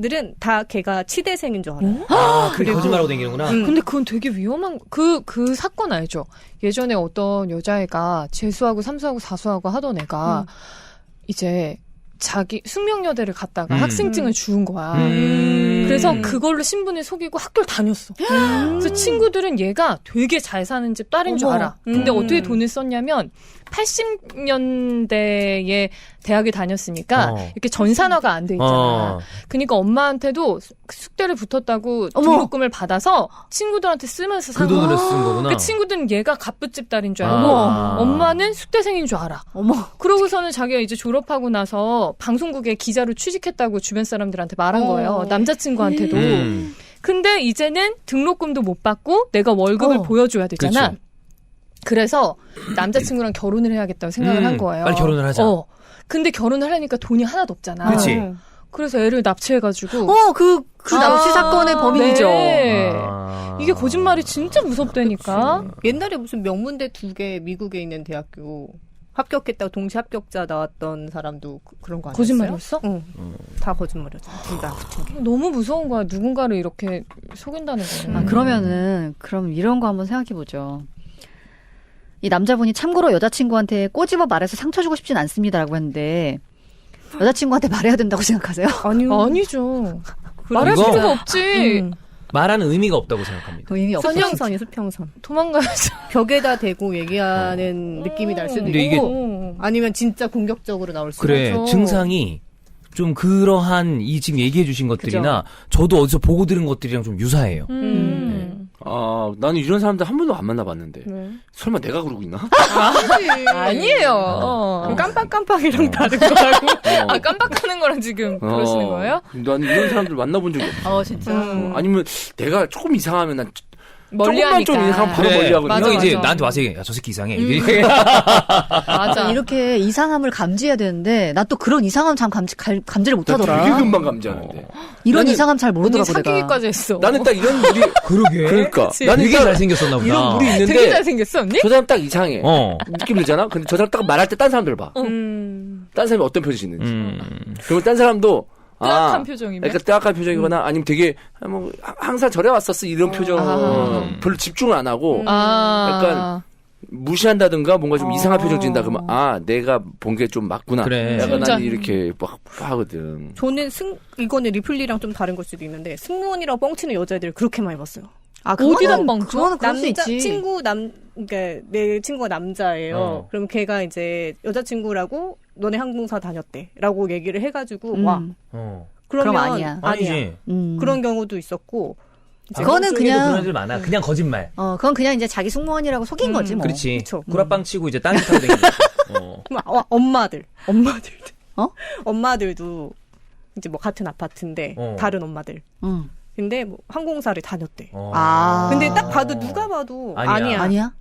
E: 들은 다 걔가 치대생인 줄 알아요.
A: 그게 거짓말하고 다니는구나.
D: 근데 그건 되게 위험한 그 사건 알죠? 예전에 어떤 여자애가 재수하고 삼수하고 사수하고 하던 애가 이제 자기 숙명여대를 갔다가 학생증을 주운 거야. 그래서 그걸로 신분을 속이고 학교를 다녔어. 그래서 친구들은 얘가 되게 잘 사는 집 딸인 줄
C: 어머.
D: 알아. 근데 어떻게 돈을 썼냐면 80년대에 대학에 다녔으니까 이렇게 전산화가 안 돼 있잖아. 그러니까 엄마한테도 숙대를 붙었다고
C: 어머.
D: 등록금을 받아서 친구들한테 쓰면서
A: 그
D: 산
A: 돈으로
D: 거야.
A: 쓴 거구나.
D: 그 친구들은 얘가 갑부집 딸인 줄 알고
A: 아.
D: 엄마는 숙대생인 줄 알아.
C: 어머.
D: 그러고서는 자기가 이제 졸업하고 나서 방송국에 기자로 취직했다고 주변 사람들한테 말한 거예요. 남자친구한테도. 근데 이제는 등록금도 못 받고 내가 월급을 보여줘야 되잖아.
A: 그렇죠.
D: 그래서 남자친구랑 결혼을 해야겠다고 생각을 한 거예요.
A: 빨리 결혼을 하자.
D: 근데 결혼을 하려니까 돈이 하나도 없잖아.
A: 그렇지.
D: 그래서 애를 납치해가지고.
C: 그 납치 사건의 범인이죠.
D: 네.
A: 아.
D: 이게 거짓말이 진짜 무섭다니까.
E: 옛날에 무슨 명문대 2개 미국에 있는 대학교 합격했다고 동시 합격자 나왔던 사람도 그런 거 아니었어요?
D: 거짓말이었어?
E: 응. 다 거짓말이었어. 둘 다.
D: 너무 무서운 거야. 누군가를 이렇게 속인다는 거는.
C: 아, 그럼 이런 거 한번 생각해보죠. 이 남자분이 참고로 여자친구한테 꼬집어 말해서 상처 주고 싶진 않습니다라고 했는데 여자친구한테 말해야 된다고 생각하세요?
D: 아니죠. 말할
A: 이거-
D: 필요가 없지.
A: 말하는 의미가 없다고 생각합니다.
C: 의미 없어.
E: 수평선이 수평선.
D: 도망가야죠.
E: 벽에다 대고 얘기하는 느낌이 날 수도
A: 근데
E: 있고 아니면 진짜 공격적으로 나올 수도
A: 그래,
E: 있고.
A: 증상이 좀 그러한 이 지금 얘기해 주신 것들이나 저도 어디서 보고 들은 것들이랑 좀 유사해요.
B: 아, 나는 이런 사람들 한 번도 안 만나봤는데.
E: 네.
B: 설마 내가 그러고 있나?
D: 아니에요.
E: 깜빡깜빡이랑 다른 거라고.
D: 아, 깜빡하는 거랑 지금 그러시는 거예요?
B: 나는 이런 사람들 만나본 적이 없어.
C: 진짜.
B: 아니면 내가 조금 이상하면 난
D: 멀리
B: 조금만 좀
D: 하니까.
B: 이상하면 바로 멀리 하거든.
A: 맞아,
D: 맞아,
A: 이제
D: 맞아.
A: 나한테 와서 얘기해. 야, 저 새끼 이상해.
D: 맞아.
C: 이렇게 이상함을 감지해야 되는데 난 또 그런 이상함 참 감지를
B: 나
C: 못하더라.
B: 되게 금방 감지하는데.
C: 이런
B: 나는-
C: 이상함 잘
D: 언니
C: 모르더라고 내가.
D: 사귀기까지 했어.
B: 나는 딱 이런 물이
A: 그러게.
B: 그러니까
D: 그치.
B: 나는
A: 되게
B: 딱
A: 잘생겼었나 보다.
B: 이런 물이
D: 되게
B: 있는데
D: 잘생겼어, 언니?
B: 저 사람 딱 이상해.
A: 어.
B: 느낌 들잖아. 근데 저 사람 딱 말할 때 딴 사람들 봐. 딴 사람이 어떤 표정이 있는지. 그리고 딴 사람도
D: 뜨악한 표정이면?
B: 약간 뜨악한 표정이거나 아니면 되게 뭐 항상 저래 왔었어 이런 표정. 별로 집중을 안 하고 약간 무시한다든가 뭔가 좀 이상한 표정 지은다 그러면 내가 본 게 좀 맞구나.
A: 그래.
B: 약간
D: 진짜.
B: 난 이렇게 막 하거든.
E: 저는 이거는 리플리랑 좀 다른 걸 수도 있는데 승무원이라고 뻥치는 여자애들 그렇게 많이 봤어요.
D: 어디다
C: 그거는
D: 뻥쳐?
C: 그거는 그럴 수 있지.
E: 그러니까 내 친구가 남자예요. 그럼 걔가 이제 여자친구라고 너네 항공사 다녔대라고 얘기를 해가지고 와. 그러면
C: 그럼 아니야.
A: 아니지.
E: 그런 경우도 있었고.
C: 그거는 그냥
A: 그런 애들 많아. 그냥 거짓말.
C: 그건 그냥 이제 자기 승무원이라고 속인 거지 뭐.
A: 그렇지.
E: 그쵸.
A: 구라빵 치고 이제 딴짓 하고 다니는
E: 엄마들도 엄마들도 이제 뭐 같은 아파트인데 다른 엄마들. 근데 뭐 항공사를 다녔대. 근데 딱 봐도 누가 봐도
A: 아니야.
E: 아니야.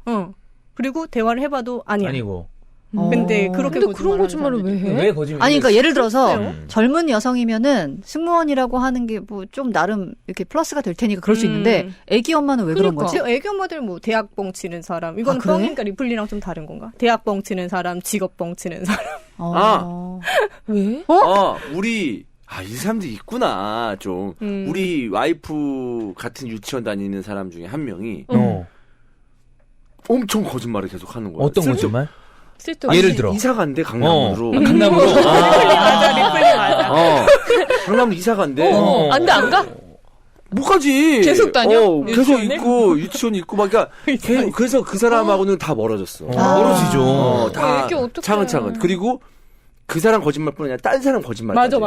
E: 그리고 대화를 해봐도 아니야.
A: 아니고.
E: 근데 그렇게
D: 근데 그런 거짓말을 왜 해?
A: 왜 거짓말?
C: 아니 그러니까 예를 들어서 젊은 여성이면은 승무원이라고 하는 게 뭐 좀 나름 이렇게 플러스가 될 테니까 그럴 수 있는데 애기 엄마는 왜 그런 거지?
E: 애기 엄마들 뭐 대학 뻥치는 사람 이건
C: 그래?
E: 뻥이니까 리플리랑 좀 다른 건가? 대학 뻥치는 사람, 직업 뻥치는 사람.
D: 왜?
B: 우리 이 사람들이 있구나 좀. 우리 와이프 같은 유치원 다니는 사람 중에 한 명이 엄청 거짓말을 계속 하는 거야.
A: 어떤 거짓말?
D: 쓸데없이.
A: 예를 들어
B: 이사 간대 강남으로.
A: 강남으로.
E: 리플리 맞아.
B: 강남으로 이사 간대.
D: 안 돼, 안 가?
B: 못 가지.
D: 계속 다녀?
B: 계속
D: 유치원에?
B: 있고 유치원 있고 막 그러니까 그래서 그 사람하고는 다 멀어졌어.
A: 멀어지죠.
B: 다
D: 이게 어떡해.
B: 차근차근. 그리고 그 사람 거짓말뿐 아니라 다른 사람 거짓말.
E: 맞아.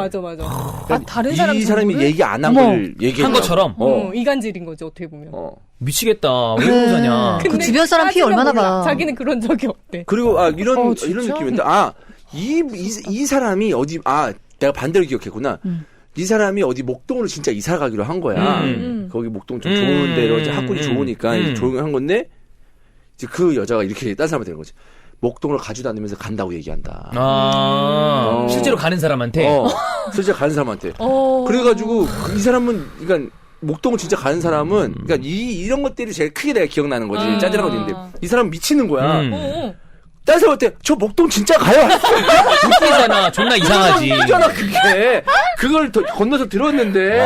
D: 다른 사람
B: 이 사람이
D: 정보를?
B: 얘기 안 한 걸 얘기한
A: 한 것처럼.
E: 이간질인 거지 어떻게 보면.
A: 미치겠다. 왜 그러고 사냐.
C: 그 주변 사람 피해 얼마나 봐.
E: 자기는 그런 적이 없대.
B: 그리고 이런
D: 진짜?
B: 느낌인데 이 사람이 어디 내가 반대로 기억했구나. 이 사람이 어디 목동으로 진짜 이사 가기로 한 거야. 거기 목동 좀 좋은 데로 이제 학군이 좋으니까 이제 조용한 건데 이제 그 여자가 이렇게 딴 사람한테 되는 거지. 목동을 가지도 않으면서 간다고 얘기한다.
A: 실제로 가는 사람한테.
B: 실제로 가는 사람한테. 그래가지고 이 사람은 그러니까 목동을 진짜 가는 사람은 그러니까 이런 것들이 제일 크게 내가 기억나는 거지. 짜증나고 있는데 이 사람 미치는 거야. 딴 사람한테 저 목동 진짜 가요.
A: 웃기잖아. 존나 이상하지.
B: 웃기잖아 그게. 그걸 건너서 들었는데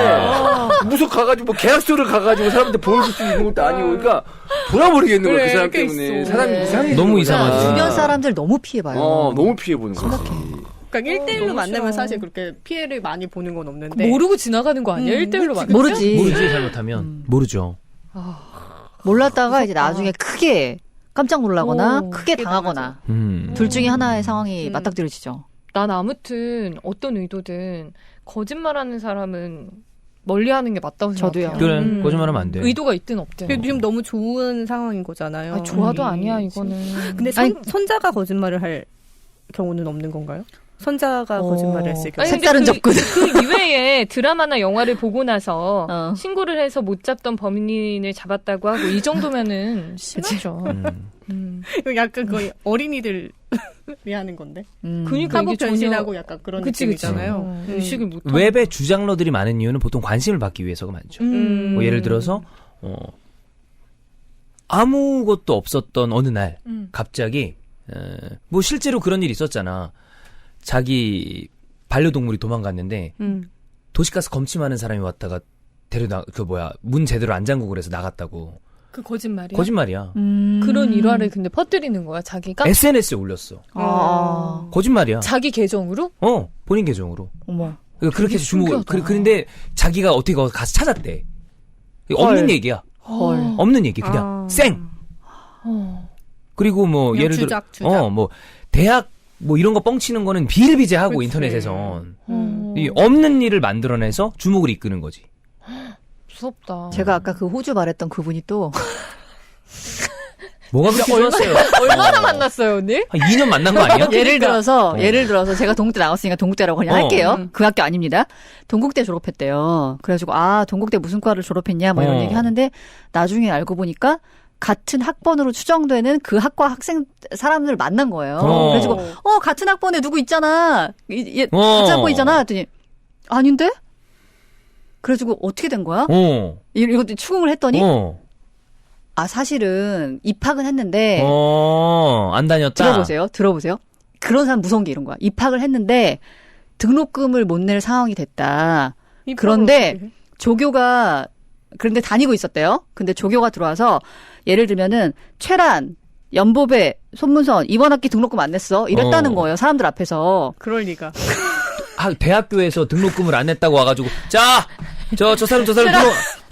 B: 무슨 가가지고 뭐 계약서를 가가지고 사람한테 보여줄 수 있는 것도 아니고 그러니까 돌아버리겠는 거야 그 사람 때문에. 사람이 이상해.
A: 너무 이상하지.
C: 주변 사람들 너무 피해봐요.
B: 너무 피해 보는 거지.
E: 그러니까 1대1로 만나면
D: 싫어.
E: 사실 그렇게 피해를 많이 보는 건 없는데.
D: 모르고 지나가는 거 아니야? 1대1로 만나.
C: 모르지.
A: 모르지 잘못하면. 모르죠.
C: 몰랐다가 이제 나중에 크게 깜짝 놀라거나 크게
E: 크게
C: 당하거나 둘 중에 하나의 상황이 맞닥뜨려지죠.
D: 난 아무튼 어떤 의도든 거짓말하는 사람은 멀리하는 게 맞다고
C: 저도요.
D: 생각해요.
A: 그래. 거짓말하면 안 돼.
D: 의도가 있든 없든.
E: 근데 지금 너무 좋은 상황인 거잖아요.
D: 좋아도 아니야 이거는.
E: 근데 손자가 거짓말을 할 경우는 없는 건가요? 손자가 거짓말을 했을 경우.
D: 아니, 근데
C: 색다른 접근.
D: 그 이외에 드라마나 영화를 보고 나서
C: 신고를
D: 신고를 해서 못 잡던 범인을 잡았다고 하고 이 정도면은 심하죠.
E: 약간 거의 어린이들이 하는 건데.
D: 그러니까
E: 하고
D: 이게
E: 변신하고 약간 그런
D: 그치.
E: 느낌이잖아요.
D: 의식을 못.
A: 웹에 주장러들이 많은 이유는 보통 관심을 받기 위해서가 많죠. 뭐 예를 들어서 아무것도 없었던 어느 날 갑자기 뭐 실제로 그런 일이 있었잖아. 자기 반려동물이 도망갔는데 도시가스 검침하는 사람이 왔다가 문 제대로 안 잠그고 그래서 나갔다고.
D: 그 거짓말이야.
A: 거짓말이야.
D: 그런 일화를 근데 퍼뜨리는 거야 자기가.
A: SNS에 올렸어. 거짓말이야.
D: 자기 계정으로?
A: 본인 계정으로.
C: 어머.
A: 그렇게 해서 주목을.
D: 신기하다.
A: 그런데 자기가 어떻게 가서 찾았대. 없는 얘기야.
C: 헐.
A: 없는 얘기 그냥 쌩. 그리고 뭐
E: 그냥
A: 예를 들어
E: 주작.
A: 뭐 대학 뭐 이런 거 뻥치는 거는 비일비재하고 인터넷에선 이 없는 일을 만들어내서 주목을 이끄는 거지.
D: 무섭다.
C: 제가 아까 그 호주 말했던 그분이 또
A: 뭐가 그렇게 좋았어요?
D: 얼마나 만났어요 언니?
A: 한 2년 만난 거 아니야?
C: 예를 들어서 제가 동국대 나왔으니까 동국대라고 그냥 할게요. 그 학교 아닙니다. 동국대 졸업했대요. 그래가지고 동국대 무슨 과를 졸업했냐 뭐 이런 얘기 하는데 나중에 알고 보니까 같은 학번으로 추정되는 그 학과 사람들을 만난 거예요. 그래가지고 같은 학번에 누구 있잖아. 같은 학번이잖아. 했더니 아닌데? 그래가지고 어떻게 된 거야? 이것도 추궁을 했더니 사실은 입학은 했는데
A: 안 다녔다.
C: 들어보세요. 그런 사람 무서운 게 이런 거야. 입학을 했는데 등록금을 못 낼 상황이 됐다. 그런데 조교가 그런데 다니고 있었대요. 근데 조교가 들어와서 예를 들면은 최란, 연보배, 손문선 이번 학기 등록금 안 냈어. 이랬다는 거예요. 사람들 앞에서.
E: 그럴 리가.
A: 대학교에서 등록금을 안 냈다고 와가지고 자, 저 사람 등록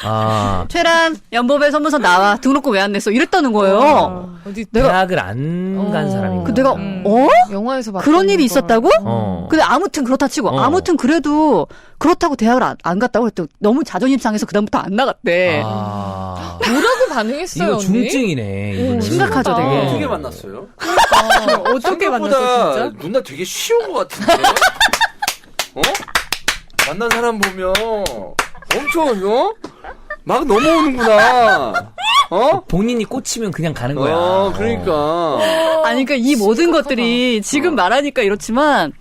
A: 아.
C: 최란 연보배 선문서 나와. 등록금 왜 안 냈어? 이랬다는 거예요.
D: 어디
A: 대학을 안 간 사람인
C: 그
A: 거야.
C: 내가
D: 영화에서 봤던
C: 그런 일이 있었다고?
A: 어.
C: 근데 아무튼 그렇다 치고 아무튼 그래도 그렇다고 대학을 안 갔다고 그랬더니 너무 자존심 상해서 그다음부터 안 나갔대.
A: 아.
D: 뭐라고 반응했어요,
A: 이거
D: 언니?
A: 중증이네. 이거는.
C: 심각하죠, 되게.
F: 어떻게 만났어요?
E: 어떻게 만났어
F: 생각보다
E: 진짜?
F: 누나 되게 쉬운 것 같은데. 어? 만난 사람 보면 엄청 막 넘어오는구나. 어?
A: 본인이 꽂히면 그냥 가는 거야.
F: 그러니까.
C: 아니 그러니까 이 모든 것들이 지금 말하니까 이렇지만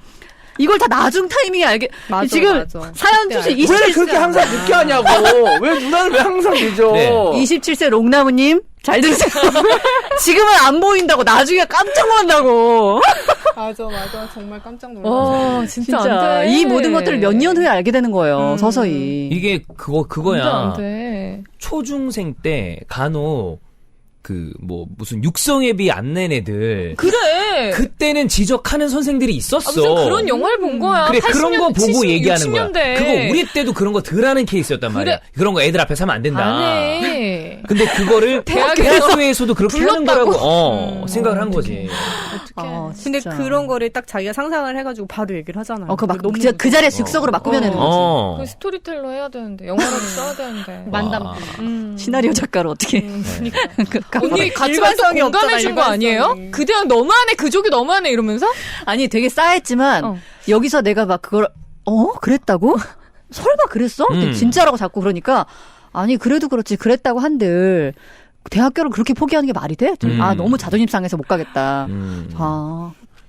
C: 이걸 다 나중 타이밍에 알게
E: 맞아,
C: 지금
E: 맞아.
C: 사연
E: 그때
C: 주신
E: 알고.
F: 왜
C: 27세
F: 그렇게 항상 늦게 하냐고. 왜 누나는 왜 항상 늦어?
A: 네.
C: 27세 롱나무님 잘 들으세요. 지금은 안 보인다고 나중에 깜짝 놀란다고.
E: 맞아 정말 깜짝 놀랐어.
D: 와, 진짜 안 돼.
C: 이 모든 것들을 몇 년 후에 알게 되는 거예요. 서서히.
A: 이게 그거야.
D: 안 돼.
A: 초중생 때 간혹 무슨 육성회비 안 낸 애들
D: 그래.
A: 그때는 지적하는 선생들이 있었어.
D: 무슨 그런 영화를 본 거야.
A: 그래 그런 거
D: 80년,
A: 보고
D: 70,
A: 얘기하는 거야.
D: 60년대.
A: 그거 우리 때도 그런 거 덜 하는 케이스였단 말이야. 그런 거 애들 앞에서 하면 안 된다.
D: 안 해.
A: 근데 그거를
D: 대학에서
A: 학교에서도 그렇게 하는
D: 불렀다고?
A: 거라고 생각을 한 거지.
E: 근데
C: 진짜.
E: 그런 거를 딱 자기가 상상을 해가지고 바로 얘기를 하잖아요.
C: 너무 그 자리에 즉석으로 막 꾸며내는 거지.
D: 그 스토리텔러 해야 되는데 영화라도 써야 되는데.
E: 만담.
C: 시나리오 작가로 어떻게.
D: 언니 같이 가서
E: 일관성이
D: 공감해
E: 없잖아,
D: 준 거 아니에요?
E: 일관성이.
D: 그 대학 너무하네, 그족이 너무하네 이러면서?
C: 아니 되게 싸했지만 여기서 내가 막 그걸 그랬다고? 설마 그랬어? 근데 진짜라고 자꾸 그러니까 아니 그래도 그렇지 그랬다고 한들 대학교를 그렇게 포기하는 게 말이 돼? 너무 자존심 상해서 못 가겠다.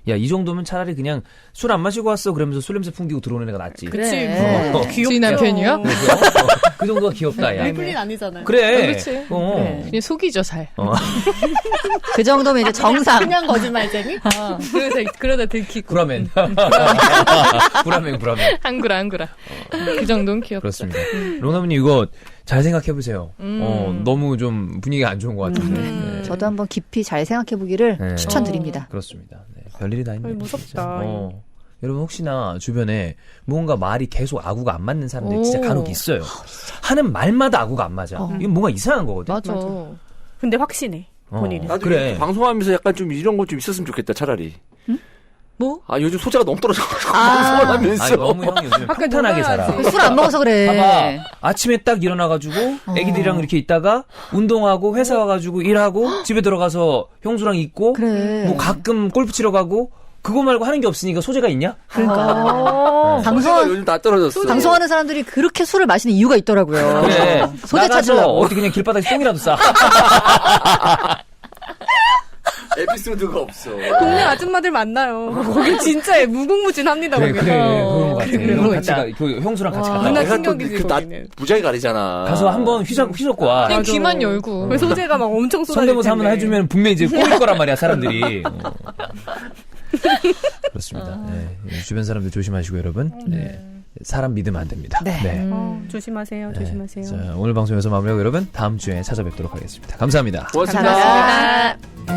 A: 야, 이 정도면 차라리 그냥 술 안 마시고 왔어 그러면서 술 냄새 풍기고 들어오는 애가 낫지.
C: 그래.
D: 주인 남편이요?
A: 그 정도가 귀엽다, 야.
E: 리플린 아니잖아요.
A: 그래.
D: 그렇지.
C: 그래.
D: 그냥 속이죠, 잘.
C: 그 정도면 이제 정상.
E: 그냥 거짓말쟁이?
D: 그러다 들키고.
A: 구라맨. 구라맨.
D: 한구라. 그 정도는 귀엽죠.
A: 그렇습니다. 롱나무님 이거 잘 생각해보세요. 너무 좀 분위기가 안 좋은 것 같은데. 네.
C: 저도 한번 깊이 잘 생각해보기를
A: 네.
C: 추천드립니다.
A: 그렇습니다. 네. 별일이 다 있네.
E: 무섭다.
A: 여러분 혹시나 주변에 뭔가 말이 계속 아구가 안 맞는 사람들이 진짜 간혹 있어요. 하는 말마다 아구가 안 맞아. 이건 뭔가 이상한 거거든.
D: 맞아.
E: 근데 확신해. 본인이.
F: 나도
A: 그래.
F: 이렇게 방송하면서 약간 좀 이런 거 좀 있었으면 좋겠다, 차라리.
C: 뭐?
F: 요즘 소재가 너무 떨어져가지고 방송을 하면서.
A: 아니, 너무 형이 요즘 평탄하게 살아.
C: 술 안 먹어서 그래.
A: 봐봐. 아침에 딱 일어나가지고 애기들이랑 이렇게 있다가 운동하고 회사 와가지고 일하고 집에 들어가서 형수랑 있고
C: 그래.
A: 뭐 가끔 골프 치러 가고 그거 말고 하는 게 없으니까 소재가 있냐?
C: 그러니까.
F: 소재가 요즘 다 떨어졌어.
C: 방송하는 사람들이 그렇게 술을 마시는 이유가 있더라고요.
A: 그래.
C: 소재
A: 나가서
C: 찾으려고.
A: 어디 그냥 길바닥에 똥이라도 싸.
F: 에피소드가 없어.
E: 동네 아줌마들 만나요. 거기 진짜 무궁무진합니다.
A: 그래,
E: 거기는.
A: 그런 거 같아.
C: 그런 거
A: 같이
C: 있다.
A: 그 형수랑 같이 갔다
E: 누나
A: 와.
F: 내가 또
E: 충격이지,
F: 그 나
E: 거기는.
F: 무지하게 가리잖아.
A: 가서 한번 휘젓고 와.
D: 그냥
E: 맞아.
D: 귀만 열고.
E: 그 소재가 막 엄청 쏟아질
A: 성대모사 한번
E: 텐데.
A: 해주면 분명히 이제 꼬일 거란 말이야, 사람들이. 그렇습니다. 네. 주변 사람들 조심하시고, 여러분. 네. 사람 믿으면 안 됩니다.
C: 네.
E: 조심하세요. 조심하세요.
A: 자, 오늘 방송 여기서 마무리하고 여러분, 다음 주에 찾아뵙도록 하겠습니다. 감사합니다.
F: 고맙습니다.
C: 감사합니다.